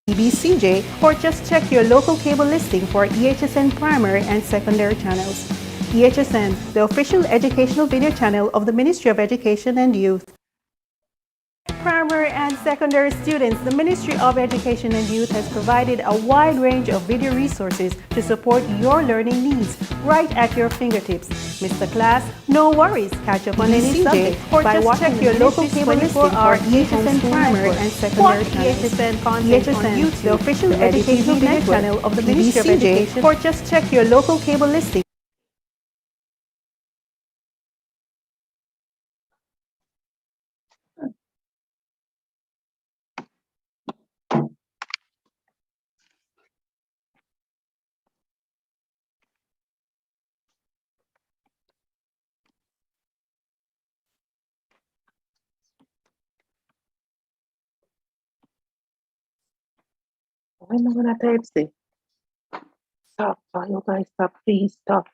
PBCJ, or just check your local cable listing for EHSN primary and secondary channels. EHSN, the official educational video channel of the Ministry of Education and Youth. Primary and secondary students, the Ministry of Education and Youth has provided a wide range of video resources to support your learning needs right at your fingertips. Mr. Class, no worries. Catch up on any subject or by just check your local cable listing for EHSN primary and secondary channels. EHSN content on YouTube, the official educational video channel of the Ministry of Education, or just check your local cable listing. Why am I gonna type say? Stop, you guys stop, please stop.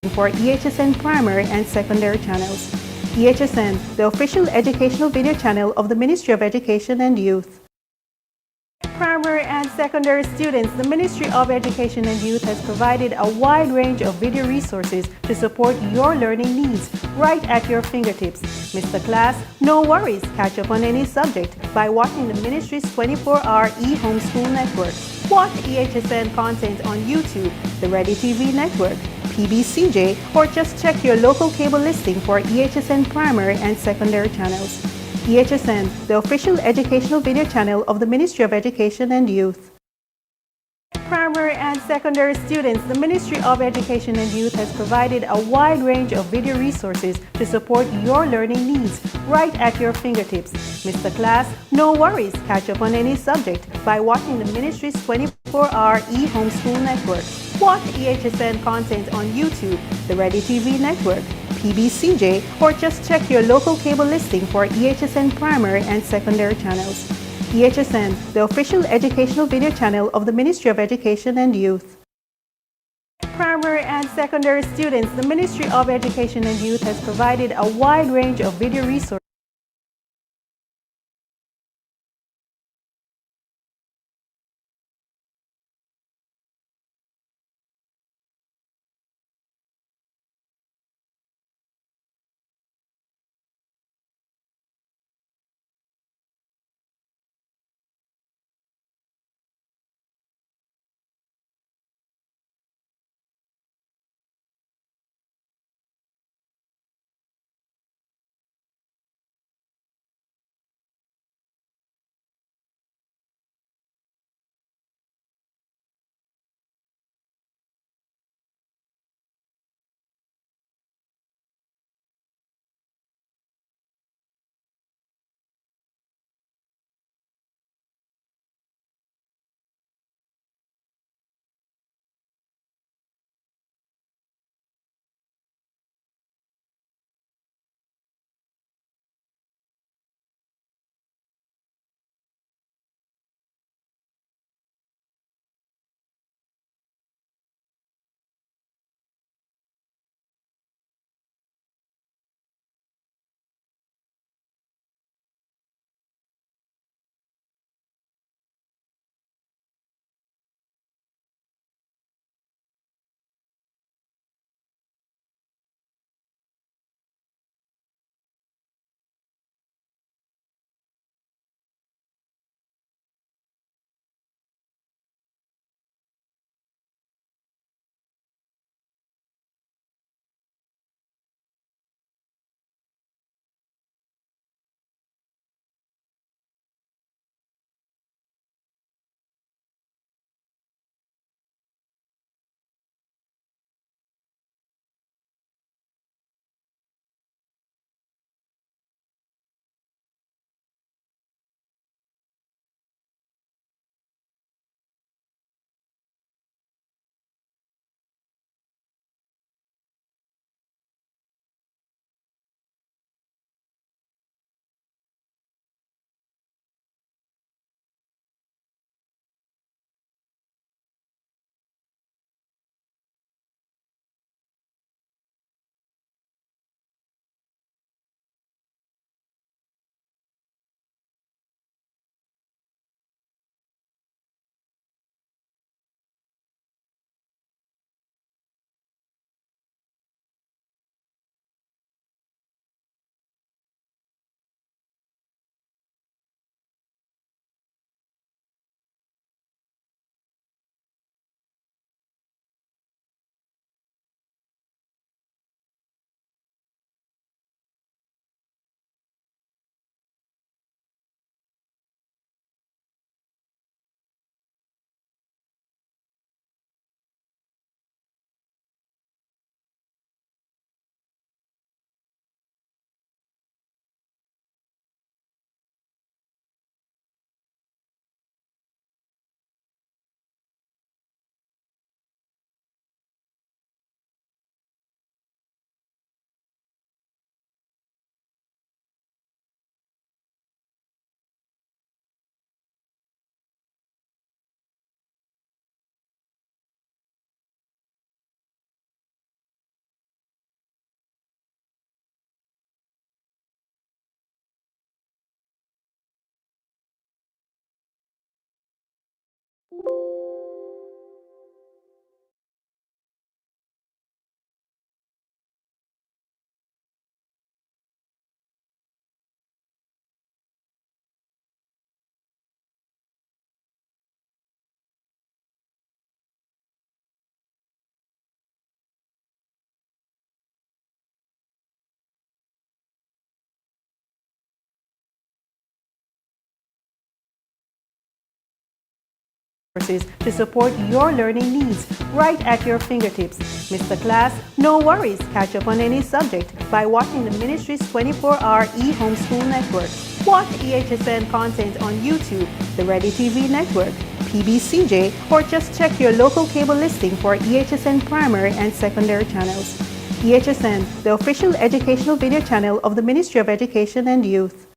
For EHSN primary and secondary channels. EHSN, the official educational video channel of the Ministry of Education and Youth. Primary and secondary students, the Ministry of Education and Youth has provided a wide range of video resources to support your learning needs right at your fingertips. Mr. Class, no worries. Catch up on any subject by watching the Ministry's 24-hour e-homeschool network. Watch EHSN content on YouTube, the Ready TV network, PBCJ, or just check your local cable listing for EHSN primary and secondary channels. EHSN, the official educational video channel of the Ministry of Education and Youth. Primary and secondary students, the Ministry of Education and Youth has provided a wide range of video resources to support your learning needs right at your fingertips. Mr. Class, no worries. Catch up on any subject by watching the Ministry's 24-hour e-homeschool network. Watch EHSN content on YouTube, the Ready TV network, PBCJ, or just check your local cable listing for EHSN primary and secondary channels. EHSN, the official educational video channel of the Ministry of Education and Youth. Primary and secondary students, the Ministry of Education and Youth has provided a wide range of video resources. resources to support your learning needs right at your fingertips. Mr. Class, no worries. Catch up on any subject by watching the ministry's 24-hour e-homeschool network. Watch EHSN content on YouTube, the Ready TV network, PBCJ, or just check your local cable listing for EHSN primary and secondary channels. EHSN, the official educational video channel of the Ministry of Education and Youth.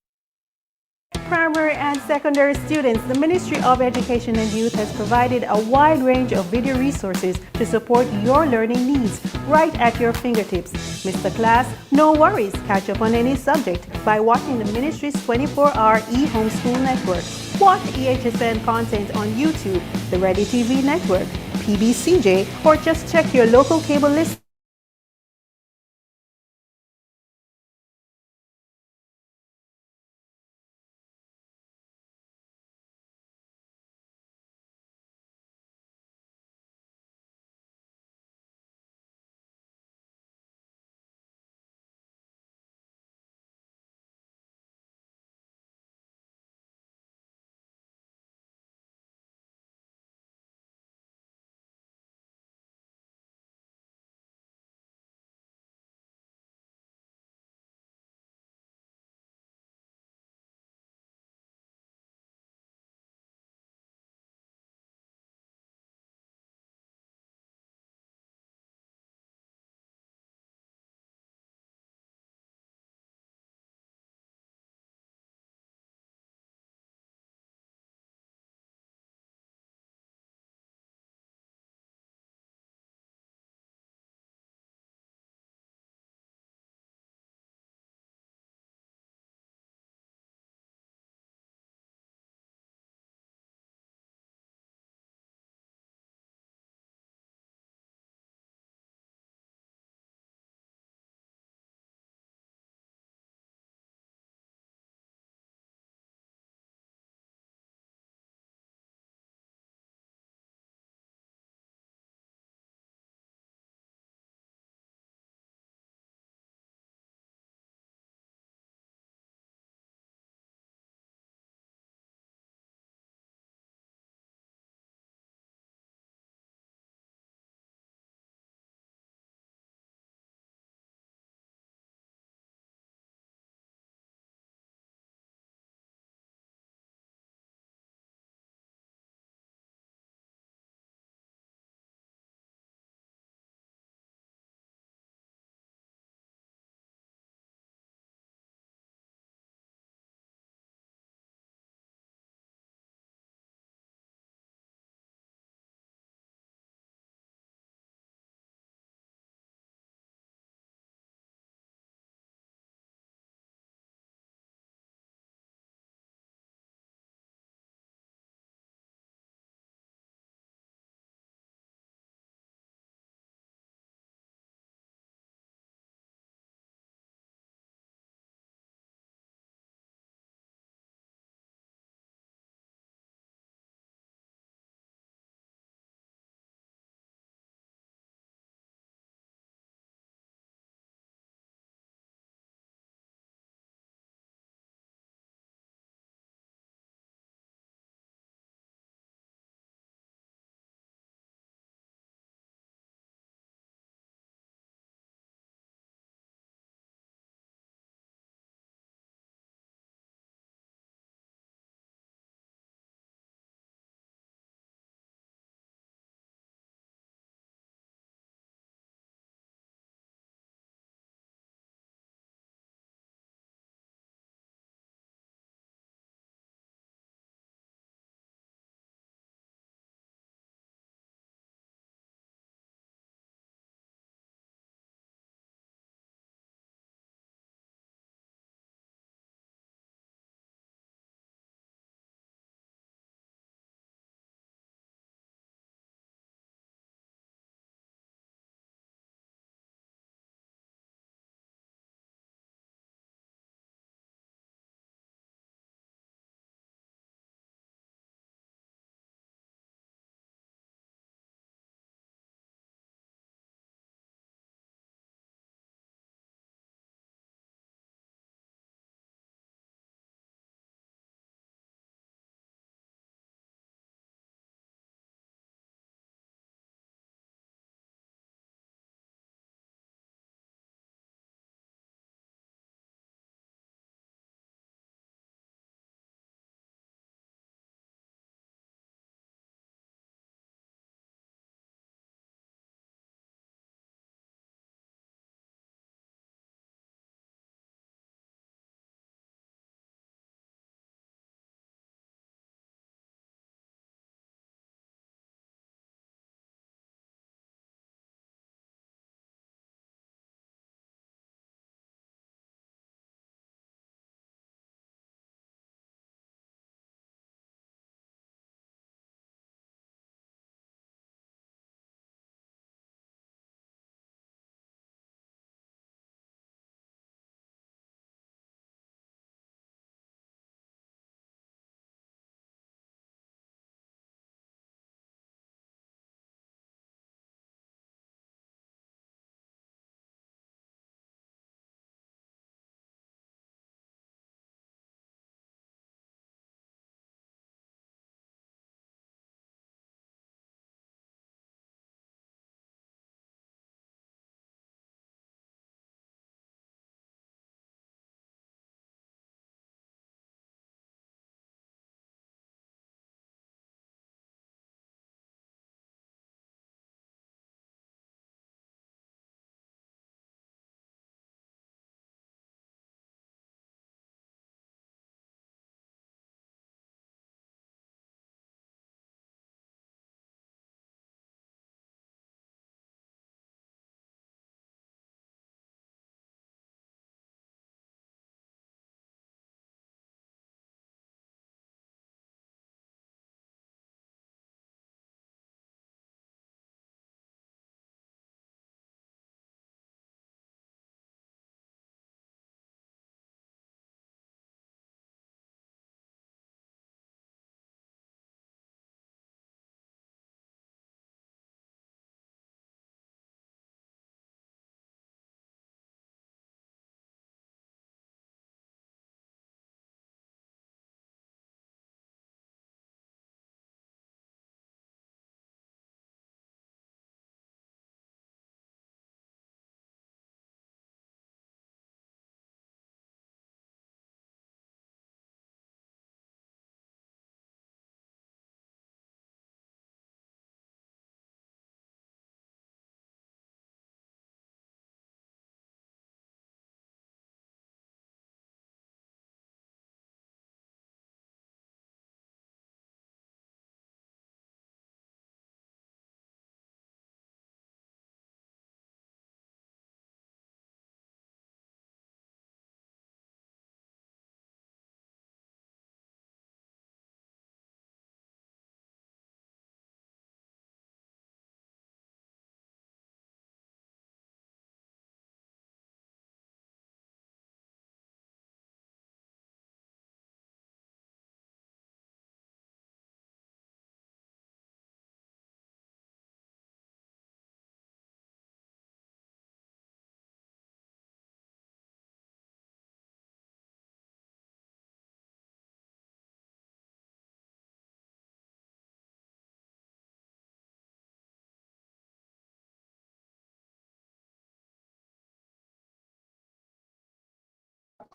Primary and secondary students, the Ministry of Education and Youth has provided a wide range of video resources to support your learning needs right at your fingertips. Mr. Class, no worries. Catch up on any subject by watching the ministry's 24-hour e-homeschool network. Watch EHSN content on YouTube, the Ready TV network, PBCJ, or just check your local cable list.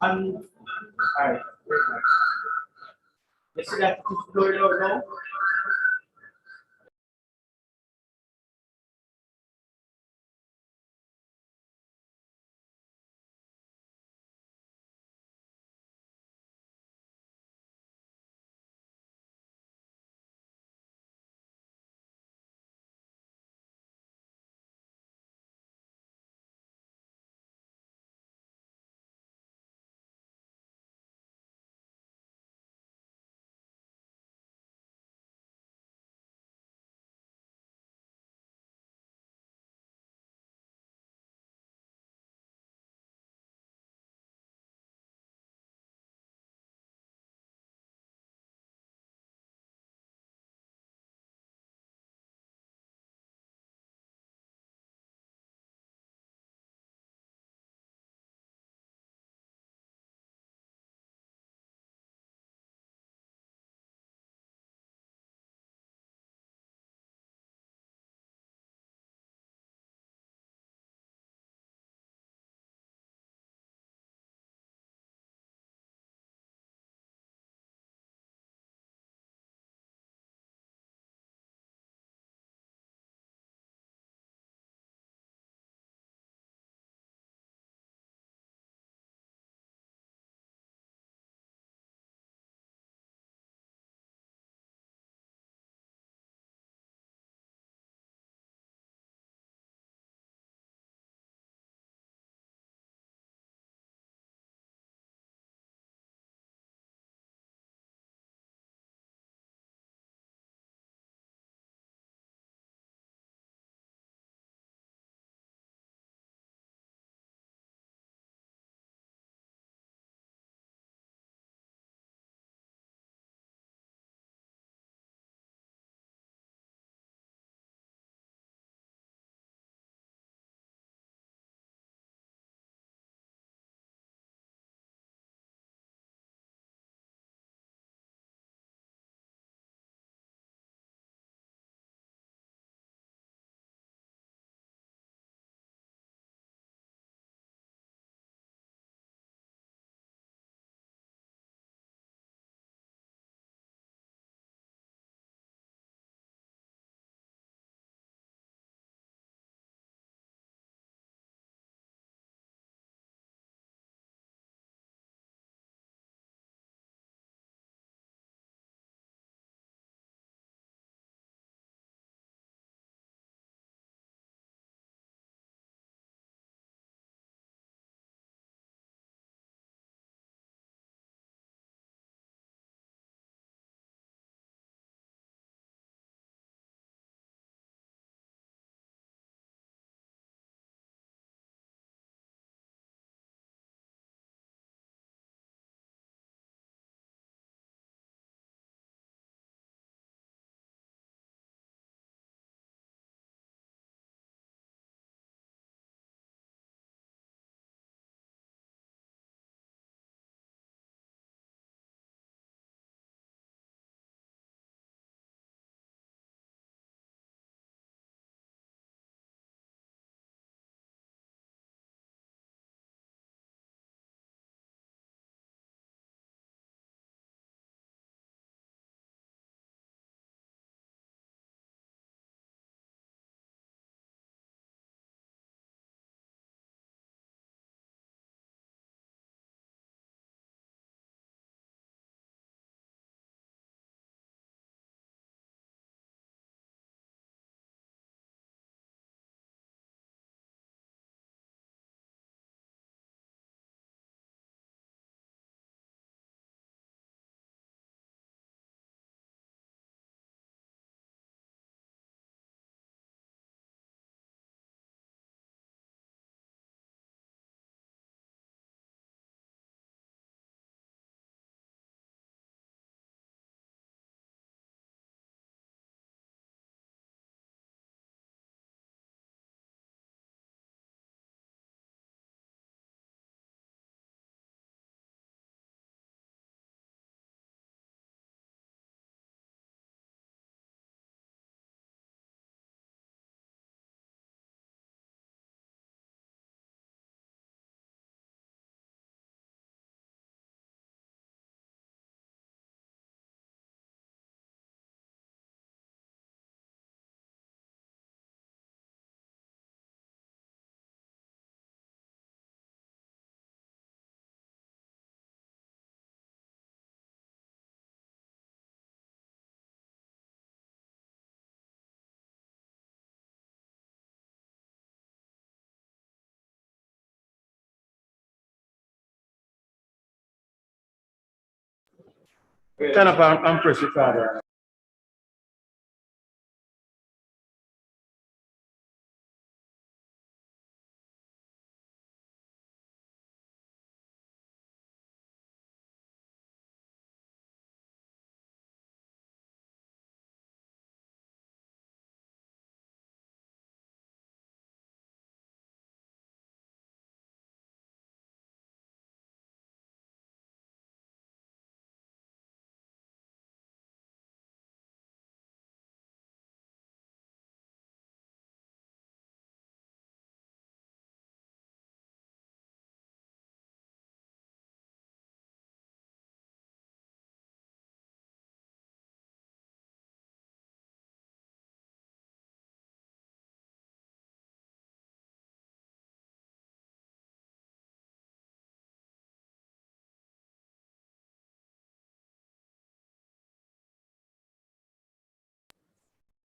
Alright, you see that floor door now? Stand up and press your father.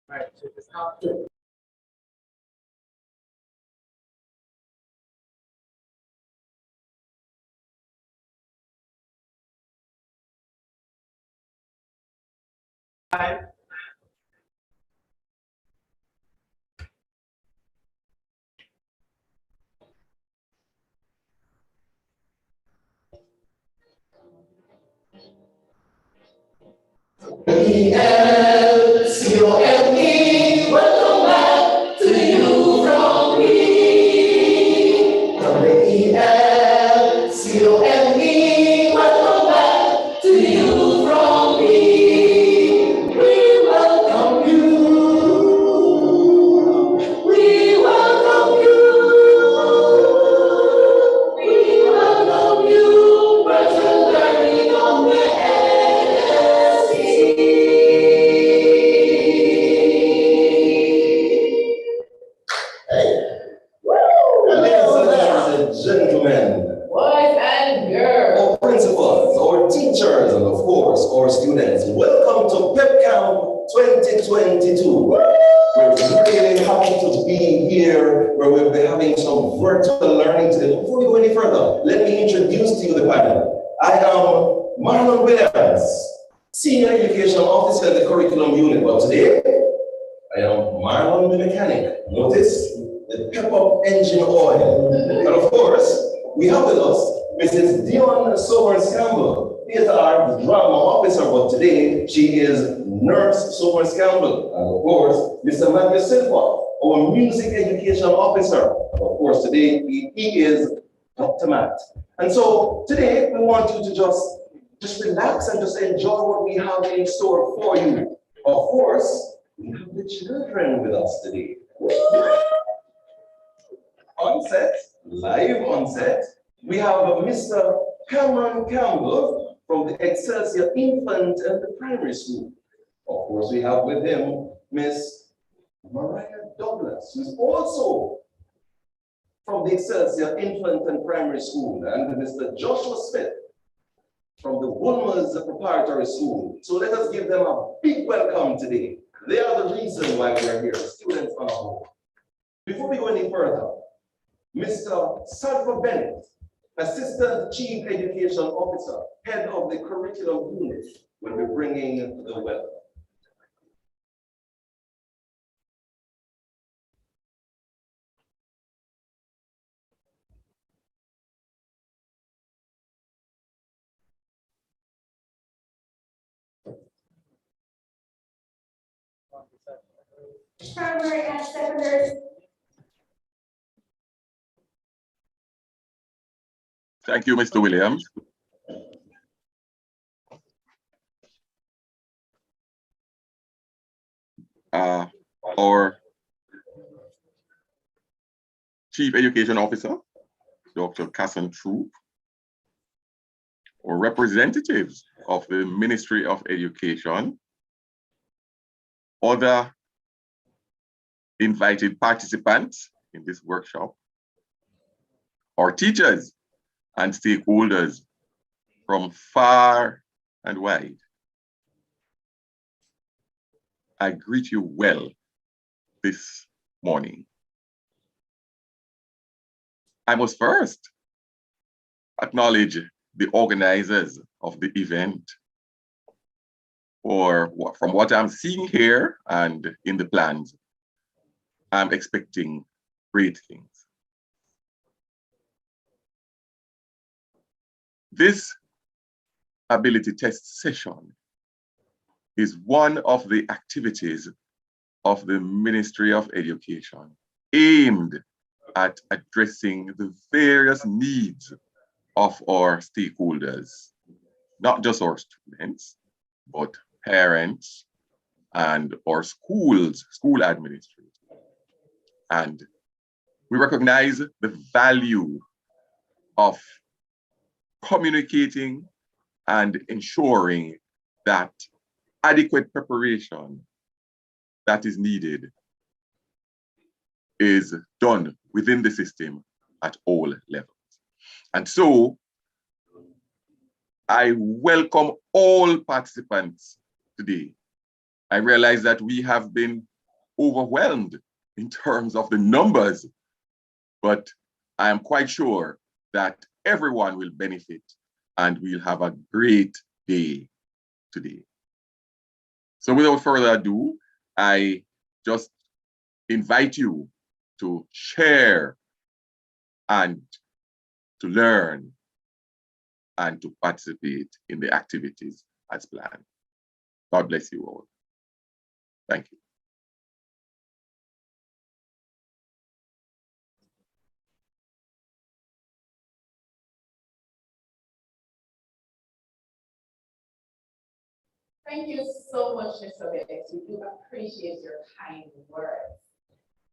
Right, so it's not E-L-C-O-M-E, welcome back to you from me. E-L-C-O-M-E, welcome back to you from me. We welcome you. We welcome you. We welcome you. Virtual learning on the Ladies and gentlemen, boys and girls, our principals, our teachers, and of course, our students, welcome to Pep Camp 2022. We're really happy to be here where we'll be having some virtual learning today. Before we go any further, let me introduce to you the panel. I am Marlon Williams, Senior Education Officer in the Curriculum Unit, but today I am Marlon the Mechanic. Notice the pep-up engine oil. And of course, we have with us Mrs. Dion Somers Campbell. She is our drama officer, but today she is Nurse Somers Campbell. And of course, Mr. Matthew Silva, our music education officer. Of course, today he is Dr. Matt. And so today we want you to just relax and just enjoy what we have in store for you. Of course, we have the children with us today. On set, live on set, we have Mr. Cameron Campbell from the Excelsior Infant and the Primary School. Of course, we have with him Miss Mariah Douglas, who's also from the Excelsior Infant and Primary School, and Mr. Joshua Smith from the Woolmer's Preparatory School. So let us give them a big welcome today. They are the reason why we are here, students on a whole. Before we go any further, Mr. Salva Bennett, Assistant Chief Education Officer, Head of the Curriculum Unit, will be bringing the welcome. Primary and secondary. Thank you, Mr. Williams. Our Chief Education Officer, Dr. Casson Troop, or representatives of the Ministry of Education, other invited participants in this workshop, our teachers and stakeholders from far and wide. I greet you well this morning. I must first acknowledge the organizers of the event from what I'm seeing here and in the plans, I'm expecting great things. This ability test session is one of the activities of the Ministry of Education aimed at addressing the various needs of our stakeholders, not just our students, but parents and our schools, school administrators. And we recognize the value of communicating and ensuring that adequate preparation that is needed is done within the system at all levels. And so I welcome all participants today. I realize that we have been overwhelmed in terms of the numbers, but I am quite sure that everyone will benefit and we'll have a great day today. So without further ado, I just invite you to share and to learn and to participate in the activities as planned. God bless you all. Thank you. Thank you so much, Mr. Bennett. We do appreciate your kind words.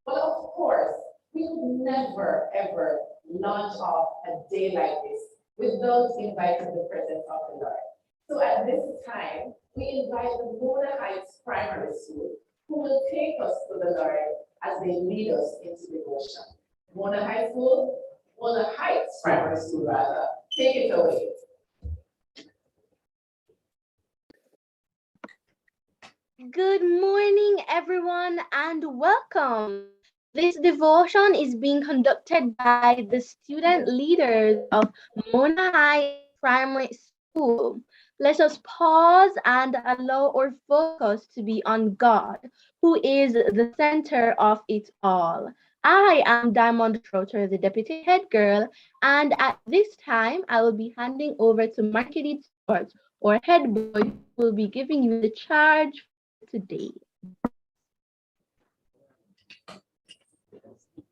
Well, of course, we would never, ever launch off a day like this without inviting the presence of the Lord. So at this time, we invite the Mona Heights Primary School, who will take us to the Lord as they lead us into devotion. Mona Heights Primary School, rather. Take it away. Good morning, everyone, and welcome. This devotion is being conducted by the student leaders of Mona High Primary School. Let us pause and allow our focus to be on God, who is the center of it all. I am Diamond Trotter, the deputy head girl, and at this time, I will be handing over to Marketed Stewart, or head boy, who will be giving you the charge today.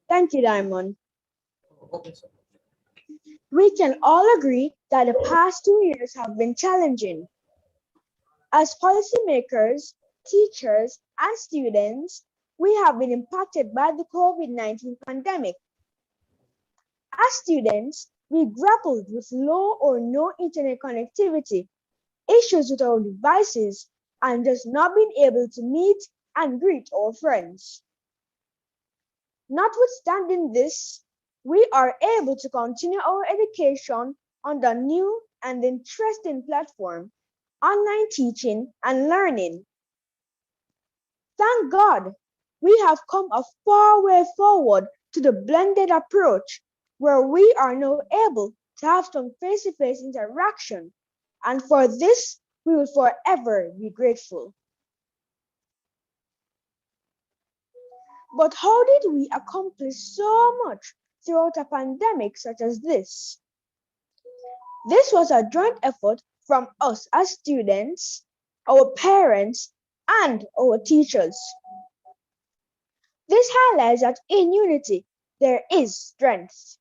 Thank you, Diamond. We can all agree that the past 2 years have been challenging. As policymakers, teachers, and students, we have been impacted by the COVID-19 pandemic. As students, we grappled with low or no internet connectivity, issues with our devices, and just not being able to meet and greet our friends. Notwithstanding this, we are able to continue our education on the new and interesting platform, online teaching and learning. Thank God, we have come a far way forward to the blended approach where we are now able to have some face-to-face interaction, and for this, we will forever be grateful. But how did we accomplish so much throughout a pandemic such as this? This was a joint effort from us as students, our parents, and our teachers. This highlights that in unity, there is strength.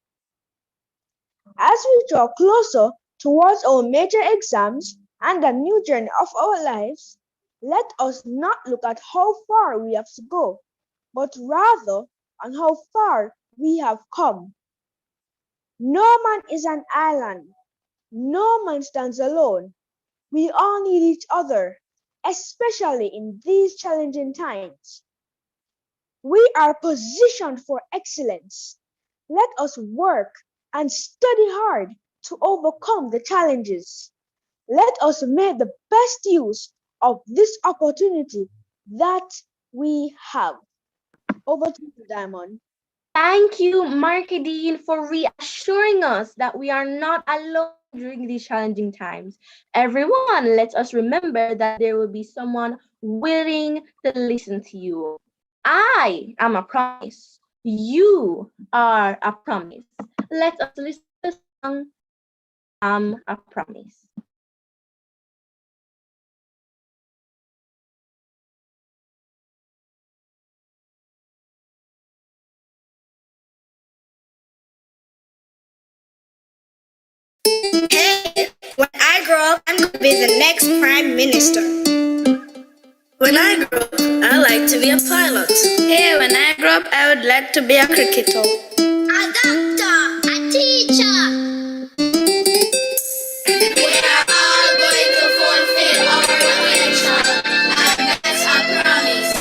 As we draw closer towards our major exams and the new journey of our lives, let us not look at how far we have to go, but rather on how far we have come. No man is an island. No man stands alone. We all need each other, especially in these challenging times. We are positioned for excellence. Let us work and study hard to overcome the challenges. Let us make the best use of this opportunity that we have. Over to you, Diamond. Thank you, Markedine, for reassuring us that we are not alone during these challenging times. Everyone, let us remember that there will be someone willing to listen to you. I am a promise. You are a promise. Let us listen to the song, I'm a promise. Hey, when I grow up, I'm going to be the next prime minister. When I grow up, I like to be a pilot. Hey, when I grow up, I would like to be a cricketer. A doctor, a teacher. We are all going to fulfill our potential, and that's a promise.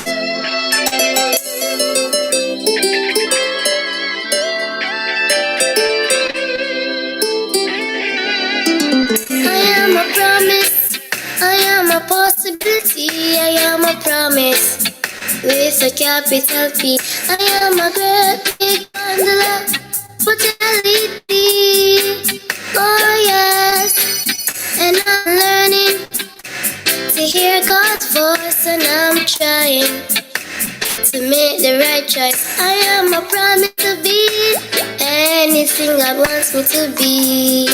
I am a promise, I am a possibility, I am a promise, with a capital P. I am a great big bundle of potentiality, oh yes, and I'm learning to hear God's voice, and I'm trying to make the right choice. I am a promise to be anything God wants me to be.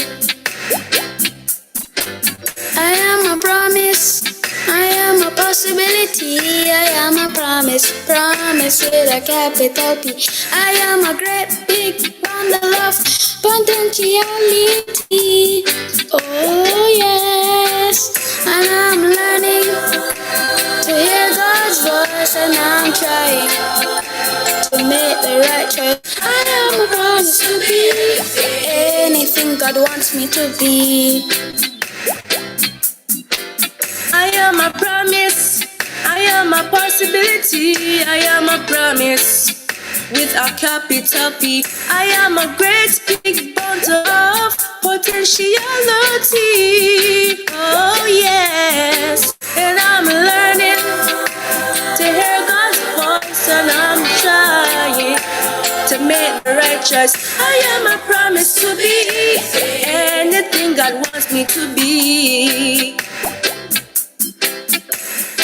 I am a promise, I am a possibility, I am a promise, promise with a capital P. I am a great big bundle of potentiality, oh yes, and I'm learning to hear God's voice, and I'm trying to make the right choice. I am a promise to be anything God wants me to be. I am a promise, I am a possibility, I am a promise with a capital P. I am a great big bundle of potentiality, oh yes, and I'm learning to hear God's voice, and I'm trying to make the right choice. I am a promise to be anything God wants me to be.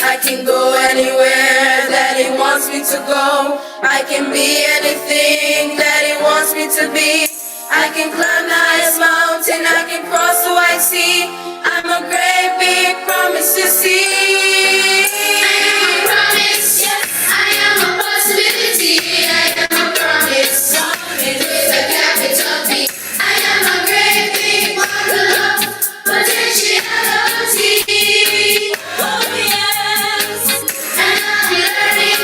I can go anywhere that He wants me to go. I can be anything that He wants me to be. I can climb the highest mountain, I can cross the white sea. I'm a great big promise to see. I am a promise, yes, I am a possibility. I am a promise, with a capital P. I am a great big bundle of potentiality. Oh yes, and I'm learning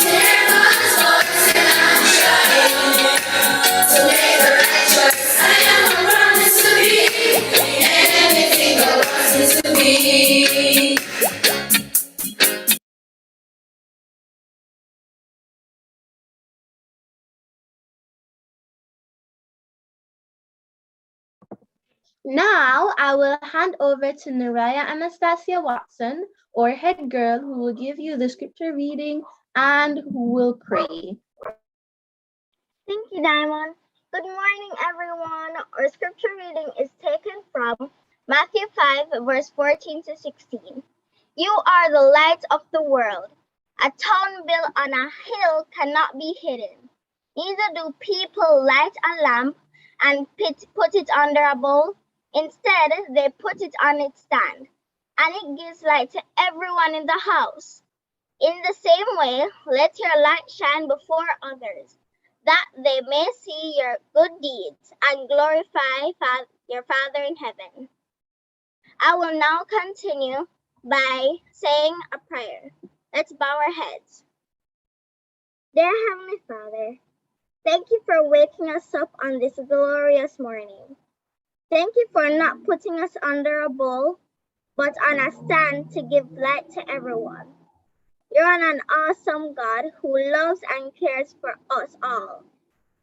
to hear God's voice, and I'm trying to make the right choice. I am a promise to be anything God wants me to be. Now I will hand over to Naraya Anastasia Watson, our head girl, who will give you the scripture reading and who will pray. Thank you, Diamond. Good morning, everyone. Our scripture reading is taken from Matthew 5, verse 14 to 16. You are the light of the world. A town built on a hill cannot be hidden. Neither do people light a lamp and put it under a bowl. Instead, they put it on its stand, and it gives light to everyone in the house. In the same way, let your light shine before others, that they may see your good deeds and glorify your Father in heaven. I will now continue by saying a prayer. Let's bow our heads. Dear Heavenly Father, thank you for waking us up on this glorious morning. Thank you for not putting us under a bowl, but on a stand to give light to everyone. You're an awesome God who loves and cares for us all.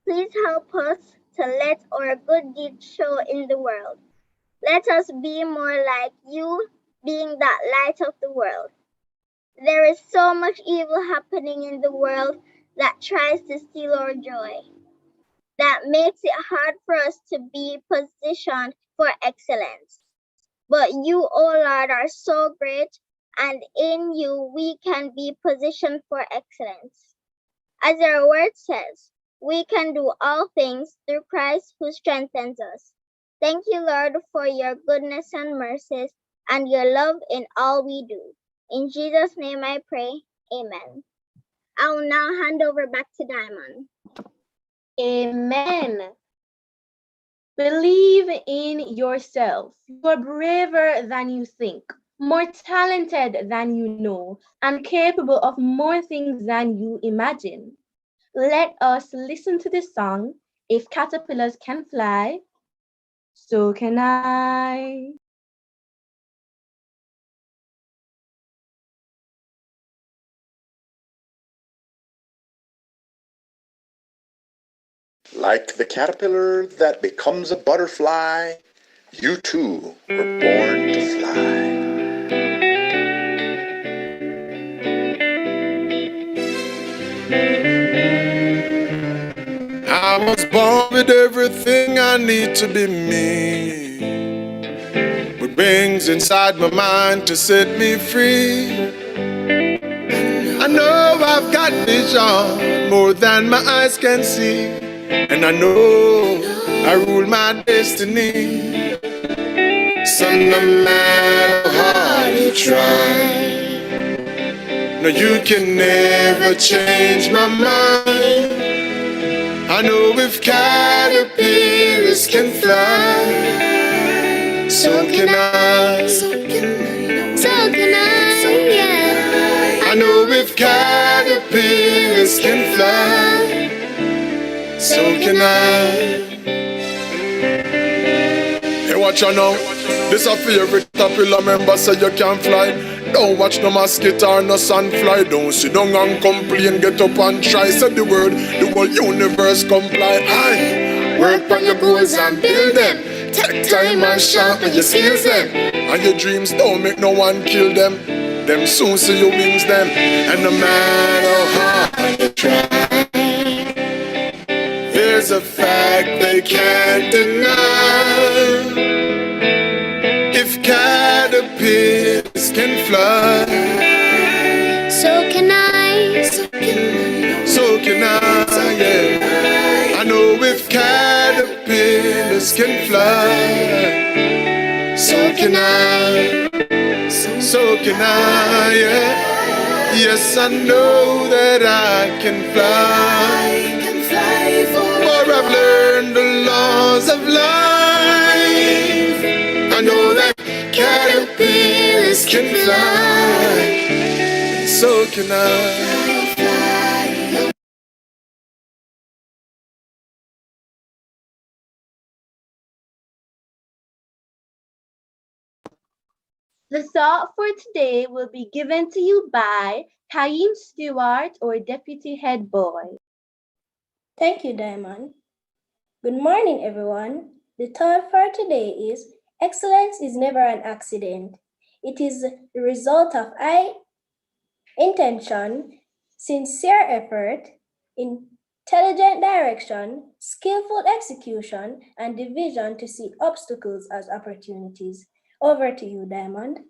Please help us to let our good deeds show in the world. Let us be more like you, being that light of the world. There is so much evil happening in the world that tries to steal our joy, that makes it hard for us to be positioned for excellence. But you, O Lord, are so great, and in you we can be positioned for excellence. As your word says, we can do all things through Christ who strengthens us. Thank you, Lord, for your goodness and mercies and your love in all we do. In Jesus' name I pray, amen. I will now hand over back to Diamond. Amen. Believe in yourself. You are braver than you think, more talented than you know, and capable of more things than you imagine. Let us listen to this song. If caterpillars can fly, so can I. Like the caterpillar that becomes a butterfly, you too were born to fly. I was born with everything I need to be me, with wings inside my mind to set me free. I know I've got vision more than my eyes can see, and I know I rule my destiny. So no matter how hard you try, no, you can never change my mind. I know if caterpillars can fly, so can I. So can I, yeah. I know if caterpillars can fly, so can I. Hey, watch out now. This a favorite caterpillar member say you can't fly. Don't watch no mosquito or no sunfly. Don't sit down and complain, get up and try. Say the word, the whole universe comply. Aye. Work on your goals and build them. Take time and sharpen your skills them. And your dreams don't make no one kill them. Them soon see your wings them. And no matter how hard you try, there's a fact they can't deny. If caterpillars can fly, so can I. So can I, yeah. I know if caterpillars can fly, so can I. So can I, yeah. Yes, I know that I can fly. For I've learned the laws of life. I know that caterpillars can fly. So can I. The thought for today will be given to you by Taim Stewart or Deputy Head Boy. Thank you, Diamond. Good morning, everyone. The thought for today is excellence is never an accident. It is the result of high intention, sincere effort, intelligent direction, skillful execution, and the vision to see obstacles as opportunities. Over to you, Diamond.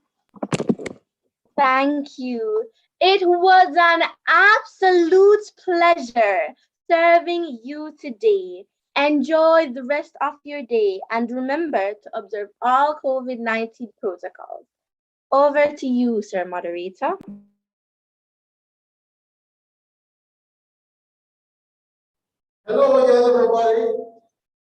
Thank you. It was an absolute pleasure serving you today. Enjoy the rest of your day and remember to observe all COVID-19 protocols. Over to you, Sir Moderator. Hello again, everybody.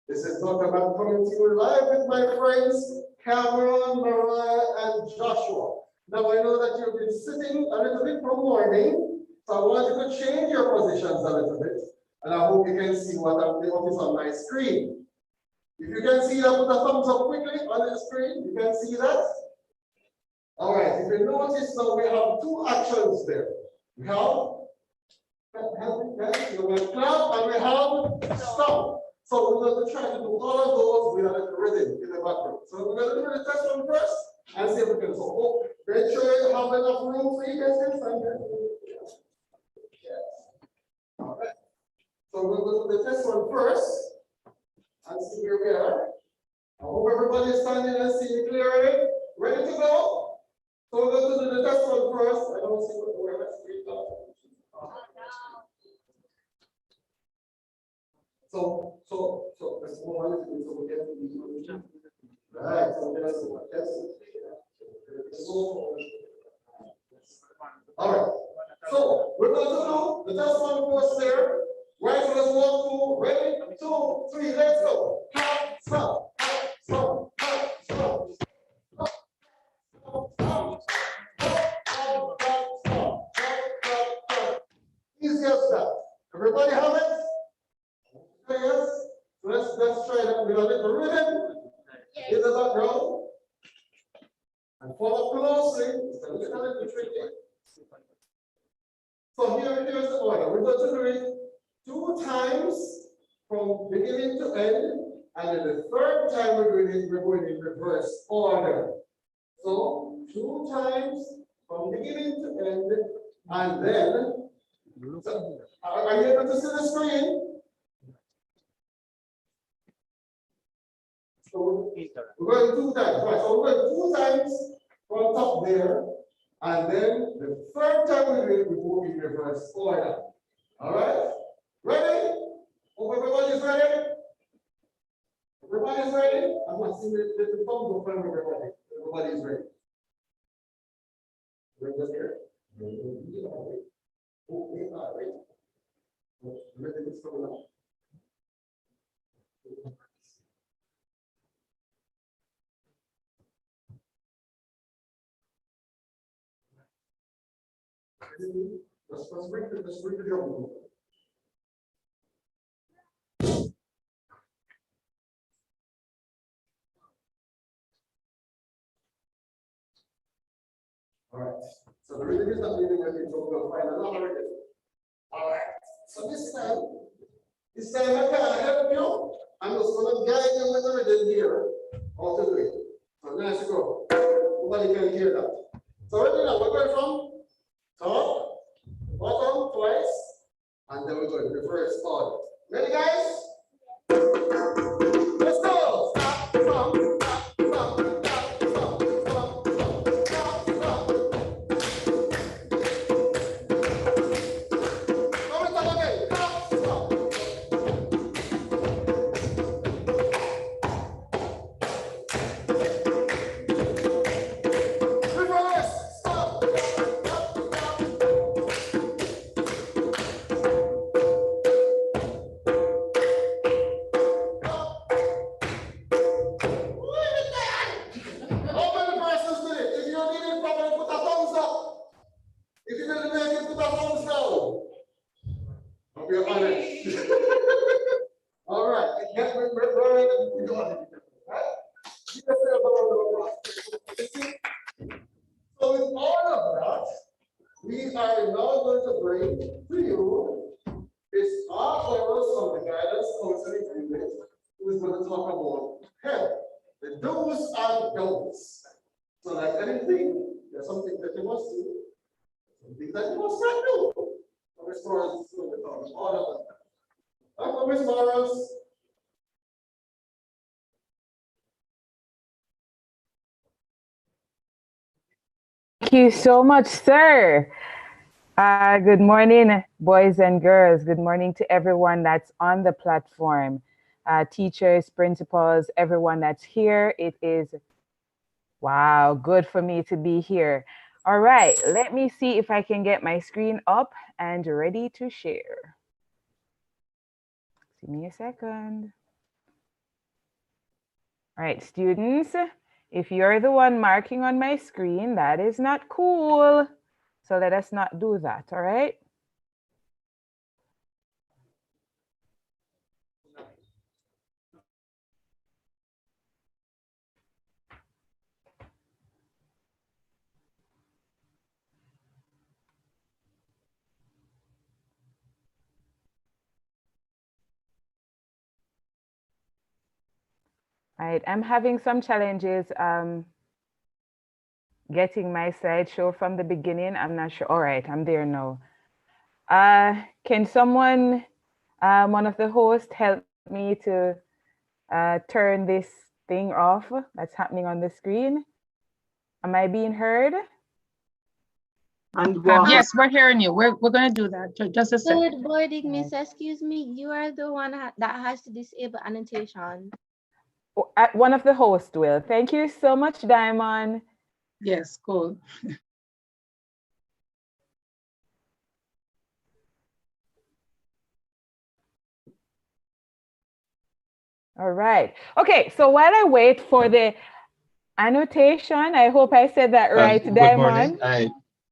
This is Dr. Matt coming to you live with my friends Cameron, Mariah, and Joshua. Now I know that you've been sitting a little bit from morning, so I want you to change your positions a little bit, and I hope you can see what is on my screen. If you can see that, put a thumbs up quickly on the screen. You can see that? All right, if you notice now, we have two actions there. We have clap and we have stop. So we're going to try to do all of those with a little rhythm in the background. So we're going to do the test one first and see if we can. So make sure you have enough room so you can stand there. Yes. All right. So we're going to do the test one first and see where we are. I hope everybody is understanding and seeing clearly? Ready to go? So we're going to do the test one first. I don't see where my screen is. So let's move on to so we get the right. So there's a test. All right. So we're going to do the test one first there. Right, so let's walk through. Ready? 2, 3, let's go. Stop. Stop. Stop. Easy as that. Everybody have it? Yes. So let's try that. We're going to rhythm in the background and follow closely. It's a little bit tricky. So here's the order. We're going to do it 2 times from beginning to end, and then the third time we're going in reverse order. So 2 times from beginning to end, and then so, are you able to see the screen? So we're going 2 times. Right. So we're going 2 times from top there, and then the third time we go in reverse order. All right? Ready? Hope everybody's ready. Everybody's ready? I'm not seeing the thumbs up from everybody. Everybody's ready. Everybody's here. Okay, all right. Everything is coming up. Let's bring the drum. All right. So the rhythm is not leading us into we'll find another rhythm. All right. So this time I can't help you. I'm just going to guide you with the rhythm here. All to do it. So nice to go. Nobody can hear that. So ready now, we're going from top, bottom twice, and then we're going to reverse order. Ready, guys? Let's go. Stop, stop, stop, stop, stop, stop, stop, stop, stop. Again. Stop, stop. Reverse. Stop. Stop, stop. How many persons did it? If you don't need it properly, put a thumbs up. If you didn't make it, put a thumbs down. Hope you're honest. All right. We're ready to go on. So with all of that, we are now going to bring to you is our levels from the guidance counseling unit, who is going to talk about health, the do's and don'ts. So like anything, there's something that you must do, something that you must not do. So Miss Morris is going to talk about all of that. Welcome, Miss Morris. Thank you so much, sir. Good morning, boys and girls. Good morning to everyone that's on the platform, teachers, principals, everyone that's here. It is, wow, good for me to be here. All right, let me see if I can get my screen up and ready to share. Give me a second. All right, students, if you're the one marking on my screen, that is not cool. So let us not do that, all right? All right, I'm having some challenges getting my slideshow from the beginning. I'm not sure. All right, I'm there now. Can someone, one of the hosts, help me to turn this thing off that's happening on the screen. Am I being heard? And yes, we're hearing you. We're going to do that. Just a second. Good morning, Miss. Excuse me. You are the one that has to disable annotation. One of the hosts will. Thank you so much, Diamond. Yes, cool. All right. Okay, so while I wait for the annotation, I hope I said that right, Good Diamond. morning. Hi,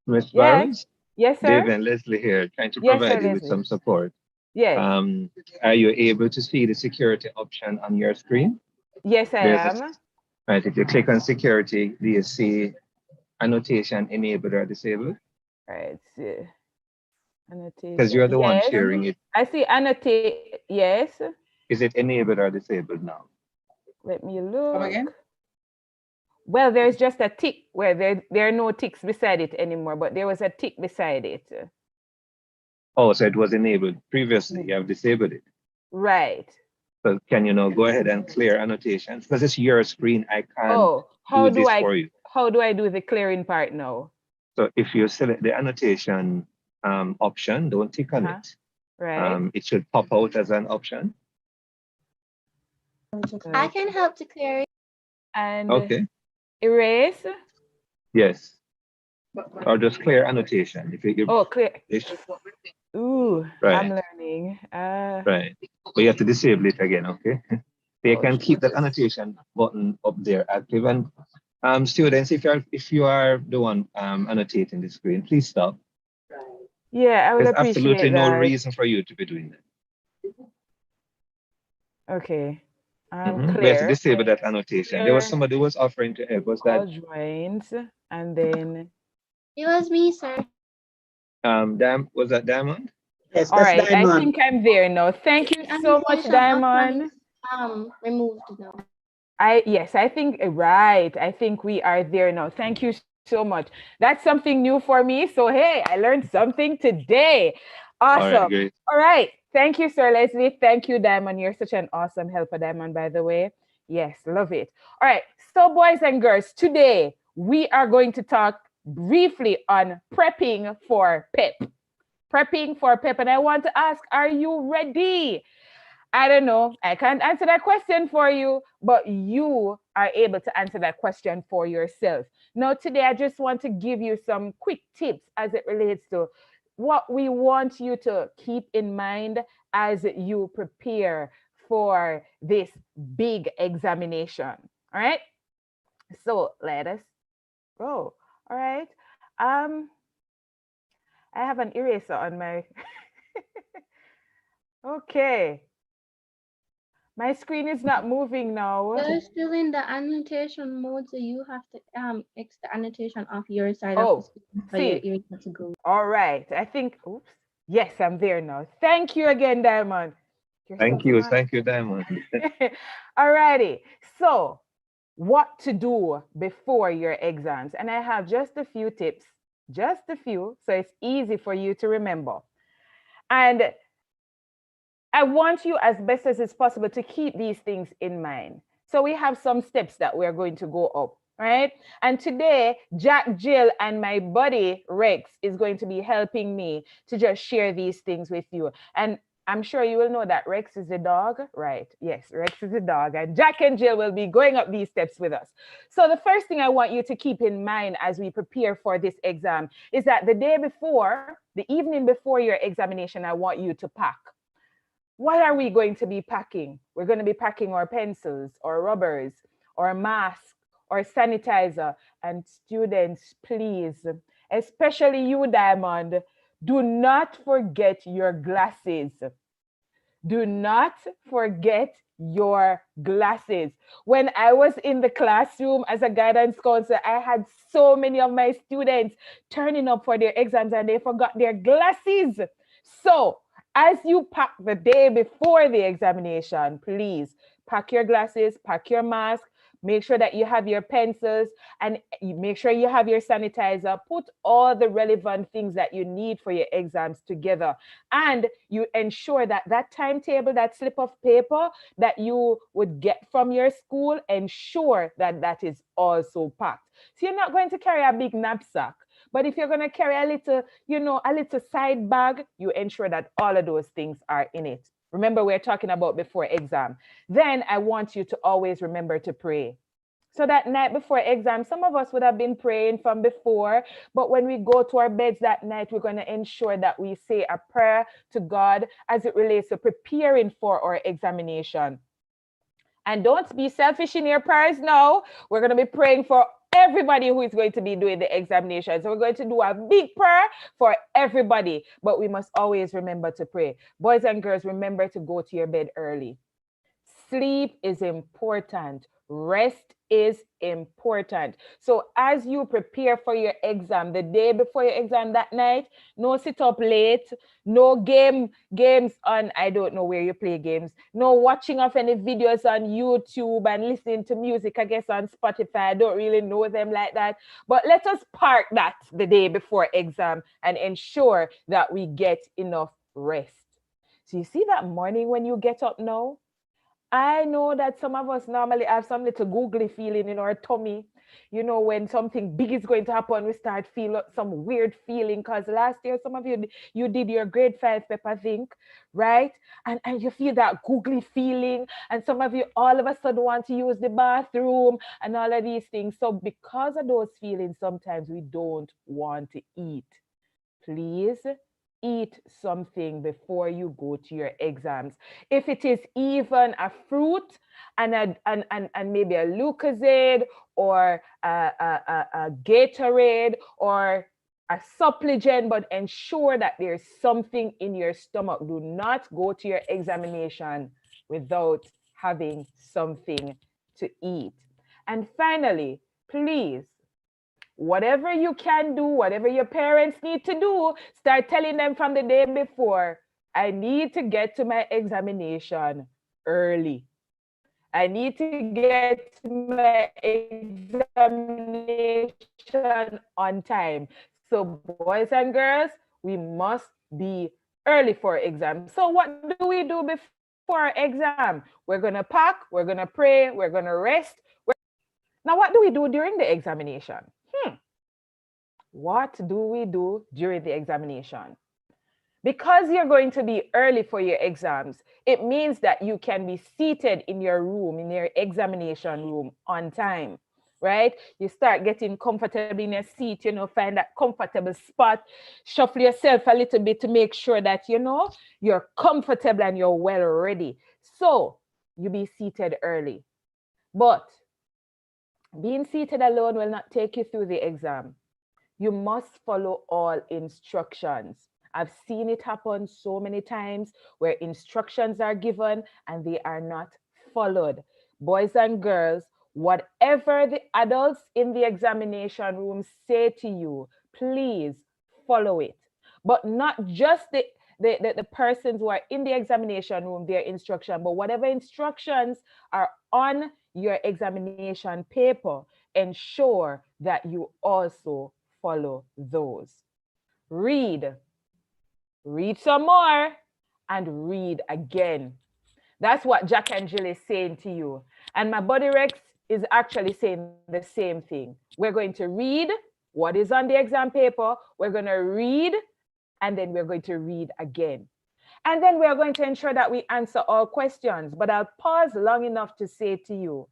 Ms. Yes. Barnes. Yes, sir. Dave and Leslie here, trying to Yes, provide sir, you with Leslie. some support. Yes. Are you able to see the security option on your screen? Yes, I am. Right, if you click on security, do you see annotation enabled or disabled? Right. Annotation. Because you're the one sharing it. I see annotate. Yes. Is it enabled or disabled now? Let me look. Come again? Well, there's just a tick where there are no ticks beside it anymore, but there was a tick beside it. Oh, so it was enabled previously. You have disabled it. Right. So can you now go ahead and clear annotations? Because it's your screen. I can't do this for you. How do I do the clearing part now? So if you select the annotation option, don't tick on it. Right. It should pop out as an option. I can help to clear it. And okay. Erase? Yes. Or just clear annotation. If you clear. Ooh, right. I'm learning. Right. But you have to disable it again, okay? So you can keep that annotation button up there active. And students, if you are the one annotating the screen, please stop. Yeah, I would appreciate that. There's absolutely no reason for you to be doing that. Okay. Clear. We have to disable that annotation. Clear. There was somebody who was offering to help us that. Joins, and then. It was me, sir. Was that Diamond? Yes, all right. Diamond. I think I'm there now. Thank you so much, Diamond. Removed now. Yes, I think right. I think we are there now. Thank you so much. That's something new for me. So hey, I learned something today. Awesome. All right, great. All right. Thank you, Sir Leslie. Thank you, Diamond. You're such an awesome helper, Diamond, by the way. Yes, love it. All right. So, boys and girls, today we are going to talk briefly on prepping for PEP. Prepping for PEP. And I want to ask, are you ready? I don't know. I can't answer that question for you, but you are able to answer that question for yourself. Now, today, I just want to give you some quick tips as it relates to what we want you to keep in mind as you prepare for this big examination. All right. So let us go. All right. I have an eraser on my. Okay. My screen is not moving now. You're still in the annotation mode, so you have to X the annotation off your side of the screen for your eraser to go. All right. I think, oops. Yes, I'm there now. Thank you again, Diamond. Thank you, Diamond. All righty. So, what to do before your exams? And I have just a few tips, just a few, so it's easy for you to remember. And I want you as best as it's possible to keep these things in mind. So we have some steps that we're going to go up, right? And today, Jack, Jill, and my buddy Rex is going to be helping me to just share these things with you. And I'm sure you will know that Rex is a dog, right? Yes, Rex is a dog. And Jack and Jill will be going up these steps with us. So the first thing I want you to keep in mind as we prepare for this exam is that the day before, the evening before your examination, I want you to pack. What are we going to be packing? We're going to be packing our pencils or rubbers or masks or sanitizer. And students, please, especially you, Diamond, do not forget your glasses. Do not forget your glasses. When I was in the classroom as a guidance counselor, I had so many of my students turning up for their exams and they forgot their glasses. So, as you pack the day before the examination, please pack your glasses, pack your mask, Make sure that you have your pencils and make sure you have your sanitizer. Put all the relevant things that you need for your exams together. And you ensure that that timetable, that slip of paper that you would get from your school, ensure that that is also packed. So you're not going to carry a big knapsack. But if you're going to carry a little, a little side bag, you ensure that all of those things are in it. Remember, we're talking about before exam. Then I want you to always remember to pray. So that night before exam, some of us would have been praying from before, but when we go to our beds that night, we're going to ensure that we say a prayer to God as it relates to preparing for our examination. And don't be selfish in your prayers now. We're going to be praying for everybody who is going to be doing the examination. So we're going to do a big prayer for everybody, but we must always remember to pray. Boys and girls, remember to go to your bed early. Sleep is important. Rest is important. So as you prepare for your exam, the day before your exam that night, no sit up late, no games on, I don't know where you play games, no watching of any videos on YouTube and listening to music, I guess on Spotify. I don't really know them like that. But let us park that the day before exam and ensure that we get enough rest. So you see that morning when you get up now, I know that some of us normally have some little googly feeling in our tummy. When something big is going to happen, we start feeling some weird feeling, because last year, some of you did your grade 5 prep, I think, right? And you feel that googly feeling, and some of you all of a sudden want to use the bathroom and all of these things. So because of those feelings, sometimes we don't want to eat. Please eat something before you go to your exams. If it is even a fruit and maybe a Lucozade or a Gatorade or a supplement, but ensure that there's something in your stomach. Do not go to your examination without having something to eat. And finally, please, whatever you can do, whatever your parents need to do, start telling them from the day before, I need to get to my examination early. I need to get to my examination on time. So boys and girls, we must be early for exam. So what do we do before exam? We're going to pack, we're going to pray, we're going to rest. Now, what do we do during the examination? What do we do during the examination? Because you're going to be early for your exams, it means that you can be seated in your room, in your examination room on time, right? You start getting comfortable in your seat, find that comfortable spot, shuffle yourself a little bit to make sure that, you're comfortable and you're well ready. So you be seated early. But being seated alone will not take you through the exam. You must follow all instructions. I've seen it happen so many times where instructions are given and they are not followed. Boys and girls, whatever the adults in the examination room say to you, please follow it. But not just the persons who are in the examination room, their instruction, but whatever instructions are on your examination paper, ensure that you also follow those. Read some more, and read again. That's what Jack and Jill is saying to you. And my buddy Rex is actually saying the same thing. We're going to read what is on the exam paper. We're going to read, and then we're going to read again. And then we're going to ensure that we answer all questions. But I'll pause long enough to say to you,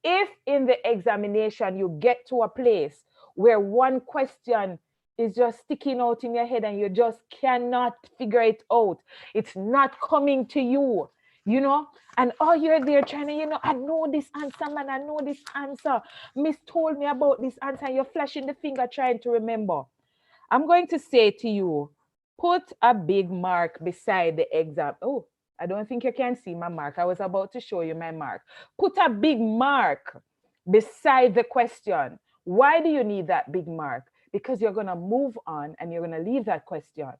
if in the examination you get to a place where one question is just sticking out in your head and you just cannot figure it out, it's not coming to you, and all you're there trying to, I know this answer, man, I know this answer. Miss told me about this answer, and you're flashing the finger trying to remember. I'm going to say to you, put a big mark beside the exam. Oh, I don't think you can see my mark. I was about to show you my mark. Put a big mark beside the question. Why do you need that big mark? Because you're going to move on and you're going to leave that question.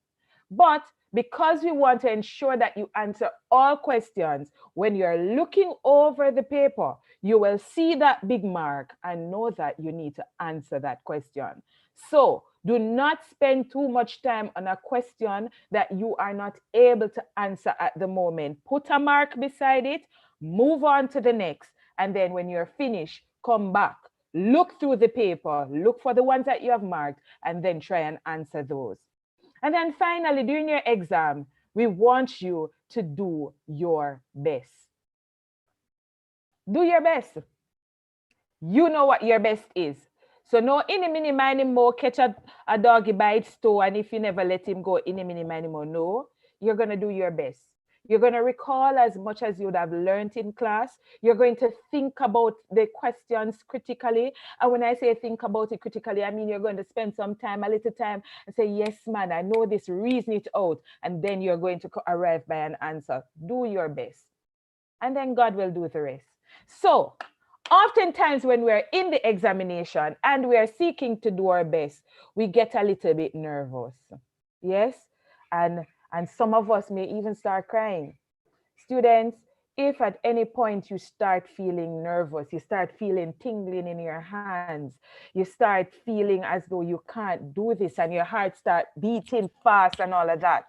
But because we want to ensure that you answer all questions, when you're looking over the paper, you will see that big mark and know that you need to answer that question. So do not spend too much time on a question that you are not able to answer at the moment. Put a mark beside it, move on to the next, and then when you're finished, come back. Look through the paper, look for the ones that you have marked, and then try and answer those. And then finally, during your exam, we want you to do your best. Do your best. You know what your best is. So no any mini miny more catch a doggy by its toe, and if you never let him go any mini miny more, no, you're going to do your best. You're going to recall as much as you would have learned in class. You're going to think about the questions critically. And when I say think about it critically, I mean you're going to spend some time, a little time, and say, yes, man, I know this, reason it out. And then you're going to arrive by an answer. Do your best. And then God will do the rest. So, oftentimes when we're in the examination and we are seeking to do our best, we get a little bit nervous. Yes? And some of us may even start crying. Students, if at any point you start feeling nervous, you start feeling tingling in your hands, you start feeling as though you can't do this and your heart start beating fast and all of that,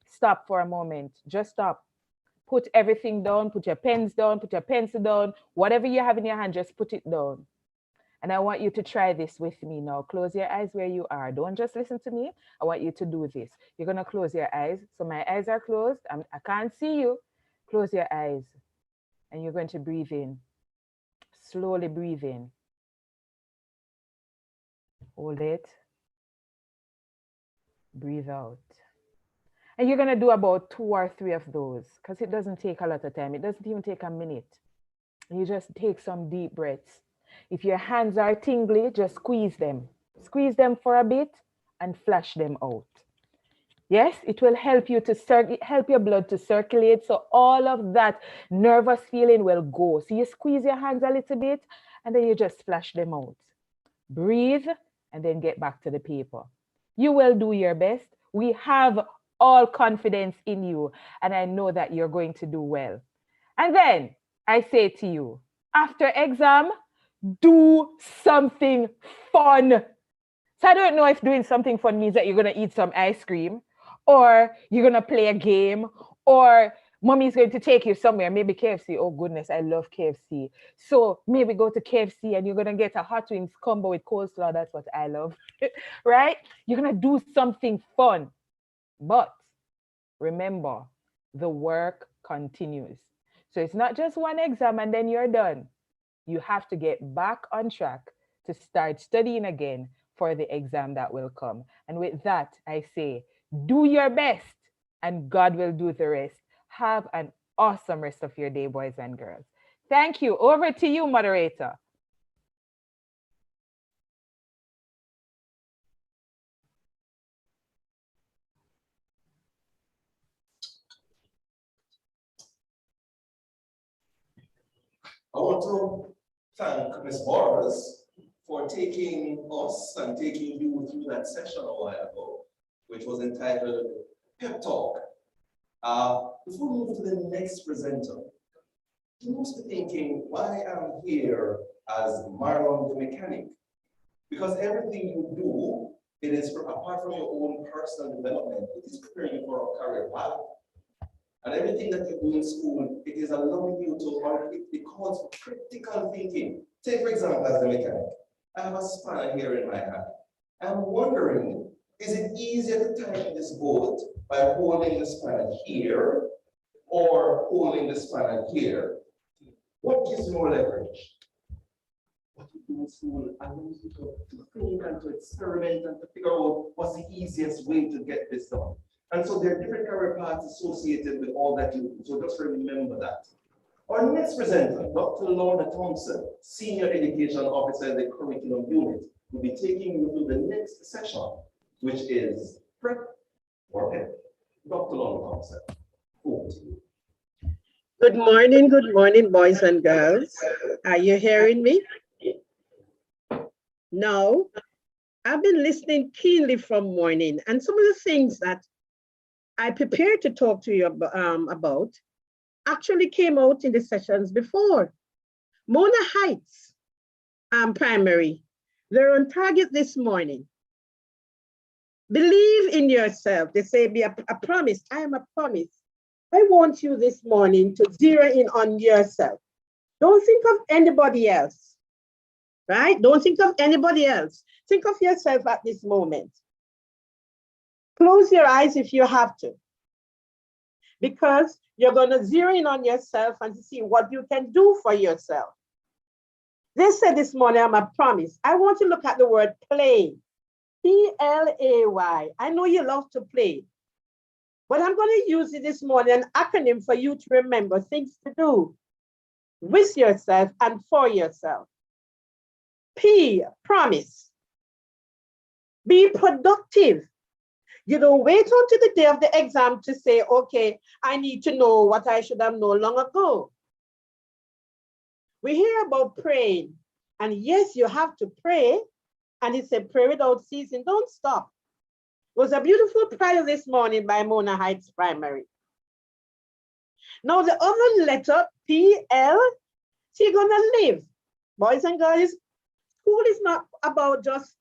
stop for a moment. Just stop. Put everything down, put your pens down, put your pencil down, whatever you have in your hand, just put it down. And I want you to try this with me now. Close your eyes where you are. Don't just listen to me. I want you to do this. You're going to close your eyes. So my eyes are closed. I can't see you. Close your eyes. And you're going to breathe in. Slowly breathe in. Hold it. Breathe out. And you're going to do about 2 or 3 of those because it doesn't take a lot of time. It doesn't even take a minute. You just take some deep breaths. If your hands are tingly, just squeeze them. Squeeze them for a bit and flush them out. Yes, it will help you to help your blood to circulate. So all of that nervous feeling will go. So you squeeze your hands a little bit and then you just flush them out. Breathe and then get back to the paper. You will do your best. We have all confidence in you, and I know that you're going to do well. And then I say to you, after exam, do something fun. So I don't know if doing something fun means that you're going to eat some ice cream, or you're going to play a game, or mommy's going to take you somewhere, maybe KFC. Oh goodness, I love KFC. So maybe go to KFC and you're going to get a hot wings combo with coleslaw. That's what I love, right? You're going to do something fun. But remember, the work continues. So it's not just one exam and then you're done. You have to get back on track to start studying again for the exam that will come. And with that, I say, do your best and God will do the rest. Have an awesome rest of your day, boys and girls. Thank you. Over to you, moderator. I want to thank Ms. Morris for taking us and taking you through that session a while ago, which was entitled Pep Talk. Before we move to the next presenter, you must be thinking why I'm here as Marlon the mechanic. Because everything you do, it is apart from your own personal development, it is preparing you for a career path. And everything that you do in school, it is allowing you to, it calls for critical thinking. Take, for example, as a mechanic, I have a spanner here in my hand. I'm wondering, is it easier to tighten this bolt by holding the spanner here or holding the spanner here? What gives you more leverage? What you do in school allows you to think and to experiment and to figure out what's the easiest way to get this done. And so there are different career paths associated with all that you do. So just remember that. Our next presenter, Dr. Lorna Thompson, Senior Education Officer in the Curriculum Unit, will be taking you through the next session, which is Prep or Pep. Dr. Lorna Thompson, over to you. Good morning, boys and girls. Are you hearing me? No. I've been listening keenly from morning, and some of the things that I prepared to talk to you about actually came out in the sessions before. Mona Heights Primary, they're on target this morning. Believe in yourself. They say be a promise. I am a promise. I want you this morning to zero in on yourself. Don't think of anybody else, right? Don't think of anybody else. Think of yourself at this moment. Close your eyes if you have to, because you're going to zero in on yourself and see what you can do for yourself. They said this morning, I'm a promise. I want to look at the word play. Play. I know you love to play, but I'm going to use it this morning, an acronym for you to remember things to do with yourself and for yourself. P, promise. Be productive. You don't wait until the day of the exam to say, okay, I need to know what I should have known long ago. We hear about praying, and yes, you have to pray, and it's a pray without ceasing. Don't stop. It was a beautiful prayer this morning by Mona Heights Primary. Now the other letter, P-L, so you're gonna live. Boys and girls, school is not about just,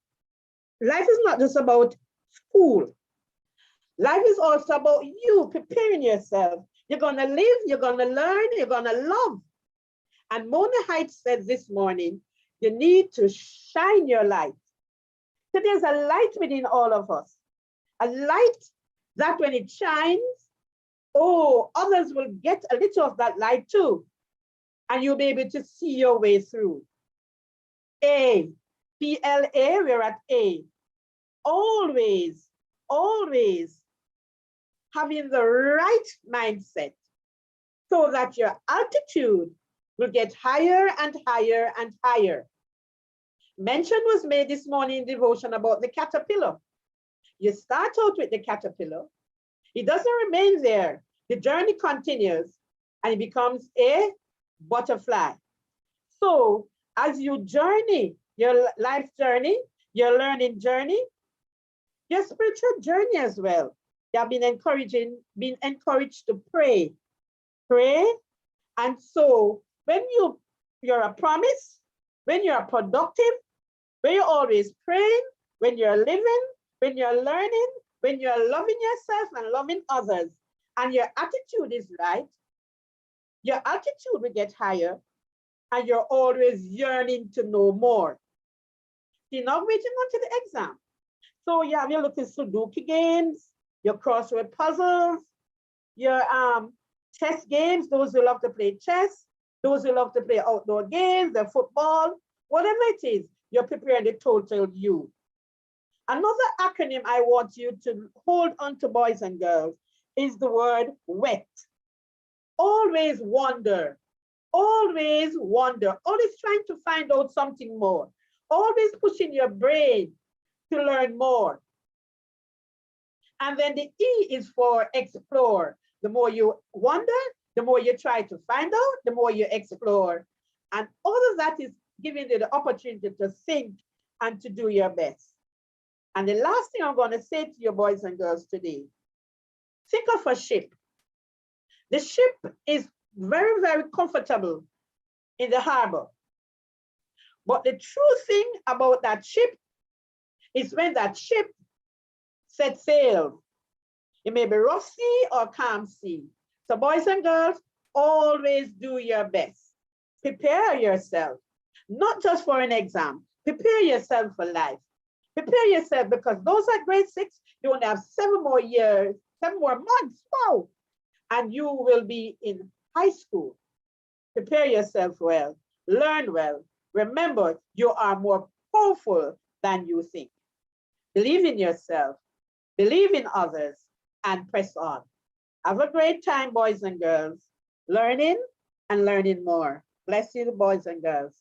life is not just about school. Life is also about you preparing yourself. You're gonna live, you're gonna learn, you're gonna love. And Mona Heights said this morning, you need to shine your light. So there's a light within all of us. A light that when it shines, oh, others will get a little of that light too. And you'll be able to see your way through. A, P-L-A, we're at A. Always, always having the right mindset so that your altitude will get higher and higher and higher. Mention was made this morning in devotion about the caterpillar. You start out with the caterpillar. It doesn't remain there. The journey continues and it becomes a butterfly. So as you journey, your life journey, your learning journey, your spiritual journey as well, you have been encouraged to pray. Pray. And so when you're a promise, when you're productive, when you're always praying, when you're living, when you're learning, when you're loving yourself and loving others, and your attitude is right, your altitude will get higher, and you're always yearning to know more. You're not waiting until the exam. So you have your little Sudoku games, your crossword puzzles, your chess games, those who love to play chess, those who love to play outdoor games, the football, whatever it is, you're preparing the total you. Another acronym I want you to hold on to, boys and girls, is the word WET. Always wonder, always wonder, always trying to find out something more, always pushing your brain to learn more. And then the E is for explore. The more you wonder, the more you try to find out, the more you explore. And all of that is giving you the opportunity to think and to do your best. And the last thing I'm going to say to you, boys and girls, today, think of a ship. The ship is very, very comfortable in the harbor. But the true thing about that ship is when that ship sets sail. It may be rough sea or calm sea. So boys and girls, always do your best. Prepare yourself, not just for an exam. Prepare yourself for life. Prepare yourself, because those are grade 6. You only have 7 more years, 7 more months. Wow. And you will be in high school. Prepare yourself well. Learn well. Remember, you are more powerful than you think. Believe in yourself. Believe in others. And press on. Have a great time, boys and girls. Learning and learning more. Bless you, boys and girls.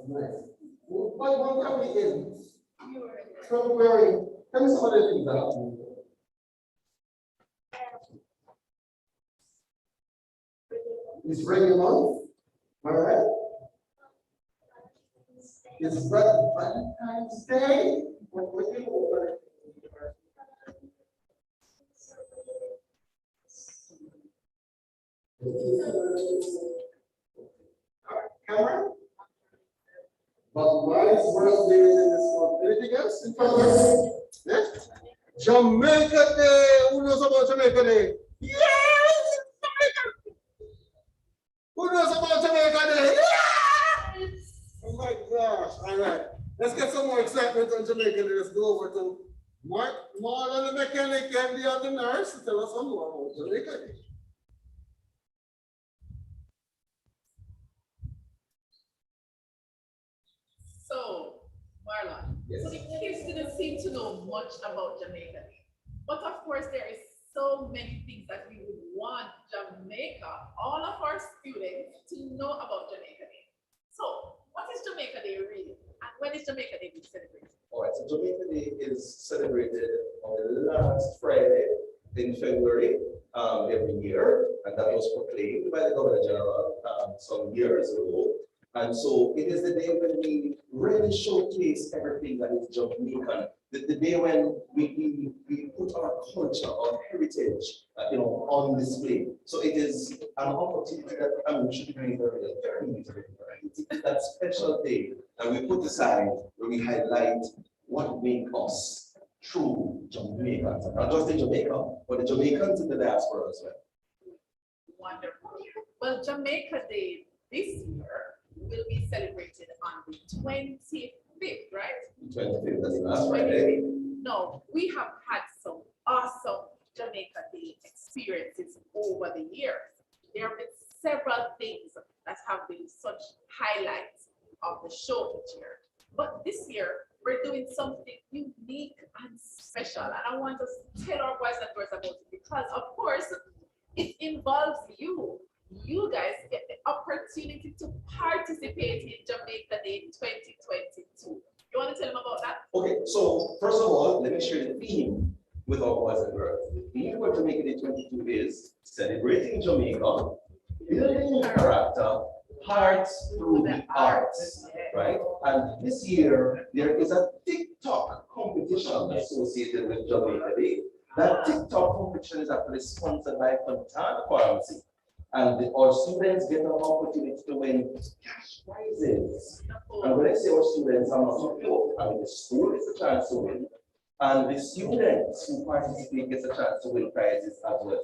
Nice. What month are we in? February. Tell me some of the things that happened. It's regular month. All right. It's Valentine's Day. Cameron? But why is birthday in this month? Anything else in front of us? Yes? Jamaica Day. Who knows about Jamaica Day? Yes! Who knows about Jamaica Day? Yes! Oh my gosh. All right. Let's get some more excitement on Jamaica Day. Let's go over to Mark, more than the mechanic and the other nurse to tell us some more about Jamaica Day. So, Marlon, so the kids didn't seem to know much about Jamaica Day. But of course, there is so many things that we would want Jamaica, all of our students, to know about Jamaica Day. So, what is Jamaica Day really? And when is Jamaica Day being celebrated? All right, so Jamaica Day is celebrated on the last Friday in February every year, and that was proclaimed by the Governor General some years ago. And so it is the day when we really showcase everything that is Jamaican. The day when we put our culture, our heritage, on display. So it is an opportunity that should be very, very, right? It's that special day that we put aside where we highlight what makes us true Jamaicans. Not just in Jamaica, but the Jamaicans in the diaspora as well. Wonderful. Well, Jamaica Day this year will be celebrated on the 25th, right? 25th, that's last Friday. No, we have had some awesome Jamaica Day experiences over the years. There have been several things that have been such highlights of the show each year. But this year, we're doing something unique and special. And I want us to tell our boys and girls about it because, of course, it involves you. You guys get the opportunity to participate in Jamaica Day 2022. You want to tell them about that? Okay, so first of all, let me share the theme with our boys and girls. The theme for Jamaica Day 22 is celebrating Jamaica, building character, hearts through the arts, right? And this year, there is a TikTok competition associated with Jamaica Day. That TikTok competition is actually sponsored by Quantitative Pharmacy. And our students get an opportunity to win cash prizes. And when I say our students, I'm not talking about, I mean, the school gets a chance to win, and the students who participate gets a chance to win prizes as well.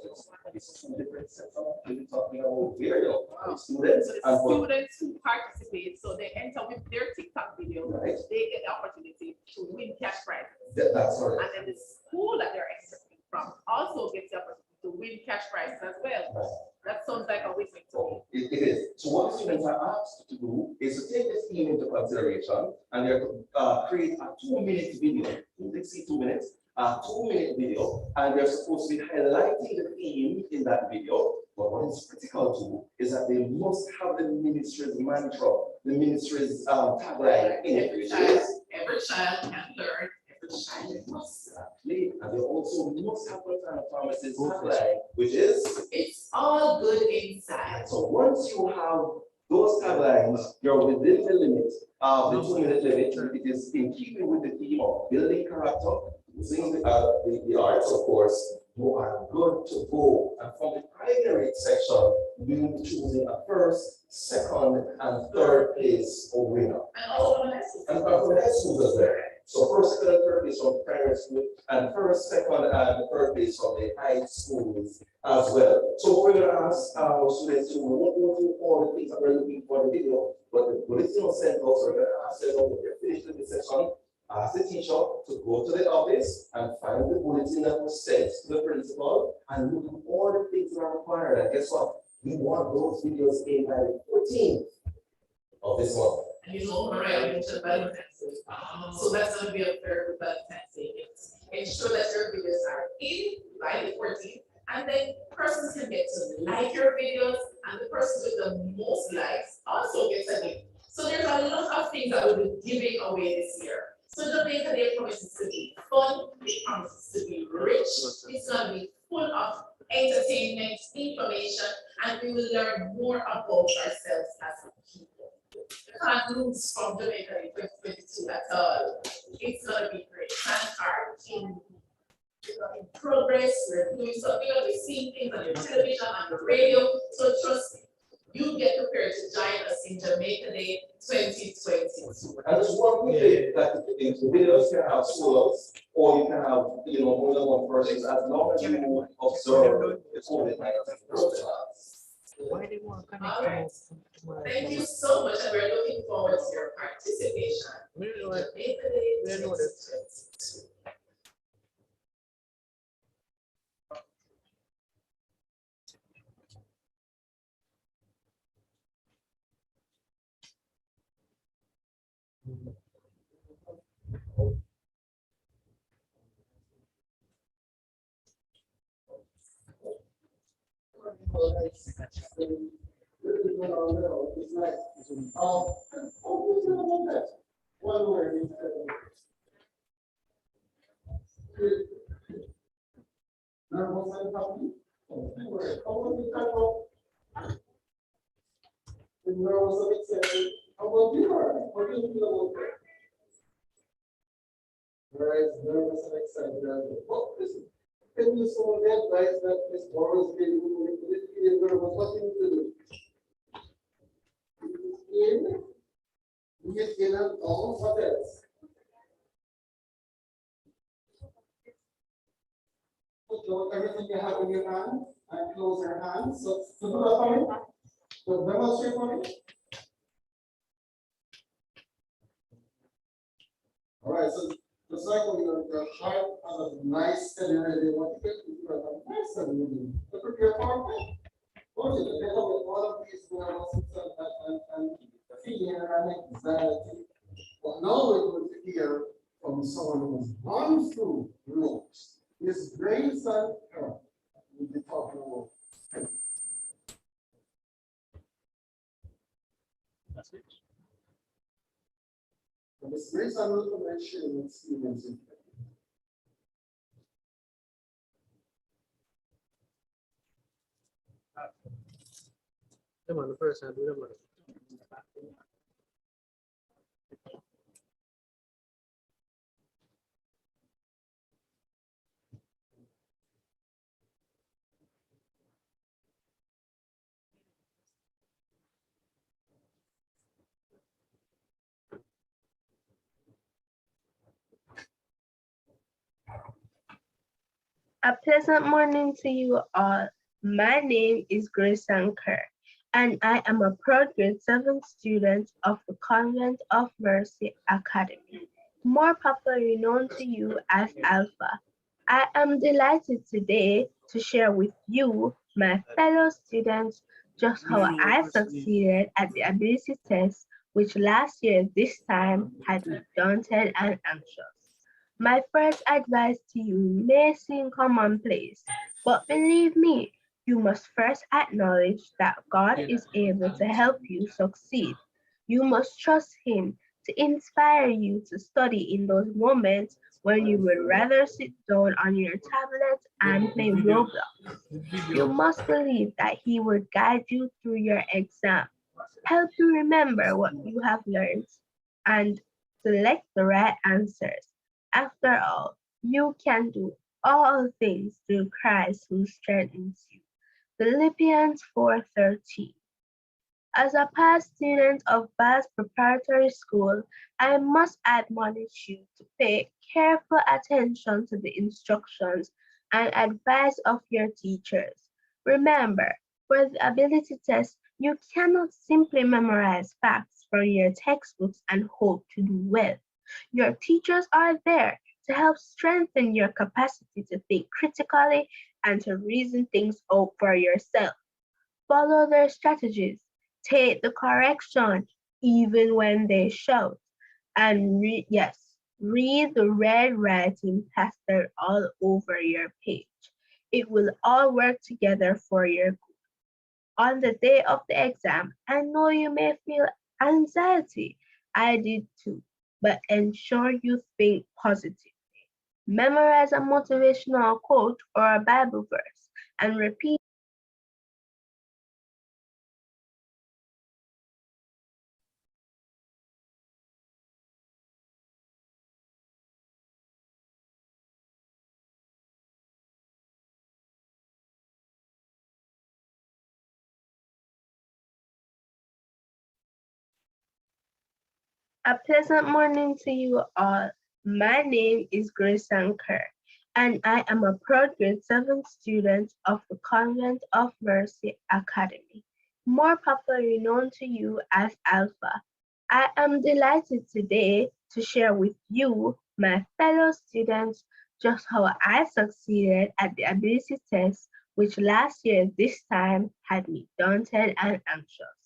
It's two different sets of people talking about here, the students. So the students who participate, so they enter with their TikTok video, right. They get the opportunity to win cash prizes. That's right. And then the school that they're entering from also gets the opportunity to win cash prizes as well. Right. That sounds like a win-win to me. It is. So what the students are asked to do is to take this theme into consideration, and they're to create a 2-minute video. You can see 2 minutes, a 2-minute video, and they're supposed to be highlighting the theme in that video. But what is critical too is that they must have the ministry's mantra, the ministry's tagline in it, which is every child can learn. Exactly. And they also must have a pharmacist tagline, which is it's all good inside. So once you have those taglines, you're within the limit of the 2-minute limit. It is in keeping with the theme of building character, using the arts, of course. You are good to go. And from the primary section, you will be choosing a first, second, and third place winner. And also for high schools as well. So first, second, and third place from primary school, and first, second, and third place from the high schools as well. So we're going to ask our students to not go through all the things that we're looking for in the video, but the bulletin was sent out, so we're going to ask them when they're finished with the session, ask the teacher to go to the office and find the bulletin that was sent to the principal and look at all the things that are required. And guess what? We want those videos in by the 14th of this month. And you know, Mariah mentioned Valentine's Day. So that's going to be a very good Valentine's Day. Ensure that your videos are in by the 14th, and then persons can get to like your videos, and the person with the most likes also gets a link. So there's a lot of things things that we'll be giving away this year. So Jamaica Day promises to be fun, it promises to be rich, it's going to be full of entertainment, information, and we will learn more about ourselves as people. We can't lose from Jamaica Day 2022 at all. It's going to be great. Plans are in progress, we're doing something, we're seeing things on your television, on your radio, so trust me. You get prepared to join us in Jamaica Day 2022. And just one thing that the videos can have solos, or you can have, more than one person, as long as you observe it's only like Thank you so much, and we're looking forward to your participation in Jamaica Day 2022. One word. Nervous and happy. How about you kind of nervous and excited? How about you? What do you feel about that? Right, nervous and excited. Well, listen, can you some of the advice that Miss Morris gave you with feeling nervous? What you need to do? You get in and all. What else? Put everything you have in your hand and close your hands. So do that for me. So demonstrate for me. All right, so just like when your heart has a nice steady rhythm, what you get is you have a nice steady rhythm. To prepare for it, don't you? They have all of these nervous and feeling and anxiety. But now we're going to hear from someone who has gone through ropes. His grandson, we'll be talking about. That's it. This grandson will come and share an experience with you. Come on, the first hand, do the money. A pleasant morning to you all. My name is Grace Anker, and I am a proud grade 7 student of the Convent of Mercy Academy, more popularly known to you as Alpha. I am delighted today to share with you, my fellow students, just how I succeeded at the ability test, which last year this time had me daunted and anxious. My first advice to you may seem commonplace, but believe me, you must first acknowledge that God is able to help you succeed. You must trust Him to inspire you to study in those moments when you would rather sit down on your tablet and play Roblox. You must believe that He will guide you through your exam, help you remember what you have learned, and select the right answers. After all, you can do all things through Christ who strengthens you. Philippians 4:13. As a past student of Bath Preparatory School, I must admonish you to pay careful attention to the instructions and advice of your teachers. Remember, for the ability test, you cannot simply memorize facts from your textbooks and hope to do well. Your teachers are there to help strengthen your capacity to think critically and to reason things out for yourself. Follow their strategies. Take the correction even when they shout. And read the red writing plastered all over your page. It will all work together for your good. On the day of the exam, I know you may feel anxiety, I did too, but ensure you think positively. Memorize a motivational quote or a Bible verse and repeat. A pleasant morning to you all. My name is Grace Anker, and I am a proud grade 7 student of the Convent of Mercy Academy, more popularly known to you as Alpha. I am delighted today to share with you, my fellow students, just how I succeeded at the ability test, which last year this time had me daunted and anxious.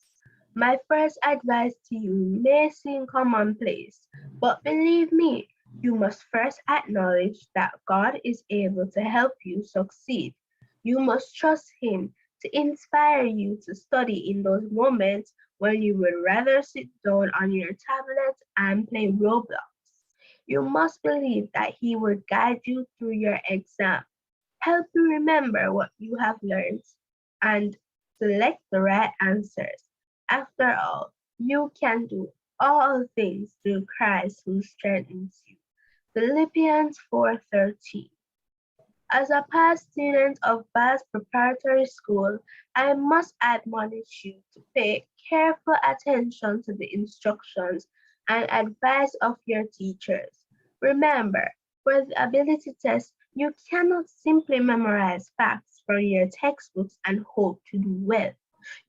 My first advice to you may seem commonplace, but believe me, you must first acknowledge that God is able to help you succeed. You must trust Him to inspire you to study in those moments when you would rather sit down on your tablet and play Roblox. You must believe that He would guide you through your exam, help you remember what you have learned, and select the right answers. After all, you can do all things through Christ who strengthens you. Philippians 4:13. As a past student of Bath Preparatory School, I must admonish you to pay careful attention to the instructions and advice of your teachers. Remember, for the ability test, you cannot simply memorize facts from your textbooks and hope to do well.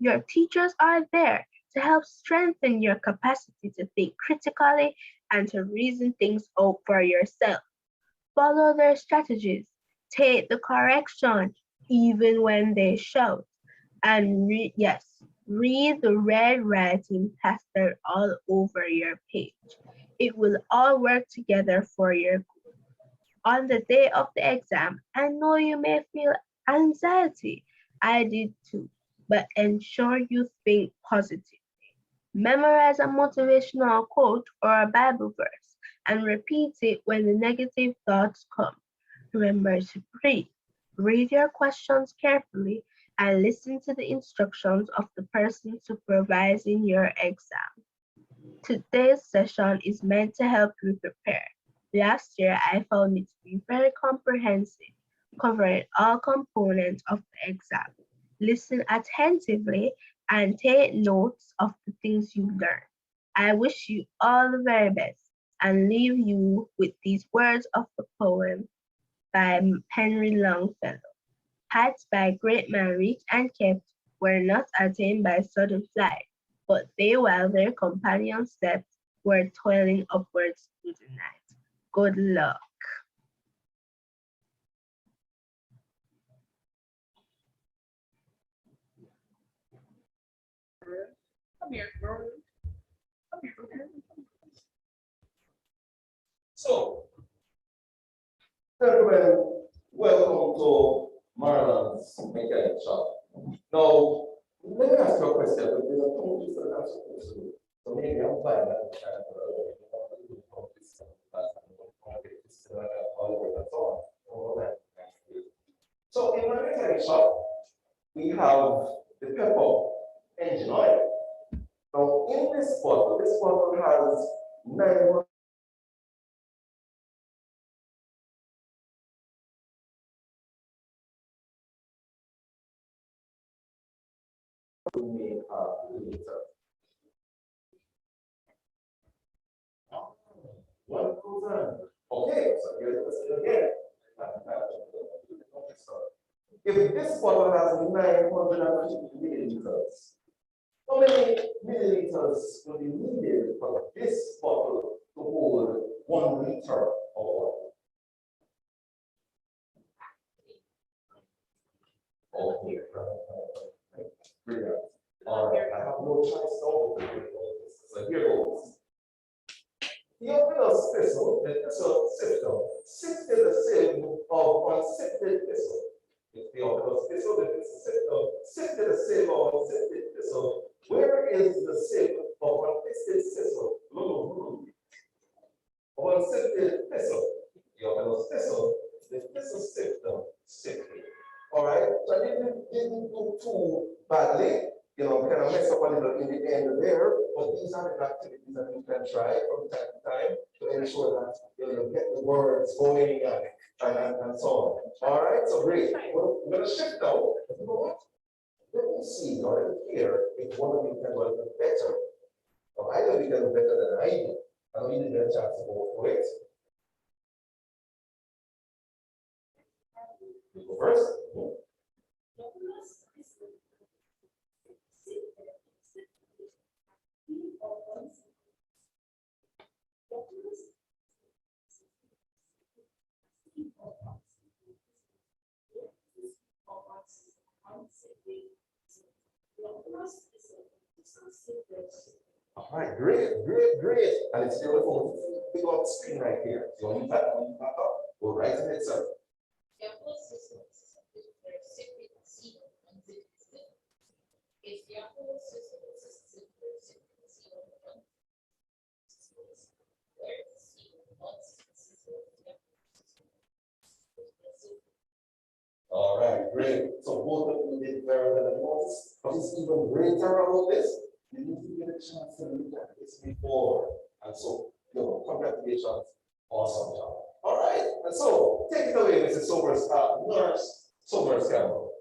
Your teachers are there to help strengthen your capacity to think critically and to reason things out for yourself. Follow their strategies. Take the correction even when they shout. And read the red writing plastered all over your page. It will all work together for your good. On the day of the exam, I know you may feel anxiety. I did too, but ensure you think positively. Memorize a motivational quote or a Bible verse and repeat it when the negative thoughts come. Remember to breathe. Read your questions carefully and listen to the instructions of the person supervising your exam. Today's session is meant to help you prepare. Last year, I found it to be very comprehensive, covering all components of the exam. Listen attentively and take notes of the things you learn. I wish you all the very best and leave you with these words of the poem by Henry Longfellow. Heights by great man reached and kept were not attained by sudden flight, but they, while their companions slept, were toiling upwards through the night. Good luck. Come here, girl. Come here, girl. So, gentlemen, welcome to Marlon's Mechanic Shop. Now, let me ask you a question, because there's a couple of things that I'm supposed to do. So maybe I'm fine that so in my mechanic shop, we have the pepper engine oil. Now, in this bottle has 900 liter. 1,000. Okay, so here's the question again. If this bottle has 950 milliliters, how many milliliters will be needed for this bottle to hold 1 liter of oil? Okay, brilliant. All right, I have no choice now. So here goes. The Theophilus thistle, the thistle sifter, sifted a sieve of unsifted thistle. The Theophilus thistle, the thistle sifter, sifted a sieve of unsifted thistle. Where is the sieve of unsifted thistle? one sip the thistle. You have a thistle. The thistle sip them sickly. All right. So I didn't do too badly. You know, we kind of mess up a little in the end there, but these are the activities that you can try from time to time to ensure that you get the words going and so on. All right, so great. We're going to shift now. You know what? Let me see or let me hear if one of you can do a little better. Or I know you can do better than I do. I know you didn't get a chance to go for it. You go first. All right, great, great, great. And it's beautiful. Big on the screen right here. So when you tap up, go right ahead, sir. All right, great. So both of you did very well at once. But it's even greater about this. You need to get a chance to look at this before. And so, you know, congratulations. Awesome job. All right. And so, take it away, Mrs. Sobers, Nurse Sobers Campbell.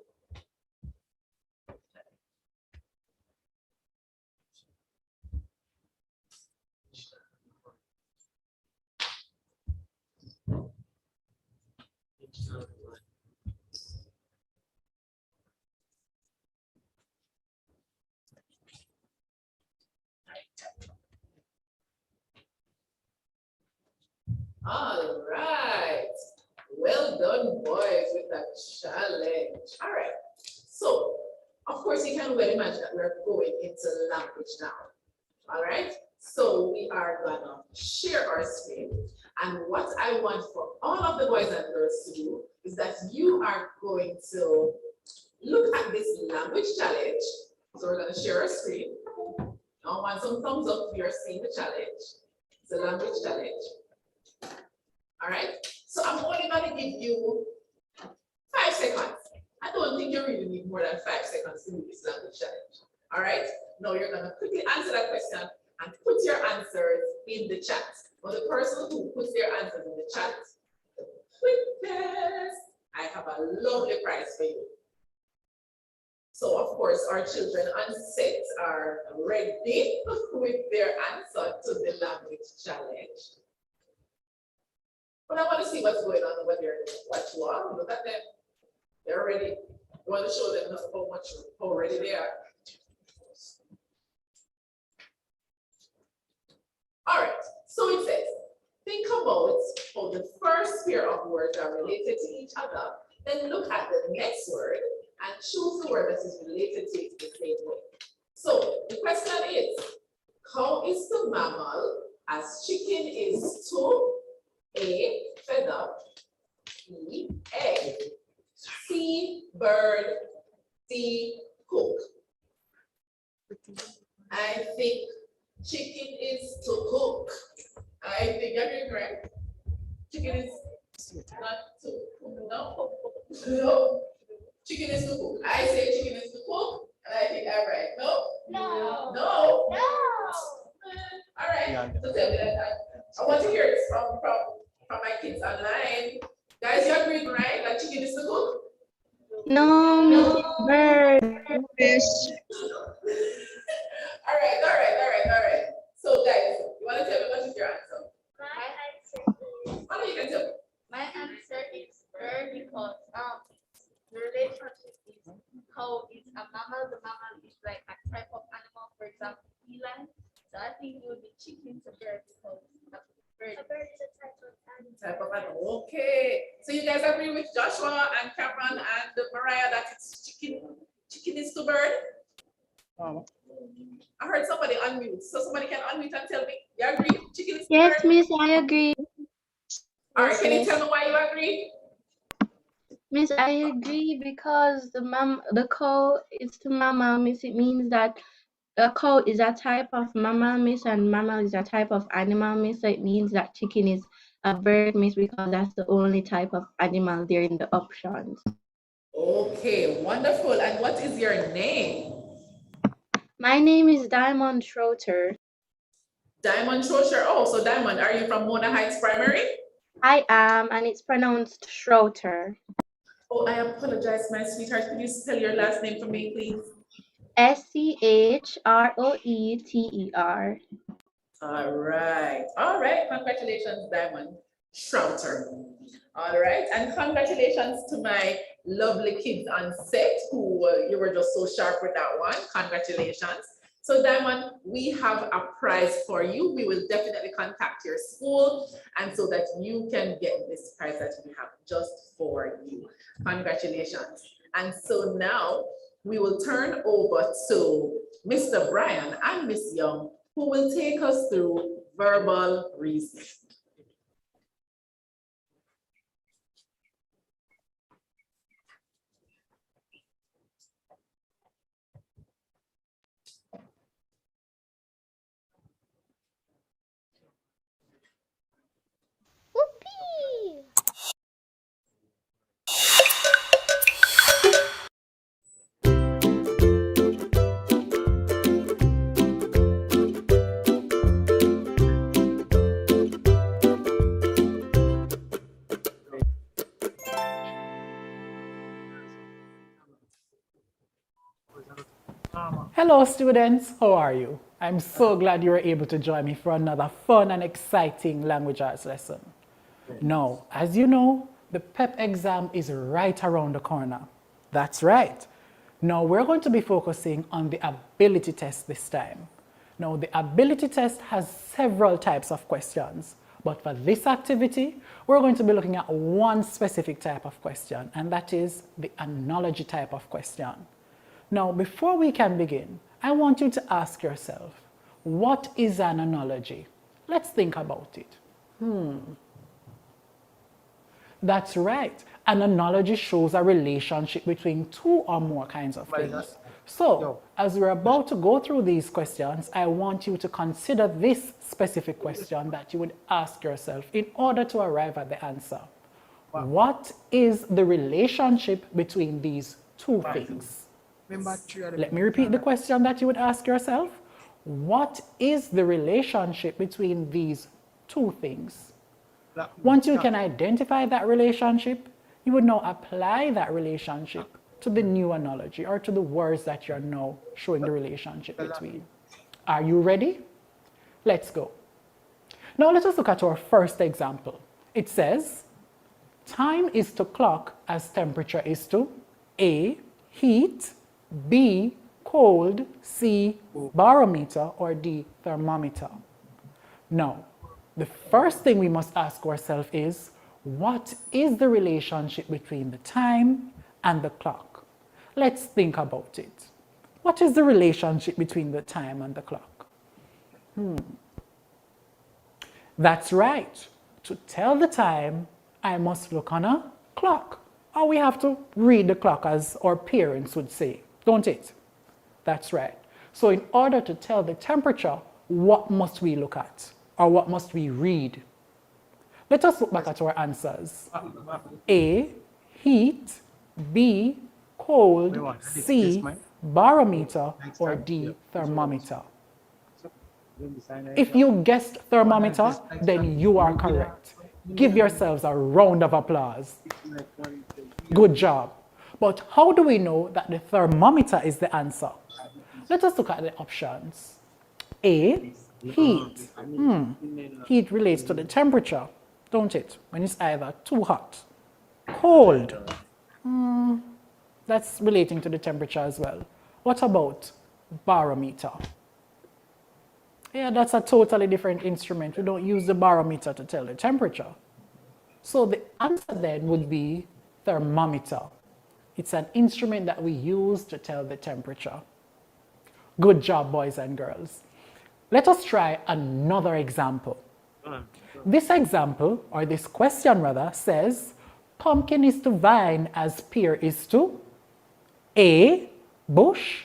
All right. Well done, boys, with that challenge. All right. So, of course, you can well imagine that we're going into language now. All right. So we are gonna share our screen. And what I want for all of the boys and girls to do is that you are going to look at this language challenge. So we're gonna share our screen. I want some thumbs up if you're seeing the challenge. It's a language challenge. All right, so I'm only going to give you 5 seconds. I don't think you really need more than 5 seconds to do this language challenge. All right, now you're going to quickly answer that question and put your answers in the chat. For the person who puts their answers in the chat, the quickest, I have a lovely prize for you. So of course, our children on set are ready with their answer to the language challenge. But I want to see what's going on over there. What you are, look at them. They're ready. You want to show them how ready they are. All right, so it says, think about how the first pair of words are related to each other. Then look at the next word and choose the word that is related to it the same way. So the question is, how is to mammal as chicken is to A, feather, B, egg, C, bird, D, cook? I think chicken is to cook. I think you're doing correct. Chicken is not to cook. No. No. Chicken is to cook. I say chicken is to cook, and I think I'm right. No? No. No? No. All right. So tell me that. I want to hear it from my kids online. Guys, you agree, right? That chicken is to cook? No, bird. Yes. All right. So guys, you want to tell me what is your answer? My answer is, What do you can tell me? my answer is bird because the relationship is how is a mammal. The mammal is like a type of animal, for example, eland. So I think it would be chicken to bird because a bird is a type of animal. Type of animal. Okay. So you guys agree with Joshua and Cameron and Mariah that it's chicken is to bird? I heard somebody unmute. So somebody can unmute and tell me. You agree? Chicken is to Yes, bird? Miss, I agree. All right, can you tell me why you agree? Miss, I agree because the cow is to mama, Miss. It means that A cow is a type of mammal, miss, and mammal is a type of animal, miss. So it means that chicken is a bird, miss, because that's the only type of animal there in the options. Okay, wonderful. And what is your name? My name is Diamond Schroeter. Diamond Schroeter. Oh, so Diamond, are you from Mona Heights Primary? I am, and it's pronounced Schroeter. Oh, I apologize, my sweetheart. Could you spell your last name for me, please? Schroeter. All right, congratulations, Diamond Schrouter. All right, and congratulations to my lovely kids on set who you were just so sharp with that one. Congratulations. So Diamond, we have a prize for you. We will definitely contact your school and so that you can get this prize that we have just for you. Congratulations. And so now we will turn over to Mr. Brian and Miss Young, who will take us through verbal reasoning. Whoopee! Hello students, how are you? I'm so glad you were able to join me for another fun and exciting language arts lesson. Now, as you know, the PEP exam is right around the corner. That's right. Now we're going to be focusing on the ability test this time. Now the ability test has several types of questions, but for this activity, we're going to be looking at one specific type of question, and that is the analogy type of question. Now, before we can begin, I want you to ask yourself, what is an analogy? Let's think about it. That's right. An analogy shows a relationship between two or more kinds of things. So, as we're about to go through these questions, I want you to consider this specific question that you would ask yourself in order to arrive at the answer. What is the relationship between these two things? Let me repeat the question that you would ask yourself. What is the relationship between these two things? Once you can identify that relationship, you would now apply that relationship to the new analogy or to the words that you're now showing the relationship between. Are you ready? Let's go. Now let us look at our first example. It says, time is to clock as temperature is to A, heat, B, cold, C, barometer, or D, thermometer. Now, the first thing we must ask ourselves is, what is the relationship between the time and the clock? Let's think about it. What is the relationship between the time and the clock? That's right. To tell the time, I must look on a clock. Or we have to read the clock, as our parents would say, don't it? That's right. So in order to tell the temperature, what must we look at? Or what must we read? Let us look back at our answers. A, heat, B, cold, C, barometer, or D, thermometer. If you guessed thermometer, then you are correct. Give yourselves a round of applause. Good job. But how do we know that the thermometer is the answer? Let us look at the options. A, heat. Heat relates to the temperature, don't it? When it's either too hot. Cold. That's relating to the temperature as well. What about barometer? Yeah, that's a totally different instrument. We don't use the barometer to tell the temperature. So the answer then would be thermometer. It's an instrument that we use to tell the temperature. Good job, boys and girls. Let us try another example. This example, or this question rather, says, pumpkin is to vine as pear is to A, bush,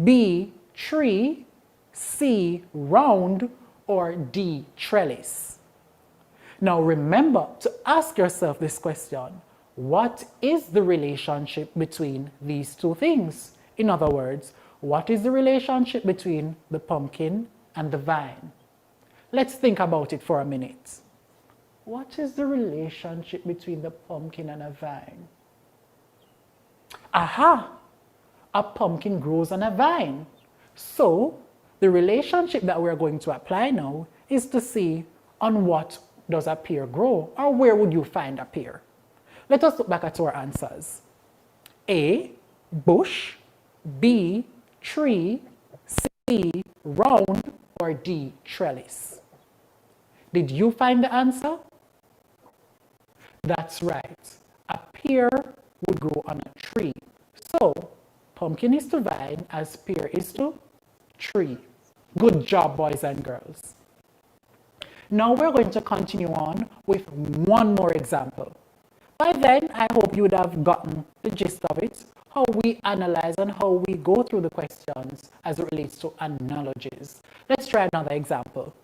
B, tree, C, round, or D, trellis? Now remember to ask yourself this question. What is the relationship between these two things? In other words, what is the relationship between the pumpkin and the vine? Let's think about it for a minute. What is the relationship between the pumpkin and a vine? Aha! A pumpkin grows on a vine. So the relationship that we're going to apply now is to see on what does a pear grow, or where would you find a pear? Let us look back at our answers. A, bush, B, tree, C, round, or D, trellis. Did you find the answer? That's right. A pear would grow on a tree. So pumpkin is to vine as pear is to tree. Good job, boys and girls. Now we're going to continue on with one more example. By then, I hope you would have gotten the gist of it, how we analyze and how we go through the questions as it relates to analogies. Let's try another example.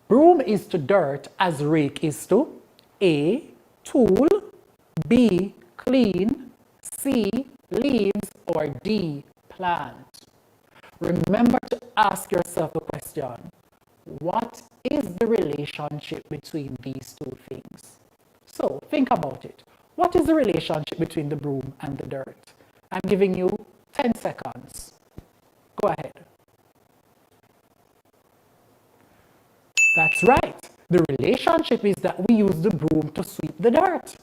Broom is to dirt as rake is to A, tool, B, clean, C, leaves, or D, plant. Remember to ask yourself the question, what is the relationship between these two things? So think about it. What is the relationship between the broom and the dirt? I'm giving you 10 seconds. Go ahead. That's right. The relationship is that we use the broom to sweep the dirt.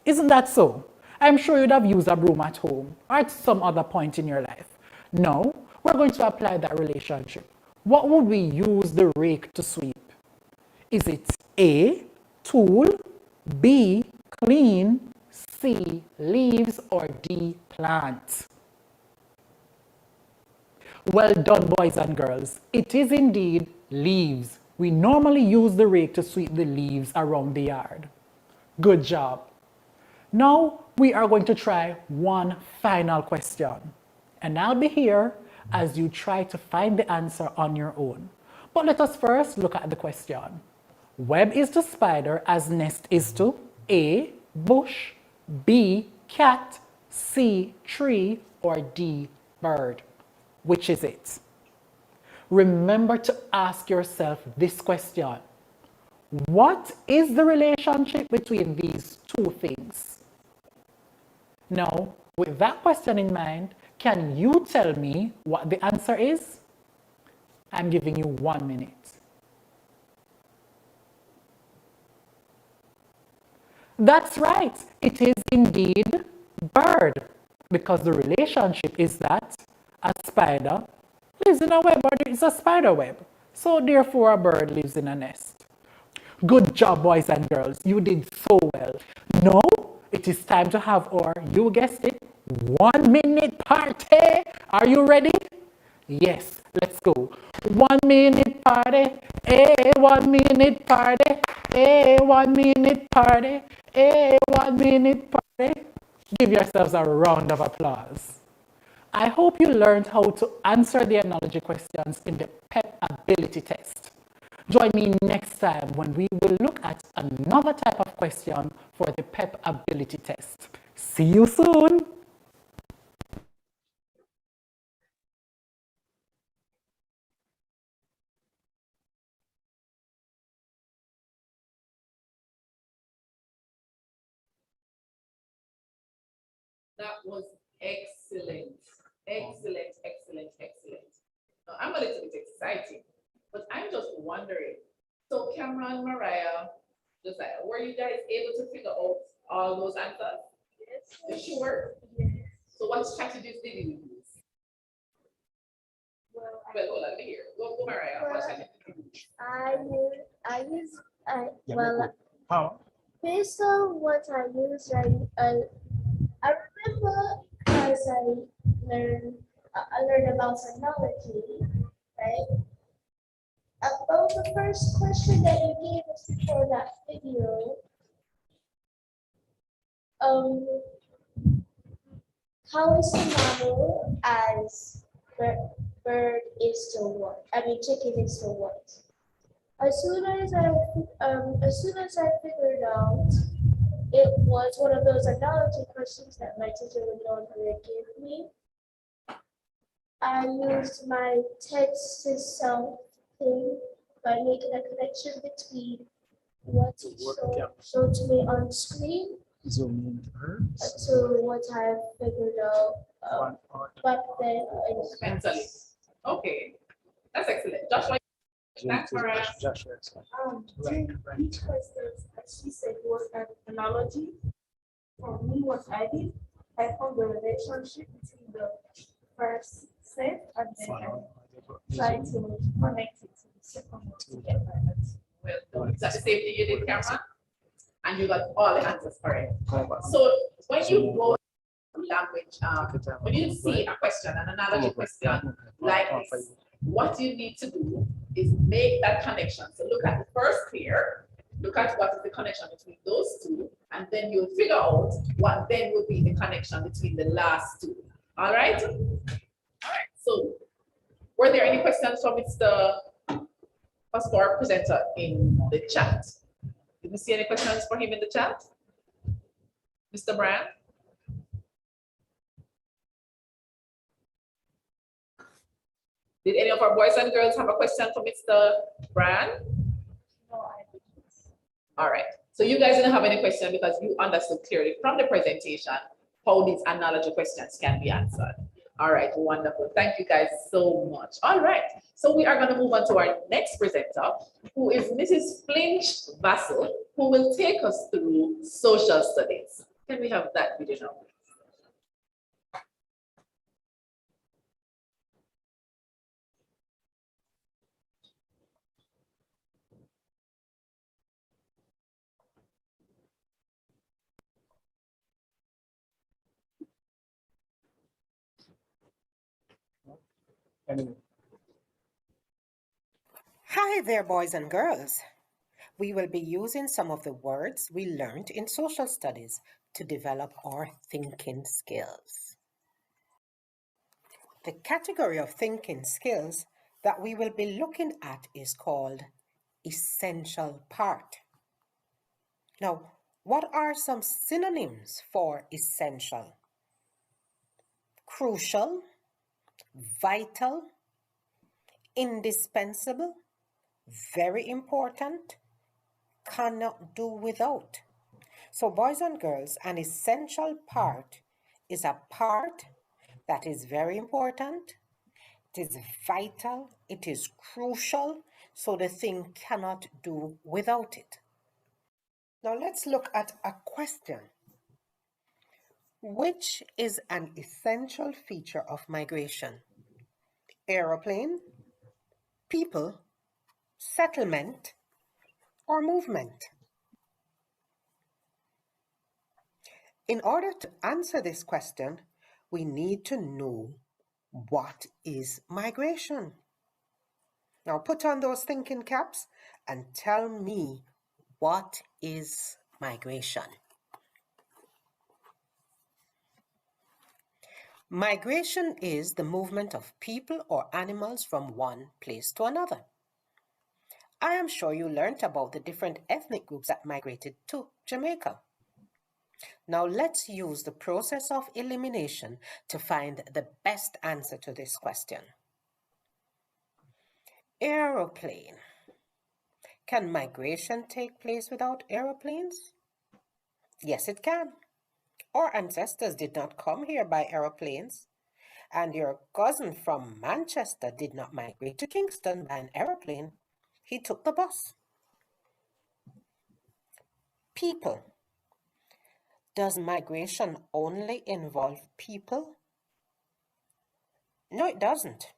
Isn't that so? I'm sure you'd have used a broom at home or at some other point in your life. Now, we're going to apply that relationship. What would we use the rake to sweep? Is it A, tool, B, clean, C, leaves, or D, plant? Well done, boys and girls. It is indeed leaves. We normally use the rake to sweep the leaves around the yard. Good job. Now we are going to try one final question. And I'll be here as you try to find the answer on your own. But let us first look at the question. Web is to spider as nest is to A, bush, B, cat, C, tree, or D, bird. Which is it? Remember to ask yourself this question. What is the relationship between these two things? Now, with that question in mind, can you tell me what the answer is? I'm giving you 1 minute. That's right. It is indeed bird, because the relationship is that a spider lives in a web, or it's a spider web. So therefore a bird lives in a nest. Good job, boys and girls. You did so well. Now it is time to have our, you guessed it, 1 minute party. Are you ready? Yes, let's go. 1 minute party. 1 minute party. 1 minute party. 1 minute party. Give yourselves a round of applause. I hope you learned how to answer the analogy questions in the PEP ability test. Join me next time when we will look at another type of question for the PEP ability test. See you soon! That was excellent. Excellent, excellent, excellent. Now, I'm a little bit excited, but I'm just wondering. So Cameron, Mariah, just like, were you guys able to figure out all those answers? Yes. You sure? Yes. So what strategies did you use? Well, hold on, let me hear. Go, Mariah. What strategies did you use? How? Based on what I use, I remember because I learned about technology, right? About the first question that you gave us before that video, how is the model as bird is to what? I mean, chicken is to what? As soon as I figured out it was one of those analogy questions that my teacher would normally give me, I used my text to self thing by making a connection between what it showed to me on screen to what I figured out back then. Mentally. Okay, that's excellent. Joshua, thanks for During each question, as she said, was an analogy. For me, what I did, I found the relationship between the first set and then I tried to connect it to the second one to get that. Well, is that the same thing you did, Cameron? And you got all the answers correct. So when you go to language, when you see a question, an analogy question like this, what you need to do is make that connection. So look at the first pair, look at what is the connection between those two, and then you'll figure out what then will be the connection between the last two. All right? All right. So were there any questions from Mr. Pastor presenter in the chat? Did we see any questions for him in the chat? Mr. Brand? Did any of our boys and girls have a question for Mr. Brand? No, I didn't. All right. So you guys didn't have any question because you understood clearly from the presentation how these analogy questions can be answered. All right, wonderful. Thank you guys so much. All right. So we are going to move on to our next presenter, who is Mrs. Flinch Vassell, who will take us through social studies. Can we have that video now? Hi there, boys and girls. We will be using some of the words we learned in social studies to develop our thinking skills. The category of thinking skills that we will be looking at is called essential part. Now, what are some synonyms for essential? Crucial, vital, indispensable, very important, cannot do without. So boys and girls, an essential part is a part that is very important, it is vital, it is crucial, so the thing cannot do without it. Now let's look at a question. Which is an essential feature of migration? Aeroplane, people, settlement, or movement? In order to answer this question, we need to know what is migration. Now put on those thinking caps and tell me, what is migration? Migration is the movement of people or animals from one place to another. I am sure you learned about the different ethnic groups that migrated to Jamaica. Now let's use the process of elimination to find the best answer to this question. Aeroplane. Can migration take place without aeroplanes? Yes, it can. Our ancestors did not come here by aeroplanes, and your cousin from Manchester did not migrate to Kingston by an aeroplane. He took the bus. People. Does migration only involve people? No, it doesn't.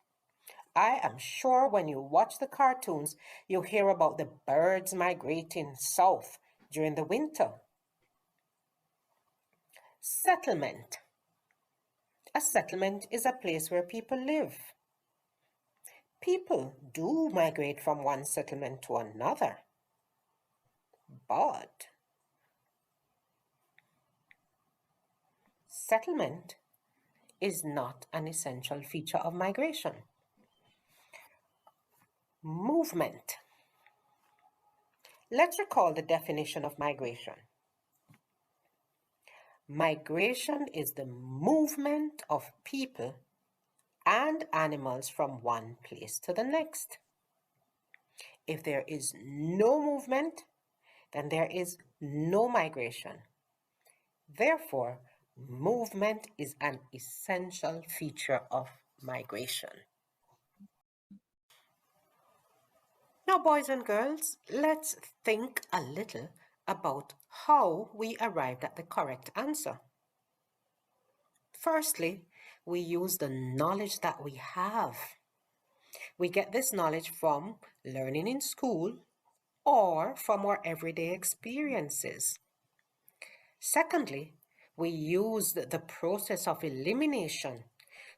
I am sure when you watch the cartoons, you hear about the birds migrating south during the winter. Settlement. A settlement is a place where people live. People do migrate from one settlement to another, but settlement is not an essential feature of migration. Movement. Let's recall the definition of migration. Migration is the movement of people and animals from one place to the next. If there is no movement, then there is no migration. Therefore, movement is an essential feature of migration. Now, boys and girls, let's think a little about how we arrived at the correct answer. Firstly, we use the knowledge that we have. We get this knowledge from learning in school or from our everyday experiences. Secondly, we use the process of elimination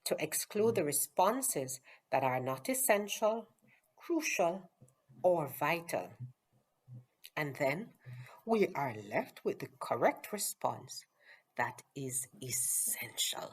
to exclude the responses that are not essential, crucial, or vital. And then we are left with the correct response that is essential.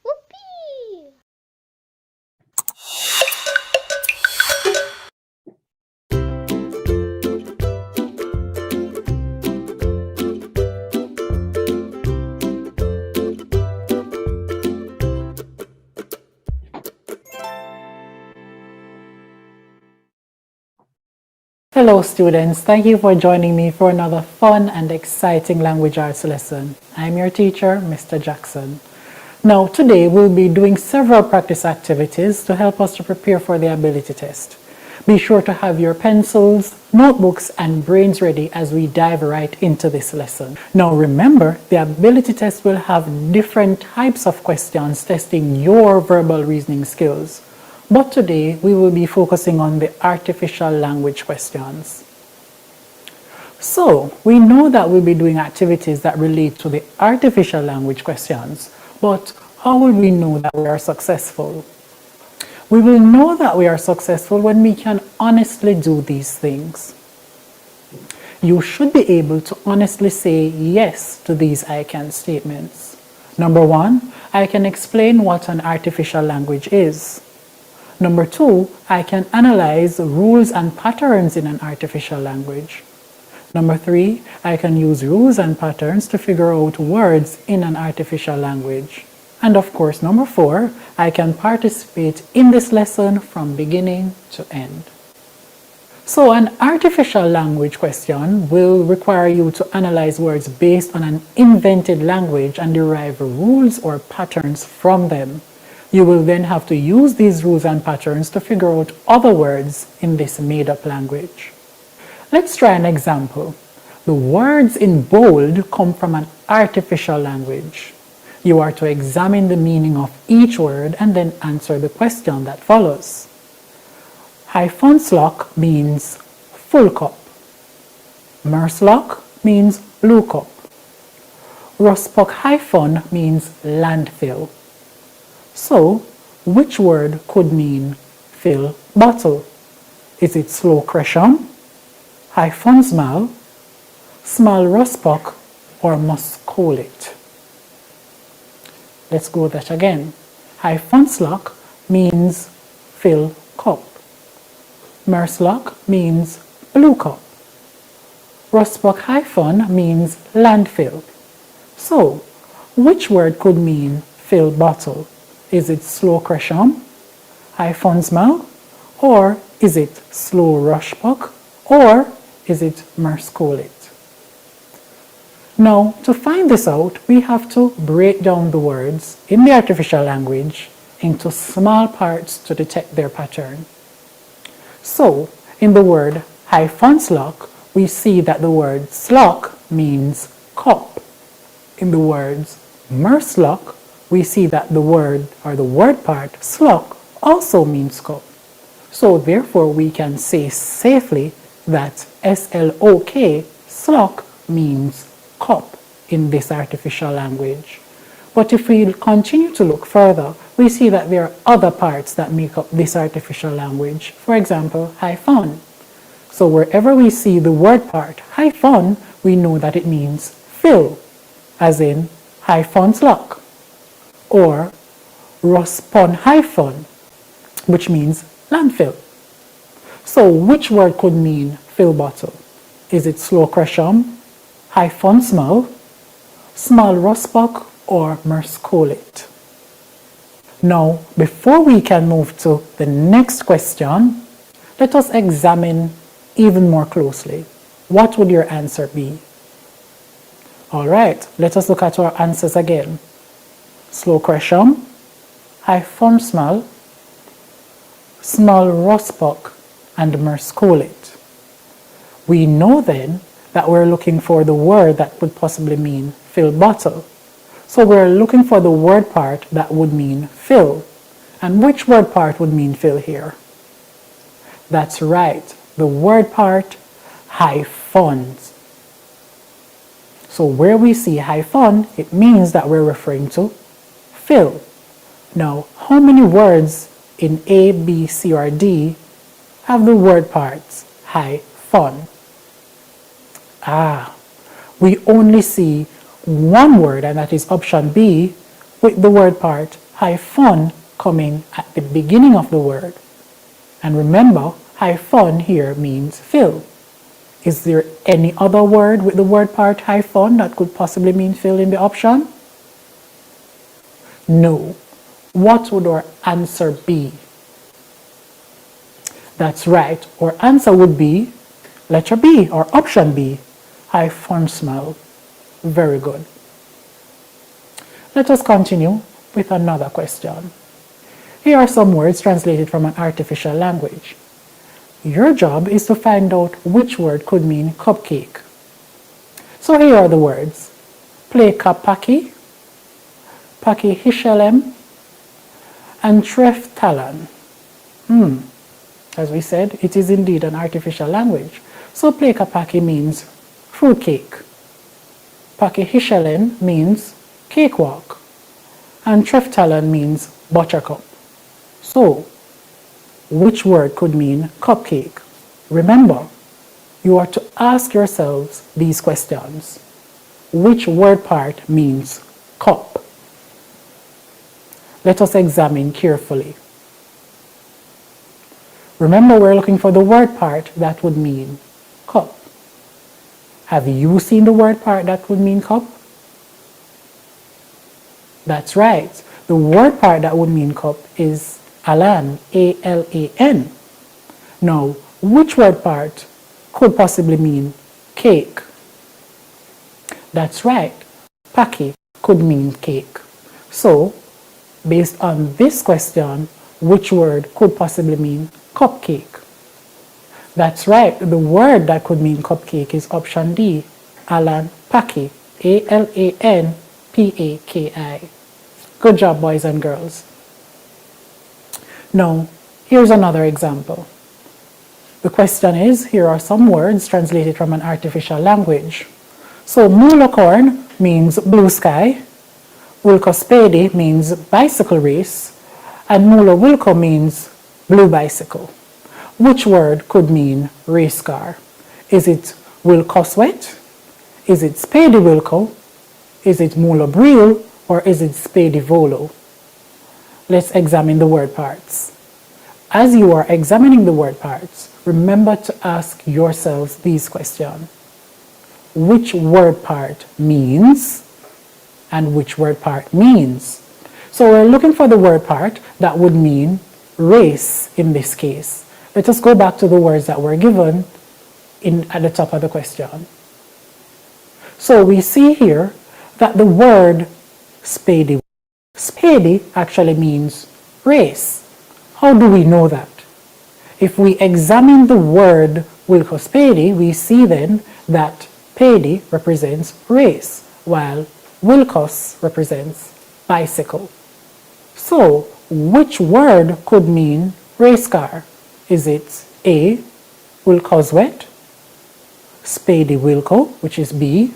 Whoopee! Hello students, thank you for joining me for another fun and exciting language arts lesson. I'm your teacher, Mr. Jackson. Now today we'll be doing several practice activities to help us to prepare for the ability test. Be sure to have your pencils, notebooks and brains ready as we dive right into this lesson. Now remember, the ability test will have different types of questions testing your verbal reasoning skills. But today we will be focusing on the artificial language questions. So we know that we'll be doing activities that relate to the artificial language questions, but how will we know that we are successful? We will know that we are successful when we can honestly do these things. You should be able to honestly say yes to these I can statements. Number one, I can explain what an artificial language is. Number two, I can analyze rules and patterns in an artificial language. Number three, I can use rules and patterns to figure out words in an artificial language. And of course, number four, I can participate in this lesson from beginning to end. So an artificial language question will require you to analyze words based on an invented language and derive rules or patterns from them. You will then have to use these rules and patterns to figure out other words in this made-up language. Let's try an example. The words in bold come from an artificial language. You are to examine the meaning of each word and then answer the question that follows. Hyphonslock means full cup. Merslock means blue cup. Ruspock hyphon means landfill. So, which word could mean fill bottle? Is it slow cresham, hyphonsmal, small ruspock, or muscolit? Let's go that again. Hyphonslock means fill cup. Merslock means blue cup. Ruspock hyphon means landfill. So, which word could mean fill bottle? Is it slow cresham, hyphonsmal, or is it slow rushpock, or is it muscolit? Now, to find this out, we have to break down the words in the artificial language into small parts to detect their pattern. So, in the word hyphonslock, we see that the word slock means cup in the words Merslock, we see that the word or the word part slock also means cup. So therefore we can say safely that SLOK, slock, means cup in this artificial language. But if we continue to look further, we see that there are other parts that make up this artificial language. For example, hyphen. So wherever we see the word part hyphen, we know that it means fill, as in hyphens lock, or Rospon hyphen, which means landfill. So which word could mean fill bottle? Is it slow cresham, hyphen small, small rospok, or merscolit? Now, before we can move to the next question, let us examine even more closely. What would your answer be? All right, let us look at our answers again. Slow cresham, hyphen small, small rospok, and merscolit. We know then that we're looking for the word that would possibly mean fill bottle. So we're looking for the word part that would mean fill. And which word part would mean fill here? That's right, the word part hyphens. So where we see hyphen, it means that we're referring to fill. Now, how many words in A, B, C, or D have the word parts hyphen? We only see one word, and that is option B, with the word part hyphen coming at the beginning of the word. And remember, hyphen here means fill. Is there any other word with the word part hyphen that could possibly mean fill in the option? No. What would our answer be? That's right. Our answer would be letter B, or option B, hyphen smell. Very good. Let us continue with another question. Here are some words translated from an artificial language. Your job is to find out which word could mean cupcake. So here are the words. Pleka paki, paki hishelem, and treftalan. As we said, it is indeed an artificial language. So pleka paki means fruitcake. Paki hishelen means cakewalk. And treftalan means buttercup. So, which word could mean cupcake? Remember, you are to ask yourselves these questions. Which word part means cup? Let us examine carefully. Remember, we're looking for the word part that would mean cup. Have you seen the word part that would mean cup? That's right. The word part that would mean cup is alan, A-L-A-N. Now, which word part could possibly mean cake? That's right. Paki could mean cake. So, based on this question, which word could possibly mean cupcake? That's right. The word that could mean cupcake is option D, alan paki, A-L-A-N-P-A-K-I. Good job, boys and girls. Now, here's another example. The question is, here are some words translated from an artificial language. So, mulocorn means blue sky, wilcospedi means bicycle race, and mulo wilco means blue bicycle. Which word could mean race car? Is it wilcoswet? Is it spedi wilco? Is it mulo bril? Or is it spedi volo? Let's examine the word parts. As you are examining the word parts, remember to ask yourselves these questions. Which word part means, and which word part means? So we're looking for the word part that would mean race in this case. Let us go back to the words that were given at the top of the question. So we see here that the word spedi. Spedi actually means race. How do we know that? If we examine the word wilcospedi, we see then that Spady represents race, while Wilkos represents bicycle. So, which word could mean race car? Is it A, Wilkoswet, Spady Wilco, which is B,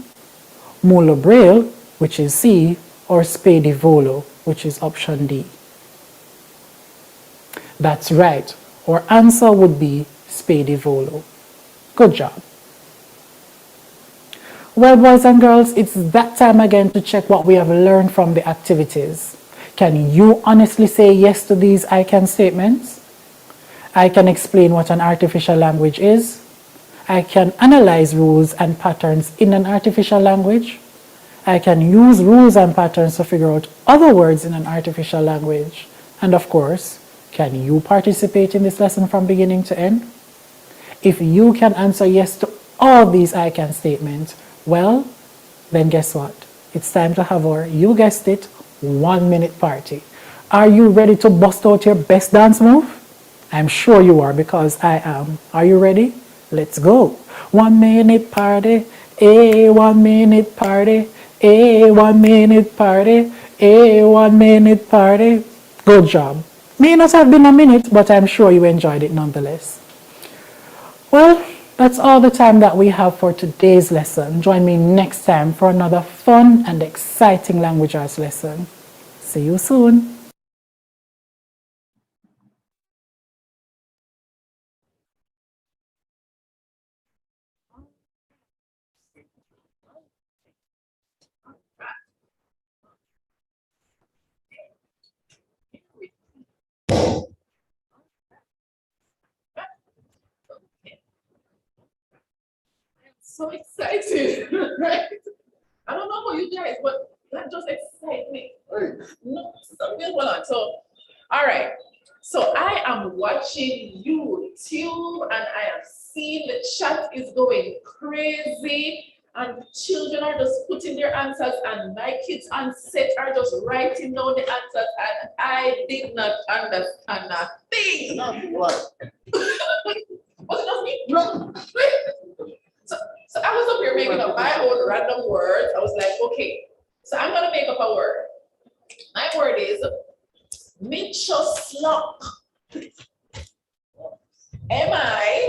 Mulo Braille, which is C, or Spady Volo, which is option D? That's right. Our answer would be Spady Volo. Good job. Well, boys and girls, it's that time again to check what we have learned from the activities. Can you honestly say yes to these I can statements? I can explain what an artificial language is. I can analyze rules and patterns in an artificial language. I can use rules and patterns to figure out other words in an artificial language. And of course, can you participate in this lesson from beginning to end? If you can answer yes to all these I can statements, well, then guess what? It's time to have our, you guessed it, 1 minute party. Are you ready to bust out your best dance move? I'm sure you are because I am. Are you ready? Let's go. 1 minute party, 1 minute party, 1 minute party, 1 minute party. Good job. May not have been a minute, but I'm sure you enjoyed it nonetheless. Well, that's all the time that we have for today's lesson. Join me next time for another fun and exciting language arts lesson. See you soon. So excited, right? I don't know about you guys, but that just excites me. No, something going on. So, all right. So I am watching YouTube and I am seeing the chat is going crazy and children are just putting their answers and my kids on set are just writing down the answers and I did not understand a thing. What? Was it just me? No. So I was up here making up my own random words. I was like, okay, so I'm gonna make up a word. My word is Michoslok. Michoslok.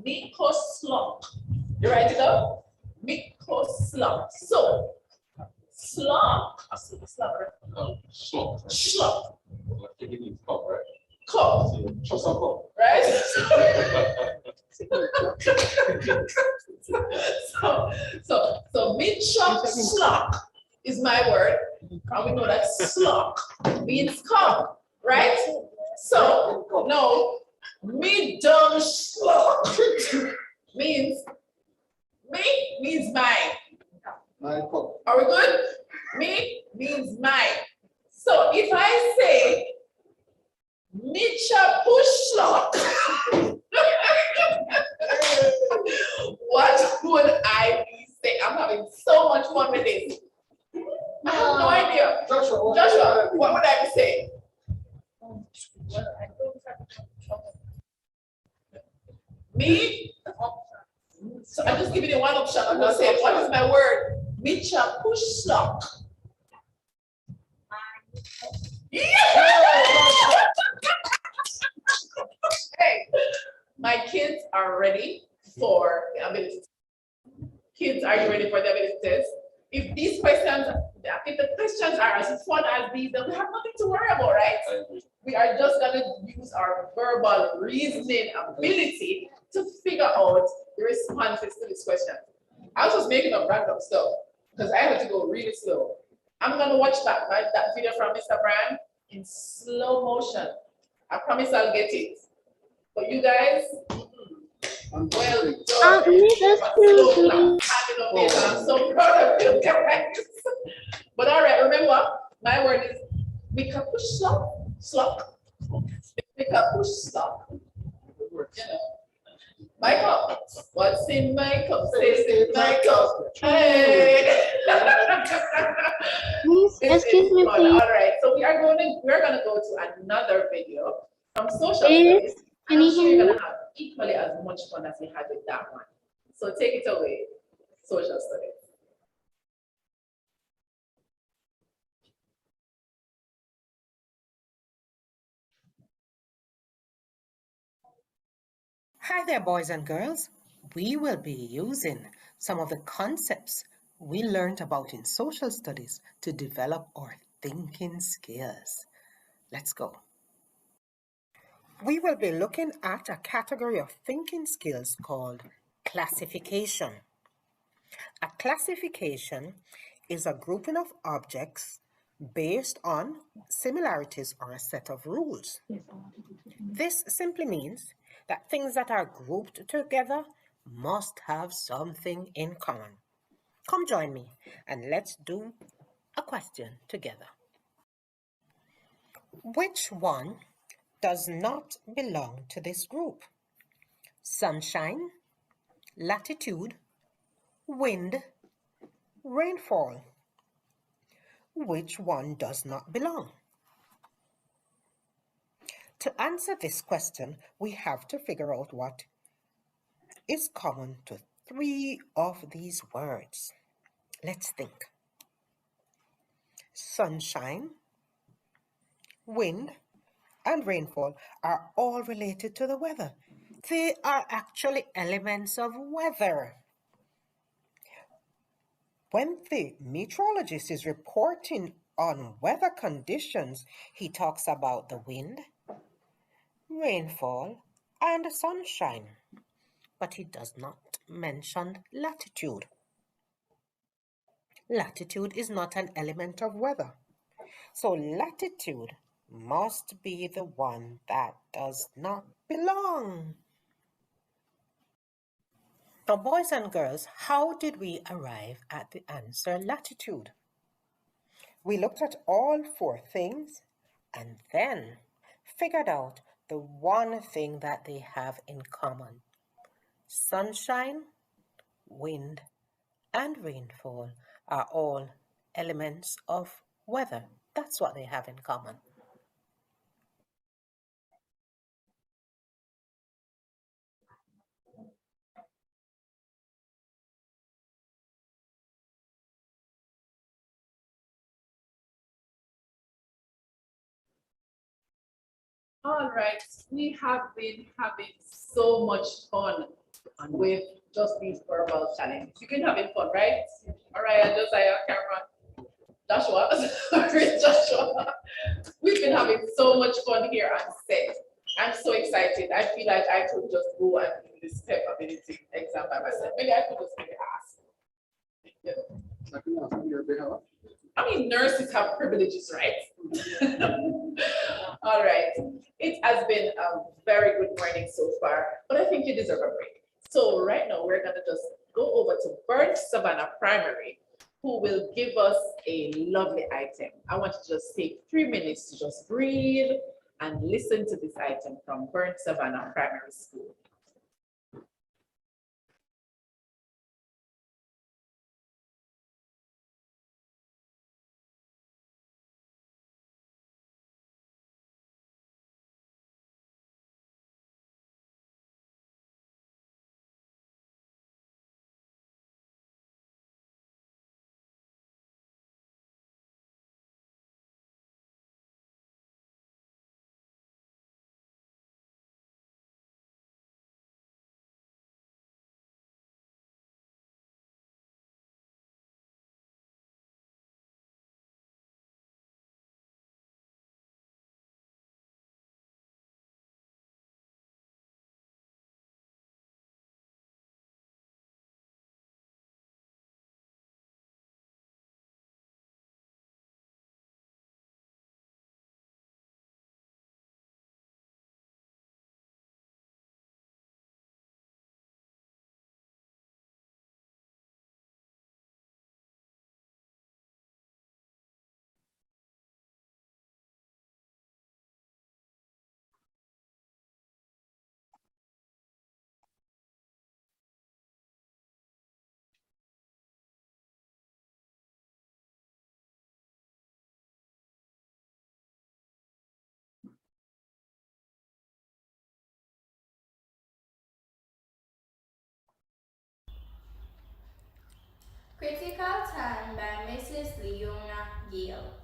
Michoslok. You write it up? Michoslok. So, slok. Slok. Cup. Right? so Michoslok is my word. And we know that slok means cup, right? So, no, Midumslok means mine. Are we good? Me means mine. So if I say Micha Pushlok, what would I be saying? I'm having so much fun with this. I have no idea. Joshua, what would I be saying? Me? So I'm just giving you one option. I'm going to say, what is my word? Micha Pushlok. Yeah! Hey, my kids are ready for the ability test. Kids, are you ready for the ability test? If these questions, if the questions are as fun as these, then we have nothing to worry about, right? We are just going to use our verbal reasoning ability to figure out the responses to this question. I was just making up random stuff because I had to go really slow. I'm going to watch that video from Mr. Brand in slow motion. I promise I'll get it. But you guys, well done. I'm so proud of you guys. But all right, remember, my word is Mikapush-slok. Mikapush-slok. You know. My cup. What's in my cup? Stays in my cup. Hey. Excuse me, please. All right, so we're gonna go to another video from social studies. Can you hear me? equally as much fun as we had with that one. So take it away, social studies. Hi there, boys and girls. We will be using some of the concepts we learned about in social studies to develop our thinking skills. Let's go. We will be looking at a category of thinking skills called classification. A classification is a grouping of objects based on similarities or a set of rules. This simply means that things that are grouped together must have something in common. Come join me and let's do a question together. Which one does not belong to this group? Sunshine, latitude, wind, rainfall. Which one does not belong? To answer this question, we have to figure out what is common to three of these words. Let's think. Sunshine, wind, and rainfall are all related to the weather. They are actually elements of weather. When the meteorologist is reporting on weather conditions, he talks about the wind, rainfall, and sunshine, but he does not mention latitude. Latitude is not an element of weather. So latitude must be the one that does not belong. Now, boys and girls, how did we arrive at the answer latitude? We looked at all four things and then figured out the one thing that they have in common. Sunshine, wind, and rainfall are all elements of weather. That's what they have in common. All right, we have been having so much fun with just these verbal challenges. You've been having fun, right? All right, Josiah, Cameron, Joshua, sorry, Joshua. We've been having so much fun here on set. I'm so excited. I feel like I could just go and do this pep ability exam by myself. Maybe I could just maybe ask. Yeah. I mean, nurses have privileges, right? All right. It has been a very good morning so far, but I think you deserve a break. So right now, we're going to just go over to Burnt Savannah Primary, who will give us a lovely item. I want to just take 3 minutes to just breathe and listen to this item from Burnt Savannah Primary School. Critical Time by Mrs. Leona Gale.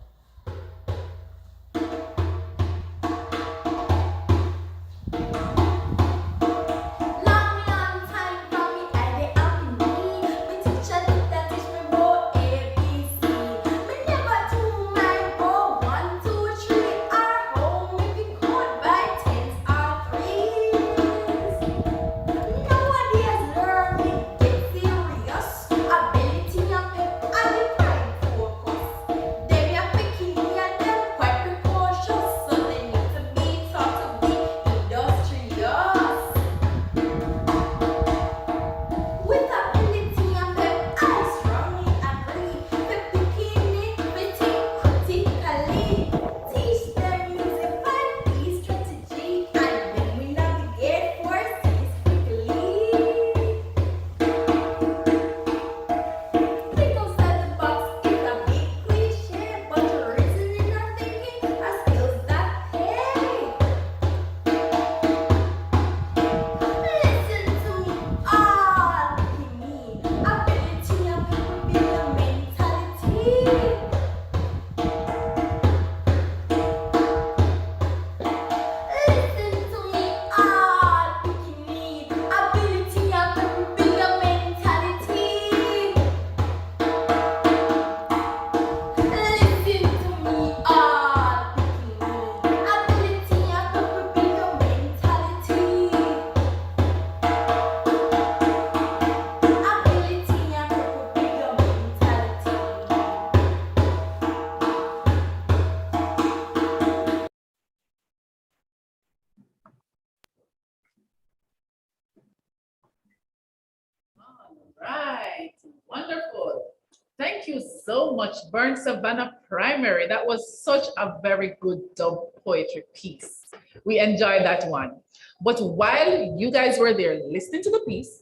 Right, wonderful. Thank you so much, Burn Savannah Primary. That was such a very good dub poetry piece. We enjoyed that one. But while you guys were there listening to the piece,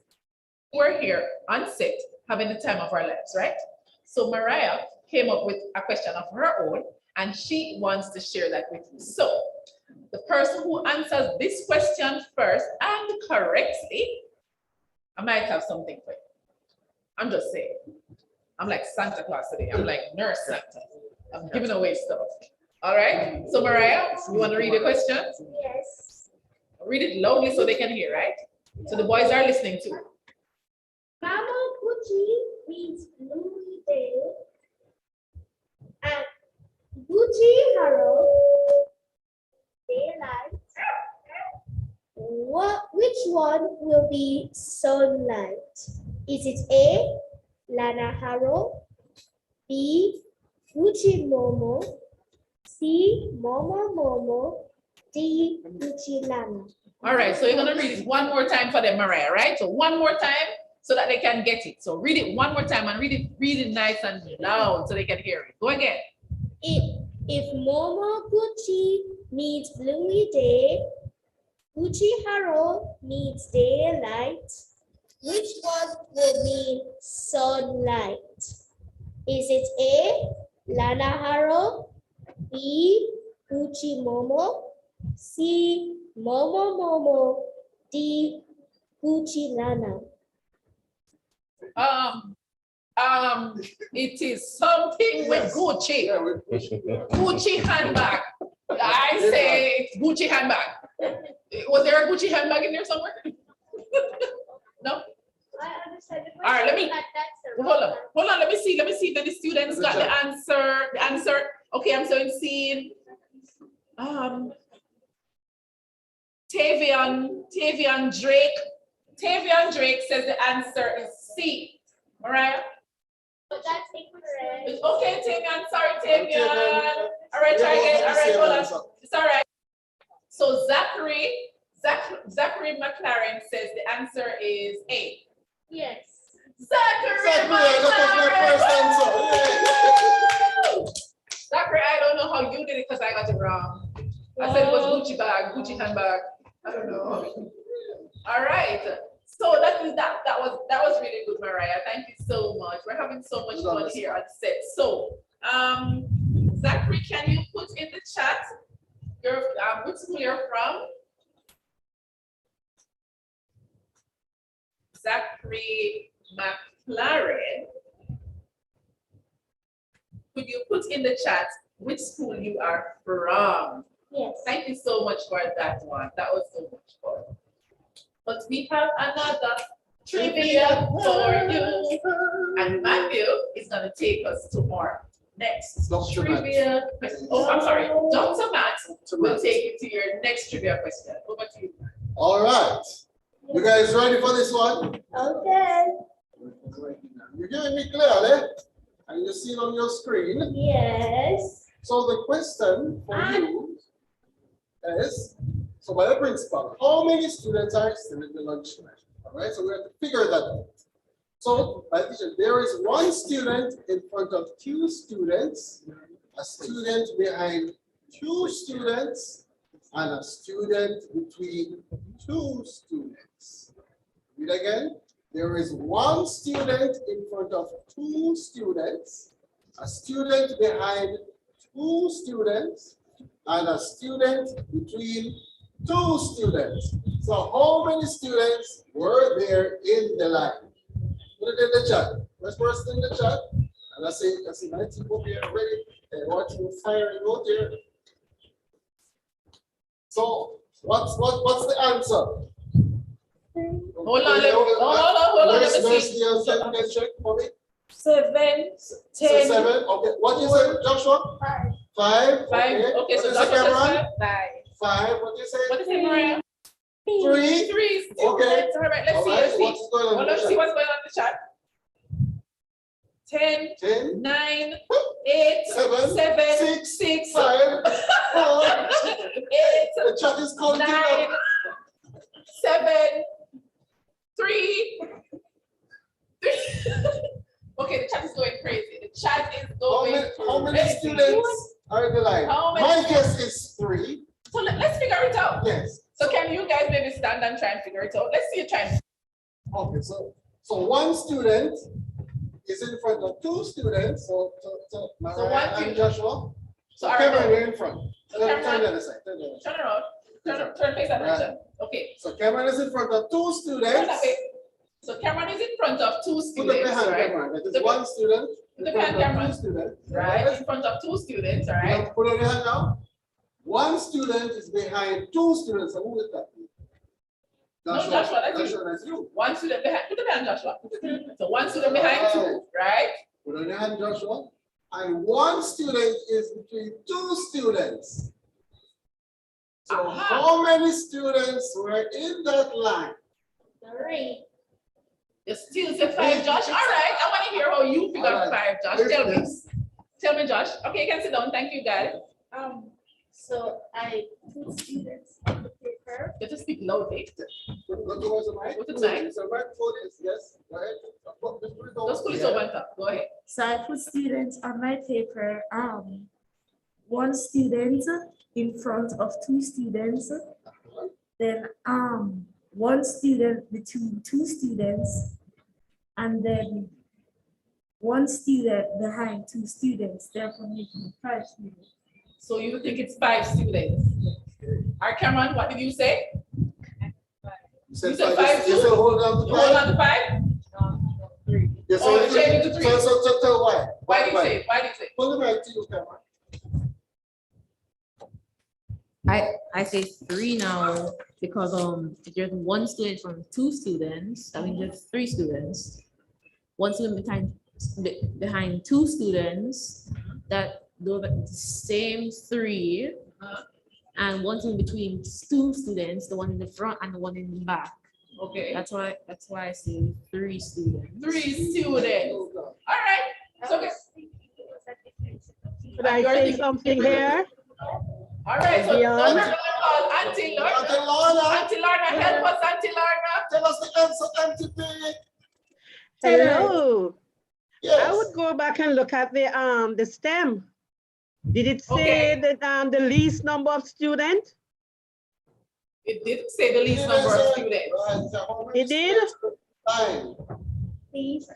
we're here on set having the time of our lives, right? So Mariah came up with a question of her own, and she wants to share that with you. So the person who answers this question first and correctly, I might have something for you. I'm just saying. I'm like Santa Claus today. I'm like Nurse Santa. I'm giving away stuff. All right. So Mariah, you want to read the question? Yes. Read it loudly so they can hear, right? So the boys are listening too. Mama Gucci means Louis Day, and Gucci Harold daylight. Which one will be sunlight? Is it A, Lana Harold, B, Gucci Momo, C, Momo Momo, D, Gucci Lana? All right, so you're gonna read it one more time for them, Mariah, right? So one more time so that they can get it. So read it one more time and read it nice and loud so they can hear it. Go again. If Momo Gucci means Bluey Day, Gucci Harold means daylight, which one will mean sunlight? Is it A, Lana Harold, B, Gucci Momo, C, Momo Momo, D, Gucci Lana? It is something with Gucci. Gucci handbag. I say it's Gucci handbag. Was there a Gucci handbag in there somewhere? No? I understand. All right, let me hold on. Let me see that the students got the answer. Okay, I'm seeing Tavian Drake. Tavian Drake says the answer is C. Mariah? But that's incorrect. Okay, Tavian. Sorry, Tavian. All right, try again. All right, hold on. It's all right. So Zachary McLaren says the answer is A. Yes. Zachary, I don't know how you did it because I got it wrong. I said it was Gucci bag, Gucci handbag. I don't know. All right. So that was really good, Mariah. Thank you so much. We're having so much fun here on set. So, Zachary, can you put in the chat which school you're from? Zachary McLaren could you put in the chat which school you are from? Yes. Thank you so much for that one. That was so much fun. But we have another trivia for you. And Matthew is going to take us to more next trivia question. Oh, I'm sorry. Dr. Matt will take you to your next trivia question. Over to you. All right. You guys ready for this one? Okay. You're hearing me clearly? And you see it on your screen? Yes. So the question for you is, so by the principal, how many students are still in the lunch line? All right, so we have to figure that out. So, by teacher, there is one student in front of two students, a student behind two students, and a student between two students. Read again. There is one student in front of two students, a student behind two students, and a student between two students. So how many students were there in the line? Put it in the chat. Let's first in the chat. And I see my team over here ready. They want you to fire and go there. So what's the answer? Hold on, let me see. Check for me. 7, 10. So 7. Okay. What is it, Joshua? 5. Okay, so Joshua Joshua says 5. What do you say? What is it, Maria? 3. 3. Okay. All right, let's see. Let's see. Let's see what's going on in the chat. 10, 9, 8, 7, 6, 5, 4, 8, the chat is counting 9, 7, 3. Okay, the chat is going crazy. The chat is going crazy. How many students are in the line? My guess is 3. So let's figure it out. Yes. So can you guys maybe stand and try and figure it out? Let's see you try. Okay, so one student is in front of two students. So Mariah and Joshua. So Cameron, you're in front. Turn the other side. Turn around. Turn face that direction. Okay. So Cameron is in front of two students. So Cameron is in front of two students. Put the behind right? Cameron. That is one student. Put the behind Cameron. Right. In front of two students. All right. Put on your hand now. One student is behind two students. So who is that? Joshua. No, Joshua, that's you. One student behind. Put the behind Joshua. So one student behind two, right? Put on your hand, Joshua. And one student is between two students. So how many students were in that line? 3. You still say 5, Josh? All right. I want to hear how you figure out 5, Josh. Tell me. Tell me, Josh. Okay, you can sit down. Thank you, guys. So I put students on the paper. You have to speak loudly. What towards the mic? What's the mic? So microphone is yes. Go ahead. Just put it over top. Go ahead. So I put students on my paper. One student in front of two students. Then one student between two students, and then one student behind two students. Therefore, making 5 students. So you think it's 5 students? All right, Cameron, what did you say? You said 5 too? You said hold on to 5? Hold on to 5? No, 3. Yes, oh, you changed it to 3. So tell why. Why did you say? Why did you say? Pull it back to you, Cameron. I say 3 now because if there's one student from two students, that means there's 3 students. One student behind two students, that those are the same 3, and one student between 2 students, the one in the front and the one in the back. Okay. That's why I say 3 students. 3 students. All right. So could I say something here? All right, so now we're gonna call Auntie Lorna. Auntie Lorna, help us, Auntie Lorna. Tell us the answer, Auntie P. Hello. Yes. I would go back and look at the STEM. Did it say that the least number of students? It didn't say the least number of students. It did? Please.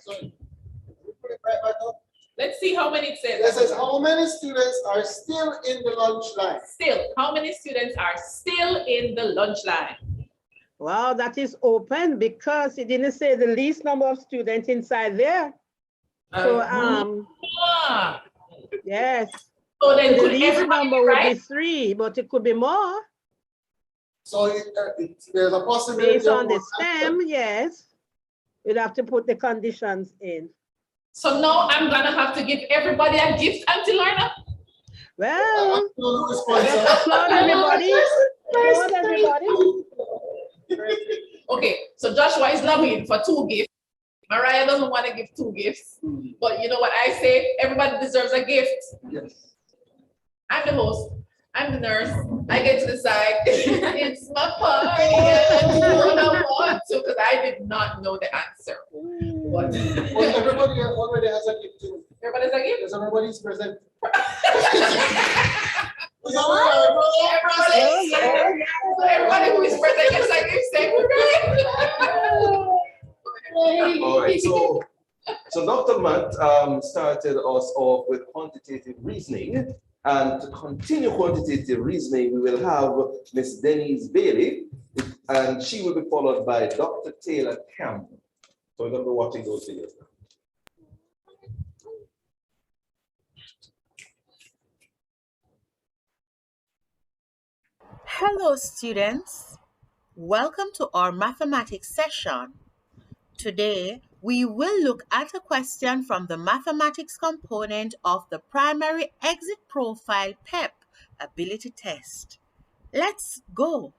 Let's see how many it says. It says how many students are still in the lunch line? Still, how many students are still in the lunch line? Wow, that is open because it didn't say the least number of students inside there. So Yes. So then The could least everybody number be would be right? 3, but it could be more. So there's a possibility. Based on the stem, yes. You'd have to put the conditions in. So now I'm gonna have to give everybody a gift, Auntie Lorna. Well, applaud everybody. Applaud everybody. Okay, so Joshua is lobbying for 2 gifts. Mariah doesn't want to give 2 gifts. But you know what I say? Everybody deserves a gift. Yes. I'm the host. I'm the nurse. I get to decide. It's my party. I do what I want to because I did not know the answer. But Well, everybody already has a gift too. Everybody's a gift? Yes, everybody's present. Everybody who is present gets a gift. Say All right, so Dr. Matt started us off with quantitative reasoning, and to continue quantitative reasoning, we will have Miss Denise Bailey, and she will be followed by Dr. Taylor Campbell. So we're going to be watching those videos now. Hello students, welcome to our mathematics session. Today we will look at a question from the mathematics component of the primary exit profile PEP ability test. Let's go.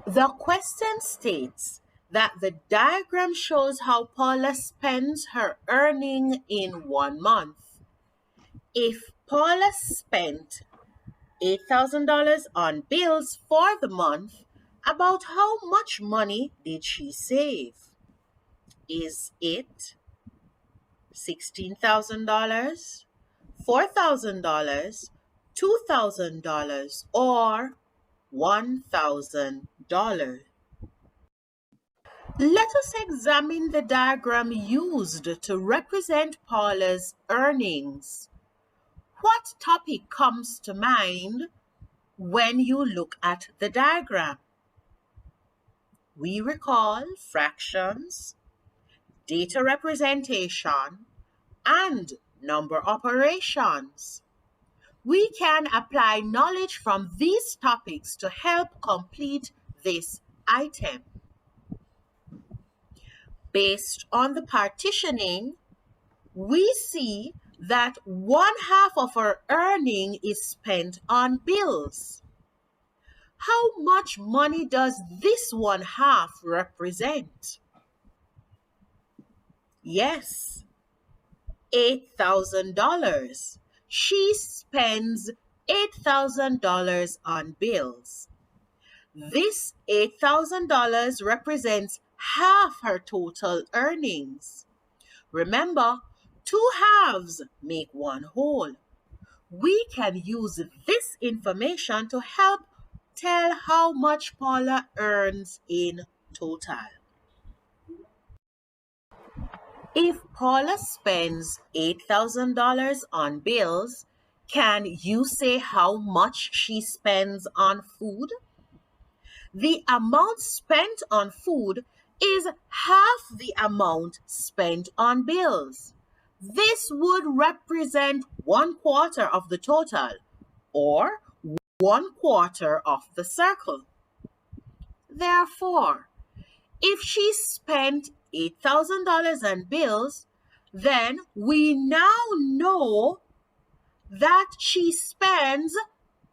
The question states that the diagram shows how Paula spends her earning in 1 month. If Paula spent $8,000 on bills for the month, about how much money did she save? Is it $16,000, $4,000, $2,000, or $1,000? Let us examine the diagram used to represent Paula's earnings. What topic comes to mind when you look at the diagram? We recall fractions, data representation, and number operations. We can apply knowledge from these topics to help complete this item. Based on the partitioning, we see that 1/2 of our earning is spent on bills. How much money does this 1/2 represent? Yes, $8,000. She spends $8,000 on bills. This $8,000 represents half her total earnings. Remember, 2 halves make 1 whole. We can use this information to help tell how much Paula earns in total. If Paula spends $8,000 on bills, can you say how much she spends on food? The amount spent on food is half the amount spent on bills. This would represent 1/4 of the total, or 1/4 of the circle. Therefore, if she spent $8,000 on bills, then we now know that she spends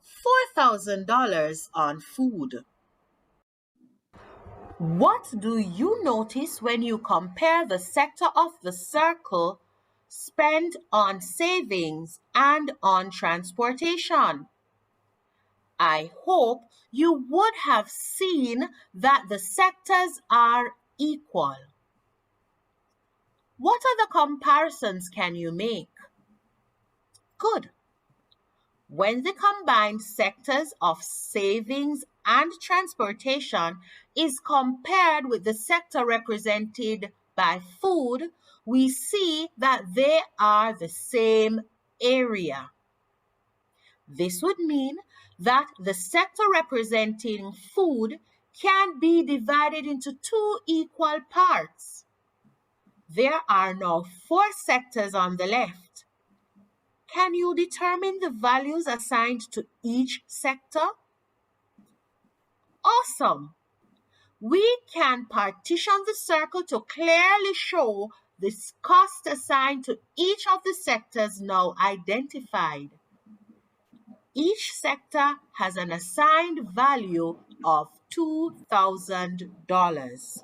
$4,000 on food. What do you notice when you compare the sector of the circle spent on savings and on transportation? I hope you would have seen that the sectors are equal. What other comparisons can you make? Good. When the combined sectors of savings and transportation is compared with the sector represented by food, we see that they are the same area. This would mean that the sector representing food can be divided into 2 equal parts. There are now 4 sectors on the left Can you determine the values assigned to each sector? Awesome! We can partition the circle to clearly show the cost assigned to each of the sectors now identified. Each sector has an assigned value of $2,000.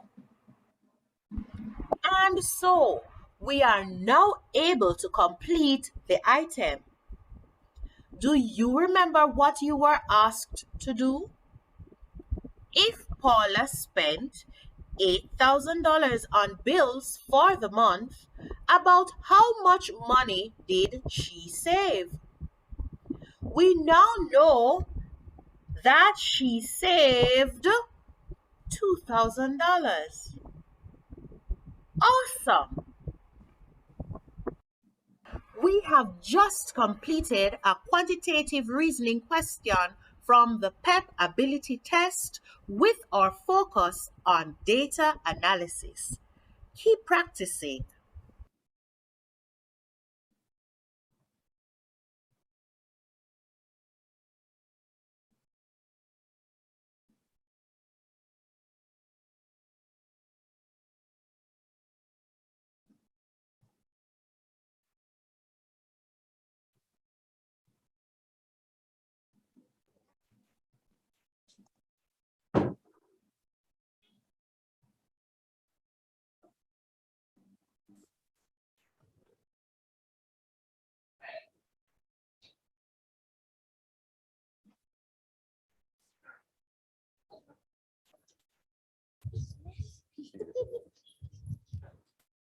And so we are now able to complete the item. Do you remember what you were asked to do? If Paula spent $8,000 on bills for the month, about how much money did she save? We now know that she saved $2,000. Awesome! We have just completed a quantitative reasoning question from the PEP ability test with our focus on data analysis. Keep practicing.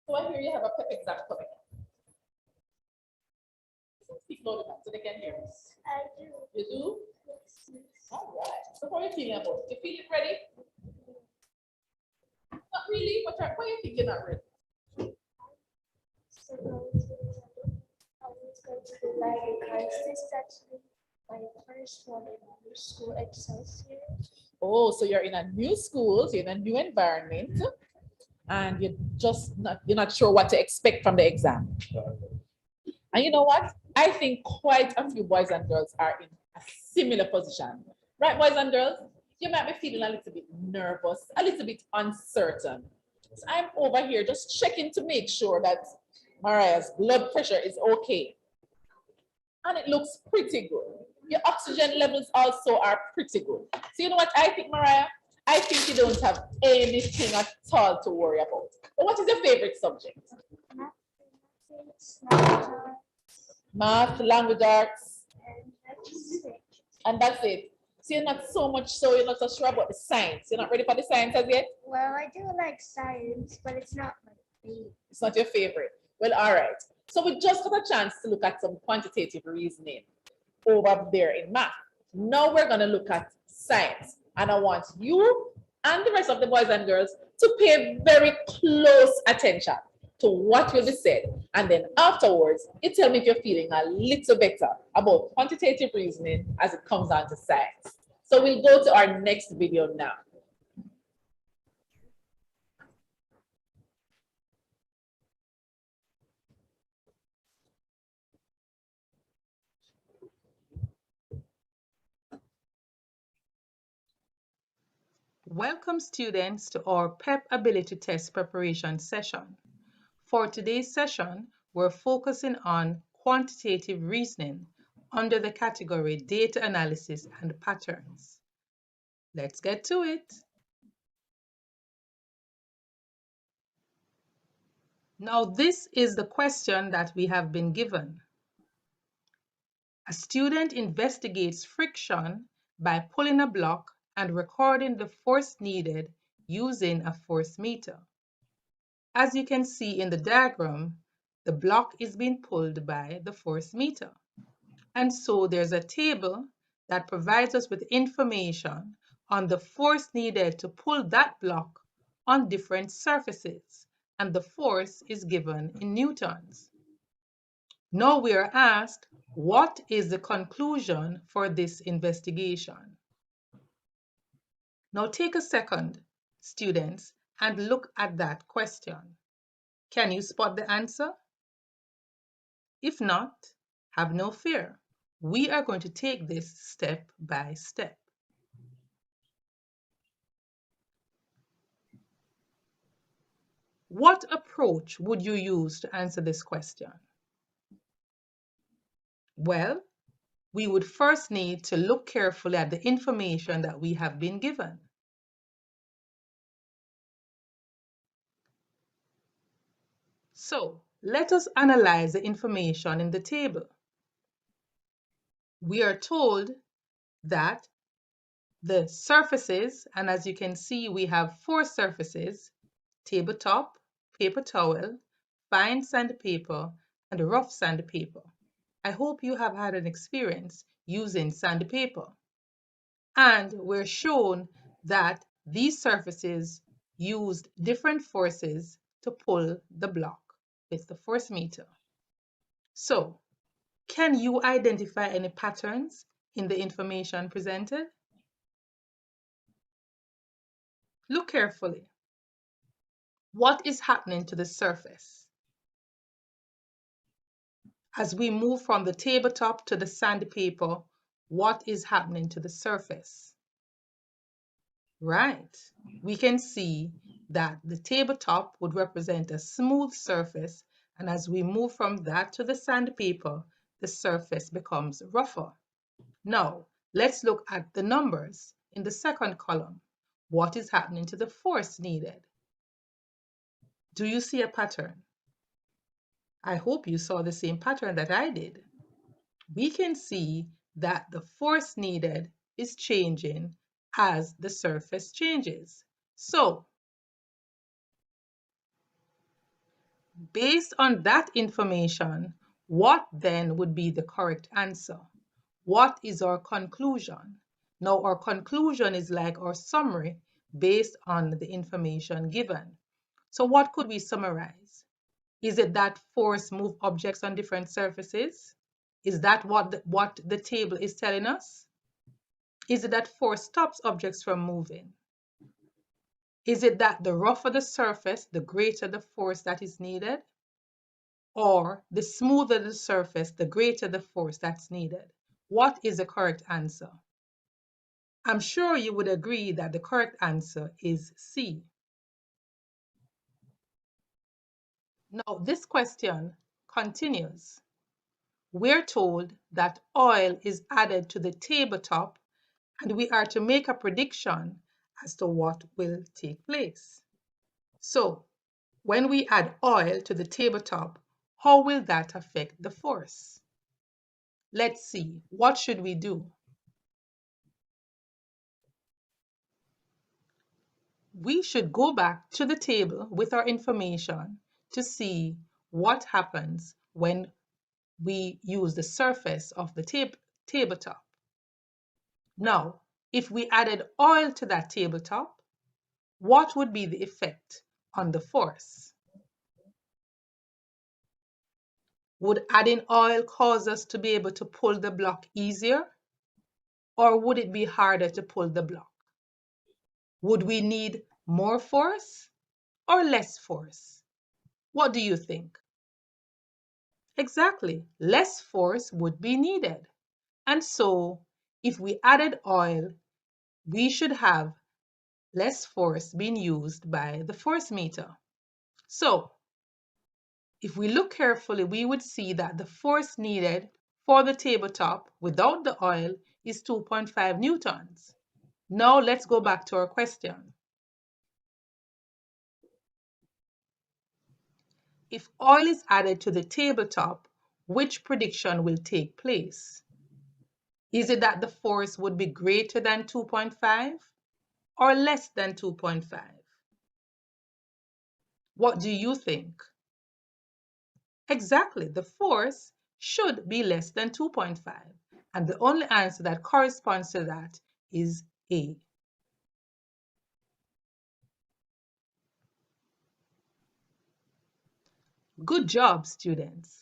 So I hear you have a PEP exam coming up. Speak loud enough so they can hear us. I do. You do? Yes. All right. So how are you feeling about it? You feeling ready? Not really, but why you think you're not ready? So I was going to do like because this is actually my first one in new school Excelsior. Oh, so you're in a new school, so you're in a new environment, and you're not sure what to expect from the exam. And you know what? I think quite a few boys and girls are in a similar position. Right, boys and girls? You might be feeling a little bit nervous, a little bit uncertain. So I'm over here just checking to make sure that Mariah's blood pressure is okay. And it looks pretty good. Your oxygen levels also are pretty good. So you know what I think, Mariah? I think you don't have anything at all to worry about. But what is your favorite subject? Math, language arts. And that's it. So you're not so much so you're not so sure about the science. You're not ready for the science as yet? Well, I do like science, but it's not my favorite. It's not your favorite. Well, all right. So we just got a chance to look at some quantitative reasoning over there in math. Now we're going to look at science. And I want you and the rest of the boys and girls to pay very close attention to what will be said. And then afterwards, you tell me if you're feeling a little better about quantitative reasoning as it comes down to science. So we'll go to our next video now. Welcome students to our PEP ability test preparation session. For today's session, we're focusing on quantitative reasoning under the category data analysis and patterns. Let's get to it. Now, this is the question that we have been given. A student investigates friction by pulling a block and recording the force needed using a force meter. As you can see in the diagram, the block is being pulled by the force meter. And so there's a table that provides us with information on the force needed to pull that block on different surfaces, and the force is given in newtons. Now we are asked, what is the conclusion for this investigation? Now take a second, students, and look at that question. Can you spot the answer? If not, Have no fear. We are going to take this step by step. What approach would you use to answer this question? Well, we would first need to look carefully at the information that we have been given. So let us analyze the information in the table. We are told that the surfaces, and as you can see, we have 4 surfaces: tabletop, paper towel, fine sandpaper, and rough sandpaper. I hope you have had an experience using sandpaper. And we're shown that these surfaces used different forces to pull the block with the force meter. So, can you identify any patterns in the information presented? Look carefully. What is happening to the surface? As we move from the tabletop to the sandpaper, what is happening to the surface? Right. We can see that the tabletop would represent a smooth surface, and as we move from that to the sandpaper, the surface becomes rougher. Now, let's look at the numbers in the second column. What is happening to the force needed? Do you see a pattern? I hope you saw the same pattern that I did. We can see that the force needed is changing as the surface changes. So, based on that information, what then would be the correct answer? What is our conclusion? Now, our conclusion is like our summary based on the information given. So what could we summarize? Is it that force moves objects on different surfaces? Is that what the table is telling us? Is it that force stops objects from moving? Is it that the rougher the surface, the greater the force that is needed? Or the smoother the surface, the greater the force that's needed? What is the correct answer? I'm sure you would agree that the correct answer is C. Now, this question continues. We're told that oil is added to the tabletop, and we are to make a prediction as to what will take place. So, when we add oil to the tabletop, how will that affect the force? Let's see, what should we do? We should go back to the table with our information to see what happens when we use the surface of the tabletop. Now, if we added oil to that tabletop, what would be the effect on the force? Would adding oil cause us to be able to pull the block easier? Or would it be harder to pull the block? Would we need more force or less force? What do you think? Exactly, less force would be needed. And so, if we added oil, we should have less force being used by the force meter. So, if we look carefully, we would see that the force needed for the tabletop without the oil is 2.5 newtons. Now let's go back to our question. If oil is added to the tabletop, which prediction will take place? Is it that the force would be greater than 2.5 or less than 2.5? What do you think? Exactly, the force should be less than 2.5, and the only answer that corresponds to that is A. Good job, students.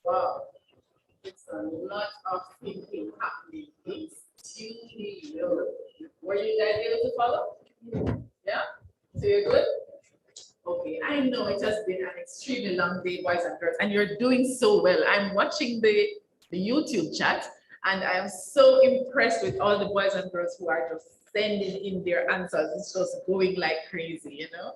Wow. A lot of thinking happening in studio. Were you guys able to follow? Yeah? So you're good? Okay, I know it has been an extremely long day, boys and girls, and you're doing so well. I'm watching the YouTube chat, and I am so impressed with all the boys and girls who are just sending in their answers. It's just going like crazy, you know?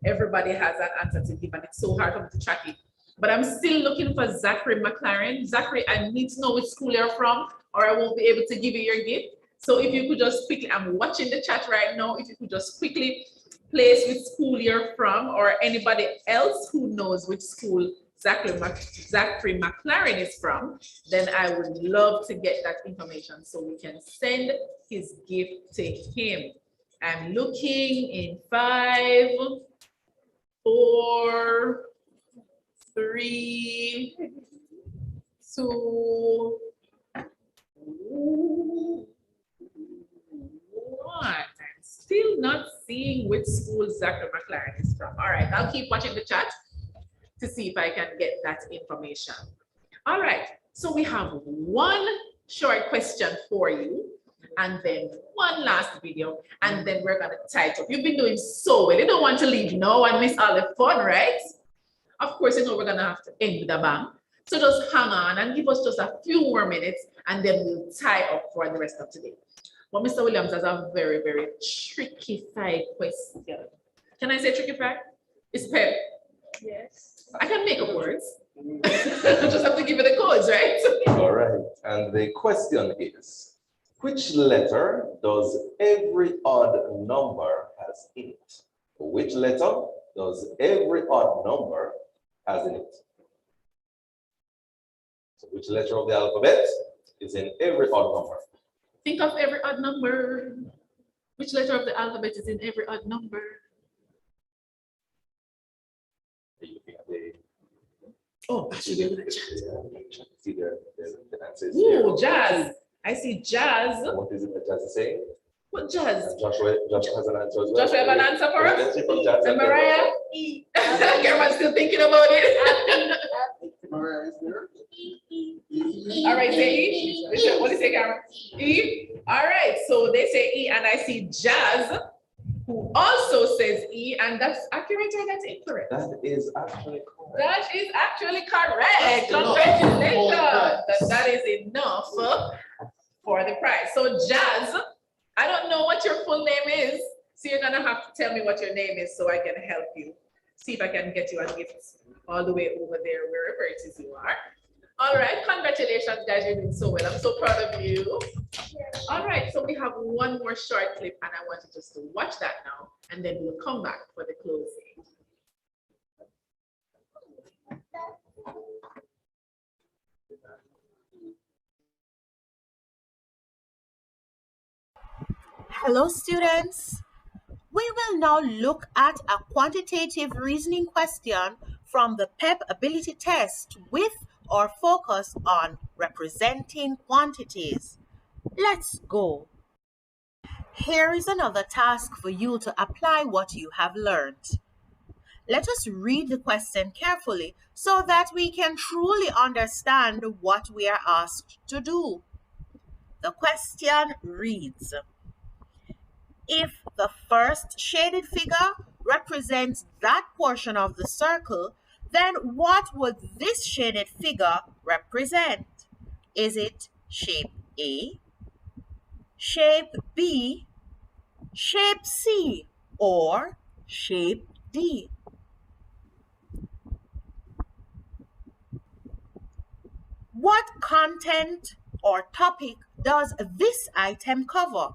Everybody has an answer to give, and it's so hard for me to track it. But I'm still looking for Zachary McLaren. Zachary, I need to know which school you're from, or I won't be able to give you your gift. So if you could just quickly, I'm watching the chat right now, if you could just quickly place which school you're from, or anybody else who knows which school Zachary McLaren is from, then I would love to get that information so we can send his gift to him. I'm looking in 5, 4, 3, 2, 1. I'm still not seeing which school Zachary McLaren is from. All right, I'll keep watching the chat to see if I can get that information. All right, so we have one short question for you, and then one last video, and then we're gonna tie it up. You've been doing so well. You don't want to leave now and miss all the fun, right? Of course, you know we're gonna have to end with a bang. So just hang on and give us just a few more minutes, and then we'll tie up for the rest of today. But Mr. Williams has a very, very tricky-fied question. Can I say tricky-fied? It's Pep. Yes. I can make up words. I just have to give you the codes, right? All right. And the question is, which letter does every odd number has in it? Which letter does every odd number has in it? So which letter of the alphabet is in every odd number? Think of every odd number. Which letter of the alphabet is in every odd number? Are you looking at the... Oh, I should be able to see the answers. Ooh, Jazz. I see Jazz. What is it that Jazz is saying? What Jazz? Joshua has an answer as well. Joshua have an answer for us? Let's see from Jazz. And Mariah? Everyone's still thinking about it. Mariah is there. All right, say E. What do you say, Cameron? E. All right, so they say E, and I see Jazz, who also says E, and that's accurate or that's incorrect? That is actually correct. That is actually correct. Congratulations. That is enough for the prize. So Jazz, I don't know what your full name is, so you're gonna have to tell me what your name is so I can help you. See if I can get you a gift all the way over there, wherever it is you are. All right, congratulations, guys. You're doing so well. I'm so proud of you. All right, so we have one more short clip, and I want you just to watch that now, and then we'll come back for the closing. Hello, students. We will now look at a quantitative reasoning question from the PEP ability test with our focus on representing quantities. Let's go. Here is another task for you to apply what you have learned. Let us read the question carefully so that we can truly understand what we are asked to do. The question reads, if the first shaded figure represents that portion of the circle, then what would this shaded figure represent? Is it shape A, shape B, shape C, or shape D? What content or topic does this item cover?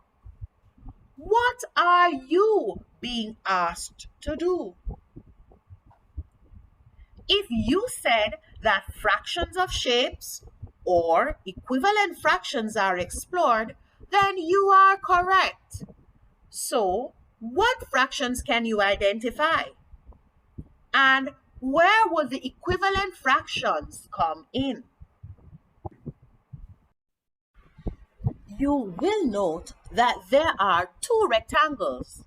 What are you being asked to do? If you said that fractions of shapes or equivalent fractions are explored, then you are correct. So, what fractions can you identify? And where would the equivalent fractions come in? You will note that there are two rectangles.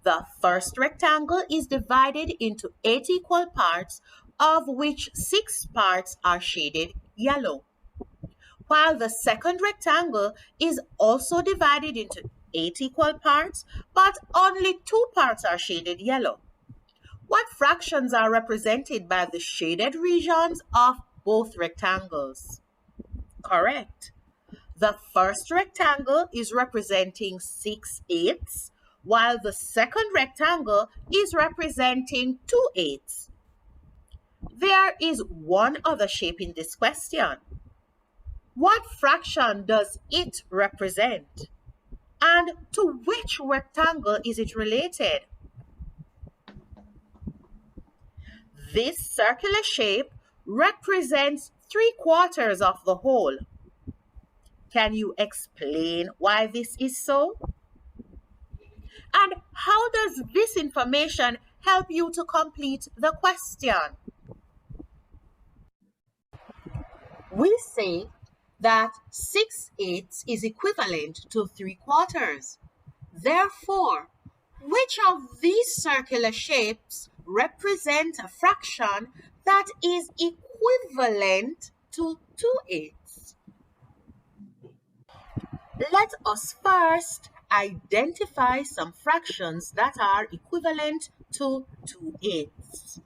The first rectangle is divided into 8 equal parts, of which 6 parts are shaded yellow. while the second rectangle is also divided into 8 equal parts, but only 2 parts are shaded yellow. What fractions are represented by the shaded regions of both rectangles? Correct. The first rectangle is representing 6/8, while the second rectangle is representing 2/8. There is one other shape in this question. What fraction does it represent? And to which rectangle is it related? This circular shape represents 3/4 of the whole. Can you explain why this is so? And how does this information help you to complete the question? We say that 6/8 is equivalent to 3/4. Therefore, which of these circular shapes represent a fraction that is equivalent to 2/8? Let us first identify some fractions that are equivalent to 2/8.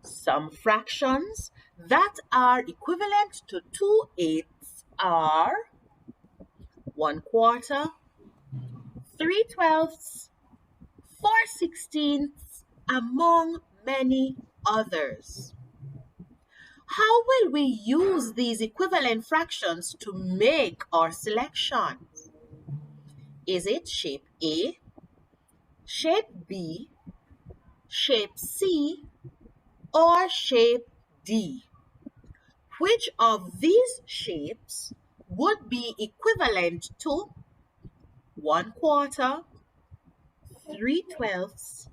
Some fractions that are equivalent to 2/8 are 1/4, 3/12, 4/16, among many others. How will we use these equivalent fractions to make our selection? Is it shape A, shape B, shape C, or shape D? Which of these shapes would be equivalent to 1/4, 3/12,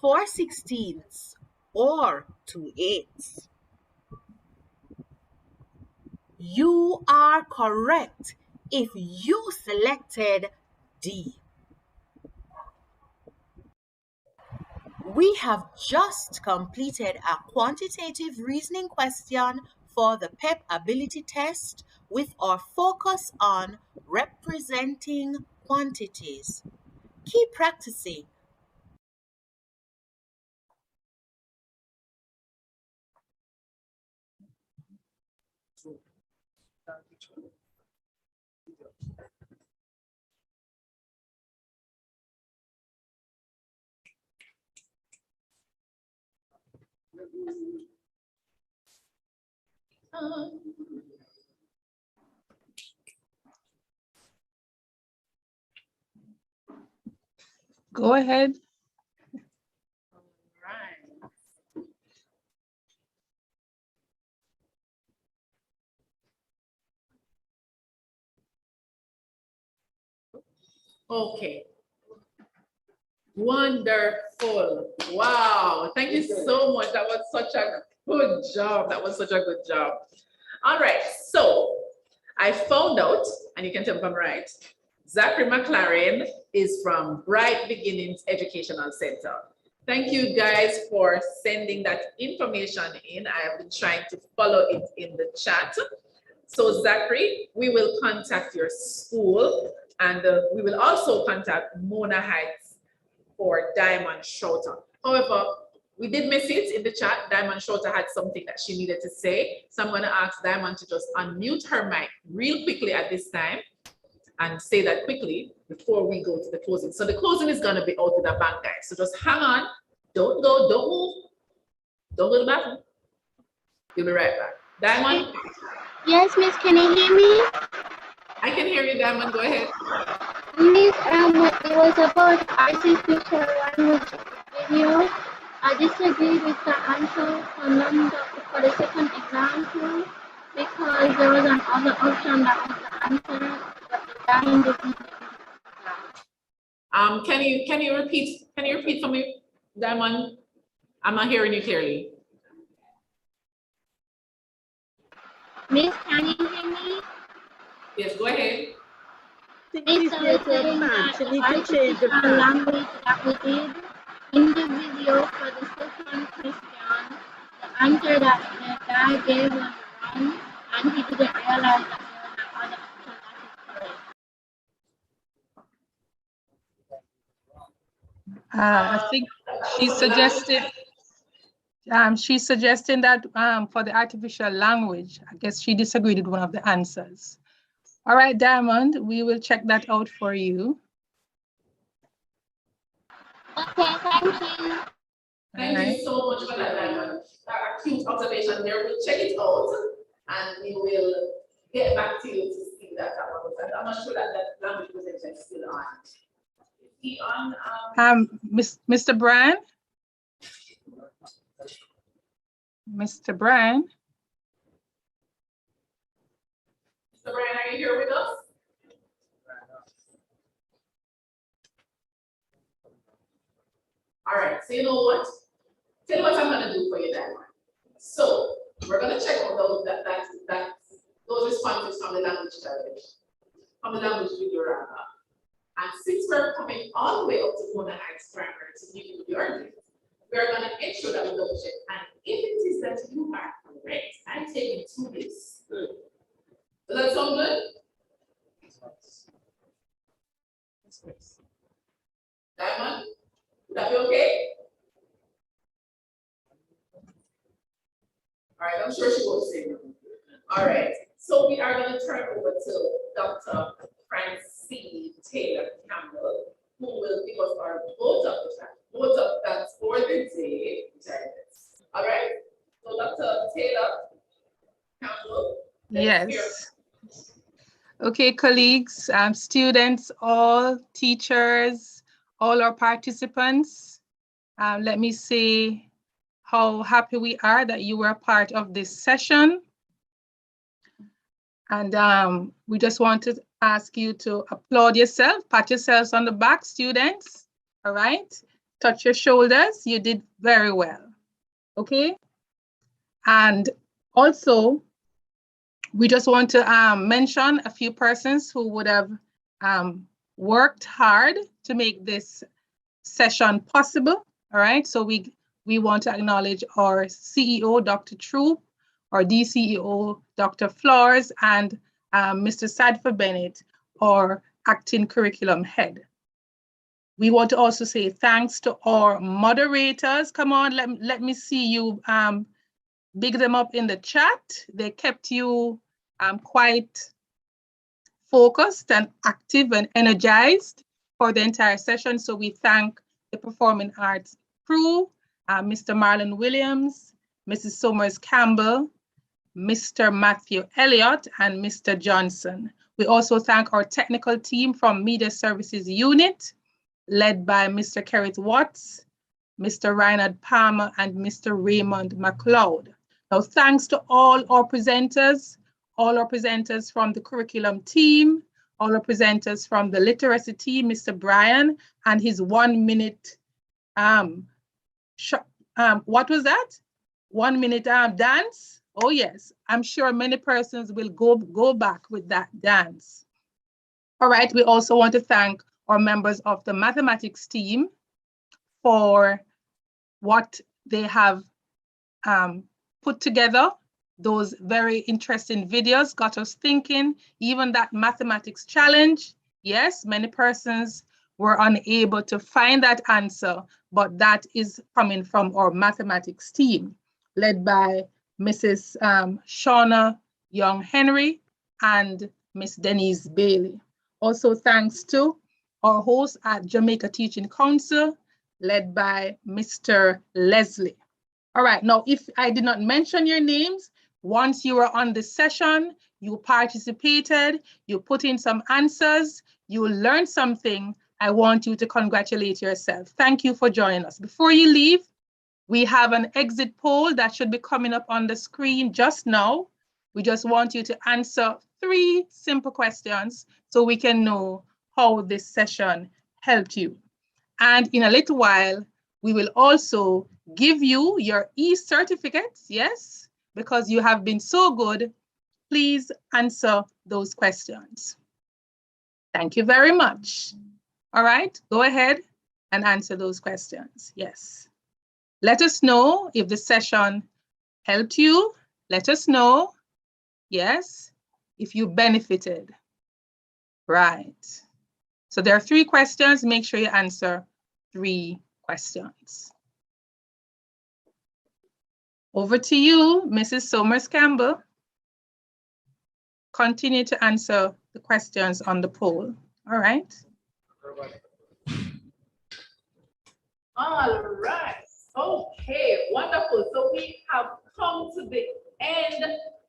4/16, or 2/8? You are correct if you selected D. We have just completed a quantitative reasoning question for the PEP ability test with our focus on representing quantities. Keep practicing. Go ahead. Okay. Wonderful. Wow. Thank you so much. That was such a good job. That was such a good job. All right. So I found out, and you can tell me if I'm right, Zachary McLaren is from Bright Beginnings Educational Center. Thank you guys for sending that information in. I have been trying to follow it in the chat. So Zachary, we will contact your school, and we will also contact Mona Heights for Diamond Shorter. However, we did miss it in the chat. Diamond Shorter had something that she needed to say. So I'm going to ask Diamond to just unmute her mic real quickly at this time and say that quickly before we go to the closing. So the closing is going to be out to the bank, guys. So just hang on. Don't go, don't move. Don't go to the bathroom. We'll be right back. Diamond? Yes, Miss, can you hear me? I can hear you, Diamond. Go ahead. Miss, it was about artificial language video. I disagreed with the answer for the second example because there was another option that was the answer, but the time didn't. Can you repeat for me, Diamond? I'm not hearing you clearly. Miss, can you hear me? Yes, go ahead. Miss, I was saying that the artificial language that we did in the video for the second question, the answer that the guy gave was wrong, and he didn't realize that there were other options at his I think she's suggesting that for the artificial language, I guess she disagreed with one of the answers. All right, Diamond, we will check that out for you. Okay, thank you. Thank you so much for that, Diamond. That acute observation there. We'll check it out and we will get back to you to see that. I'm not sure that that language presentation is still on. Is he on? Mr. Bryan? Mr. Bryan? Mr. Bryan, are you here with us? All right, so you know what? Tell you what I'm gonna do for you then. So we're gonna check out those responses from the language challenge, from the language video rather. And since we're coming all the way up to Mona Heights Primary to give you your grade, we're gonna ensure that we double check. And if it is that you are correct, I'm taking 2 days. Does that sound good? Diamond, would that be okay? All right, I'm sure she won't say no. All right, so we are going to turn over to Dr. Francine Taylor Campbell, who will give us our vote of that for the day. All right, so Dr. Taylor Campbell. Yes. Okay, colleagues, students, all teachers, all our participants, let me say how happy we are that you were a part of this session. And we just want to ask you to applaud yourself, pat yourselves on the back, students, all right? Touch your shoulders, you did very well, okay? And also, we just want to mention a few persons who would have worked hard to make this session possible, all right? So we want to acknowledge our CEO, Dr. Troop, our DCEO, Dr. Flores, and Mr. Sadfer Bennett, our acting curriculum head. We want to also say thanks to our moderators. Come on, let me see you big them up in the chat. They kept you quite focused and active and energized for the entire session. So we thank the Performing Arts crew, Mr. Marlon Williams, Mrs. Somers Campbell, Mr. Matthew Elliott, and Mr. Johnson. We also thank our technical team from Media Services Unit, led by Mr. Kerrith Watts, Mr. Reinhard Palmer, and Mr. Raymond McLeod. Now, thanks to all our presenters from the curriculum team, all our presenters from the literacy team, Mr. Bryan, and his 1 minute, what was that? 1 minute dance? Oh yes, I'm sure many persons will go back with that dance. All right, we also want to thank our members of the mathematics team for what they have put together. Those very interesting videos got us thinking, even that mathematics challenge. Yes, many persons were unable to find that answer, but that is coming from our mathematics team, led by Mrs. Shauna Young-Henry and Miss Denise Bailey. Also thanks to our host at Jamaica Teaching Council, led by Mr. Leslie. All right, now if I did not mention your names, once you were on the session, you participated, you put in some answers, you learned something, I want you to congratulate yourself. Thank you for joining us. Before you leave, we have an exit poll that should be coming up on the screen just now. We just want you to answer 3 simple questions so we can know how this session helped you. And in a little while, we will also give you your e-certificates, yes, because you have been so good. Please answer those questions. Thank you very much. All right, go ahead and answer those questions, yes. Let us know if the session helped you. Let us know. Yes, if you benefited. Right. So there are 3 questions. Make sure you answer 3 questions. Over to you, Mrs. Somers Campbell. Continue to answer the questions on the poll. All right. All right. Okay, wonderful. So we have come to the end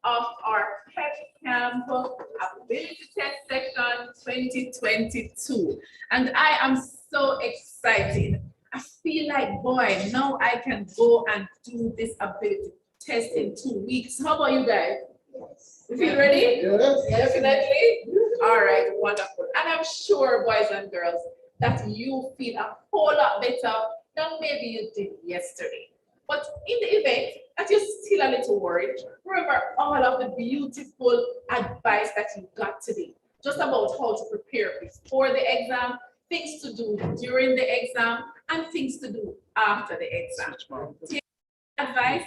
of our PEP Camp Ability Test Section 2022. And I am so excited. I feel like, boy, now I can go and do this ability test in 2 weeks. How about you guys? Yes. You feel ready? Yes. Definitely? All right, wonderful. And I'm sure, boys and girls, that you feel a whole lot better than maybe you did yesterday. But in the event that you're still a little worried, remember all of the beautiful advice that you got today, just about how to prepare before the exam, things to do during the exam, and things to do after the exam. Take advice,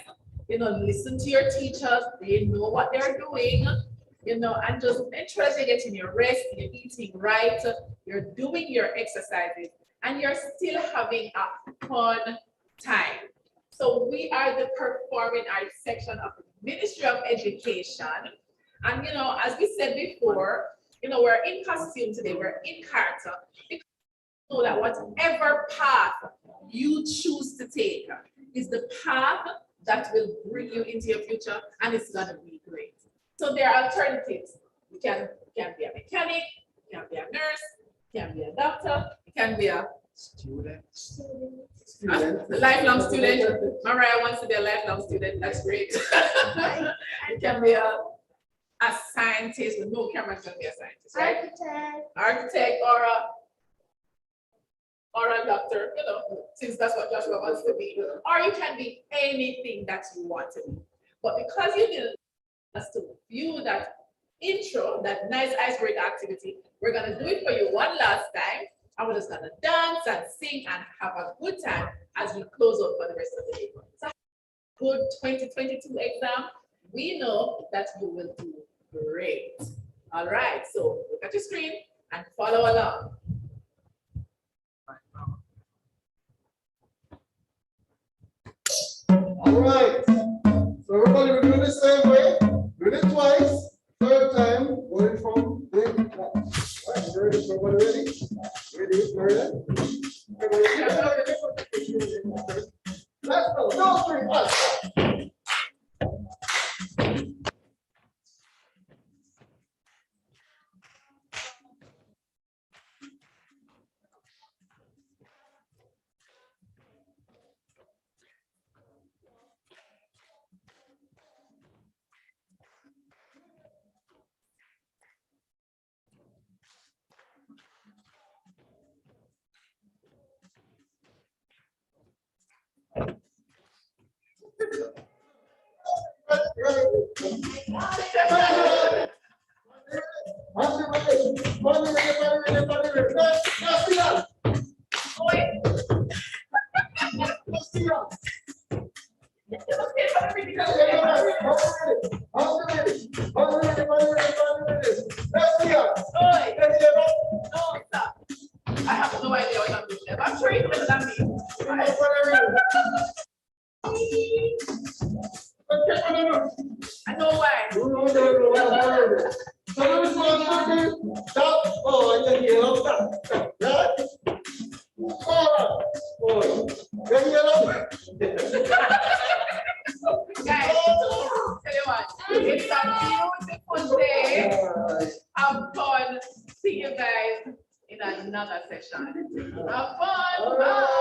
listen to your teachers, they know what they're doing, and just make sure that you're getting your rest, you're eating right, you're doing your exercises, and you're still having a fun time. So we are the Performing Arts section of the Ministry of Education. And as we said before, we're in costume today, we're in character. Because you know that whatever path you choose to take is the path that will bring you into your future, and it's gonna be great. So there are alternatives. You can be a mechanic, you can be a nurse, you can be a doctor, you can be a student. A lifelong student. Mariah wants to be a lifelong student. That's great. You can be a scientist. No, Cameron's gonna be a scientist, right? Architect or a doctor, since that's what Joshua wants to be. Or you can be anything that you want to be. But because you didn't us to view that intro, that nice icebreaker activity, we're gonna do it for you one last time. And we're just gonna dance and sing and have a good time as we close up for the rest of the day. So good 2022 exam. We know that you will do great. All right, so look at your screen and follow along. All right. So everybody will do the same way. Do it twice. Third time, going from the back. All right, ready? Everybody ready? Let's go. 2, 3, 1. I have no idea what I'm doing. I'm sure you know what that means. I know why. Guys, tell you what, it's a beautiful day. Have fun. See you guys in another session. Have fun. Bye.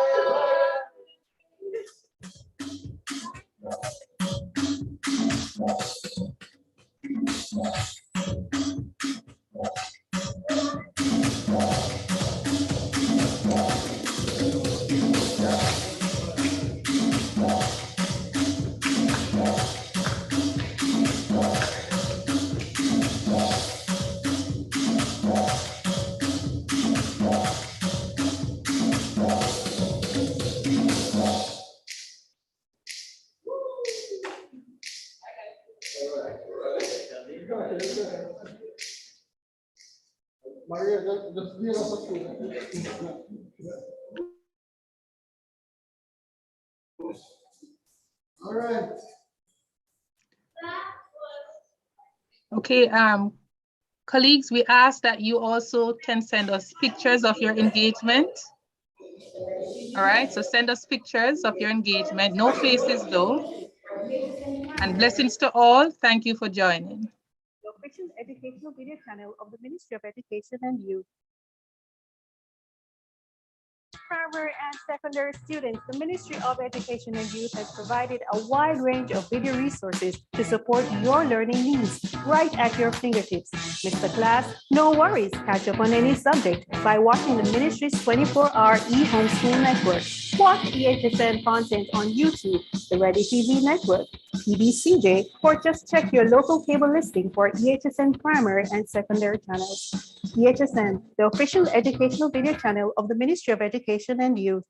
Maria, just give us a clue. All right. Okay, colleagues, we ask that you also can send us pictures of your engagement. All right, so send us pictures of your engagement. No faces though. And blessings to all. Thank you for joining. The official educational video channel of the Ministry of Education and Youth. Primary and secondary students, the Ministry of Education and Youth has provided a wide range of video resources to support your learning needs right at your fingertips. Mr. Class, no worries. Catch up on any subject by watching the Ministry's 24-hour e-homeschool network. Watch EHSN content on YouTube, the Ready TV network, PBCJ, or just check your local cable listing for EHSN primary and secondary channels. EHSN, the official educational video channel of the Ministry of Education and Youth.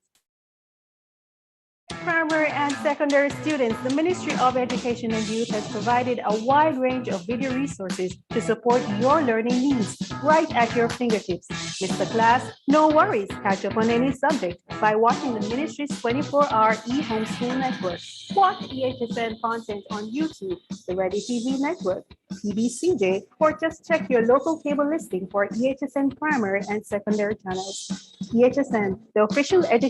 Primary and secondary students, the Ministry of Education and Youth has provided a wide range of video resources to support your learning needs right at your fingertips. Mr. Class, no worries. Catch up on any subject by watching the Ministry's 24-hour e-homeschool network. Watch EHSN content on YouTube, the Ready TV network, PBCJ, or just check your local cable listing for EHSN primary and secondary channels. EHSN, the official education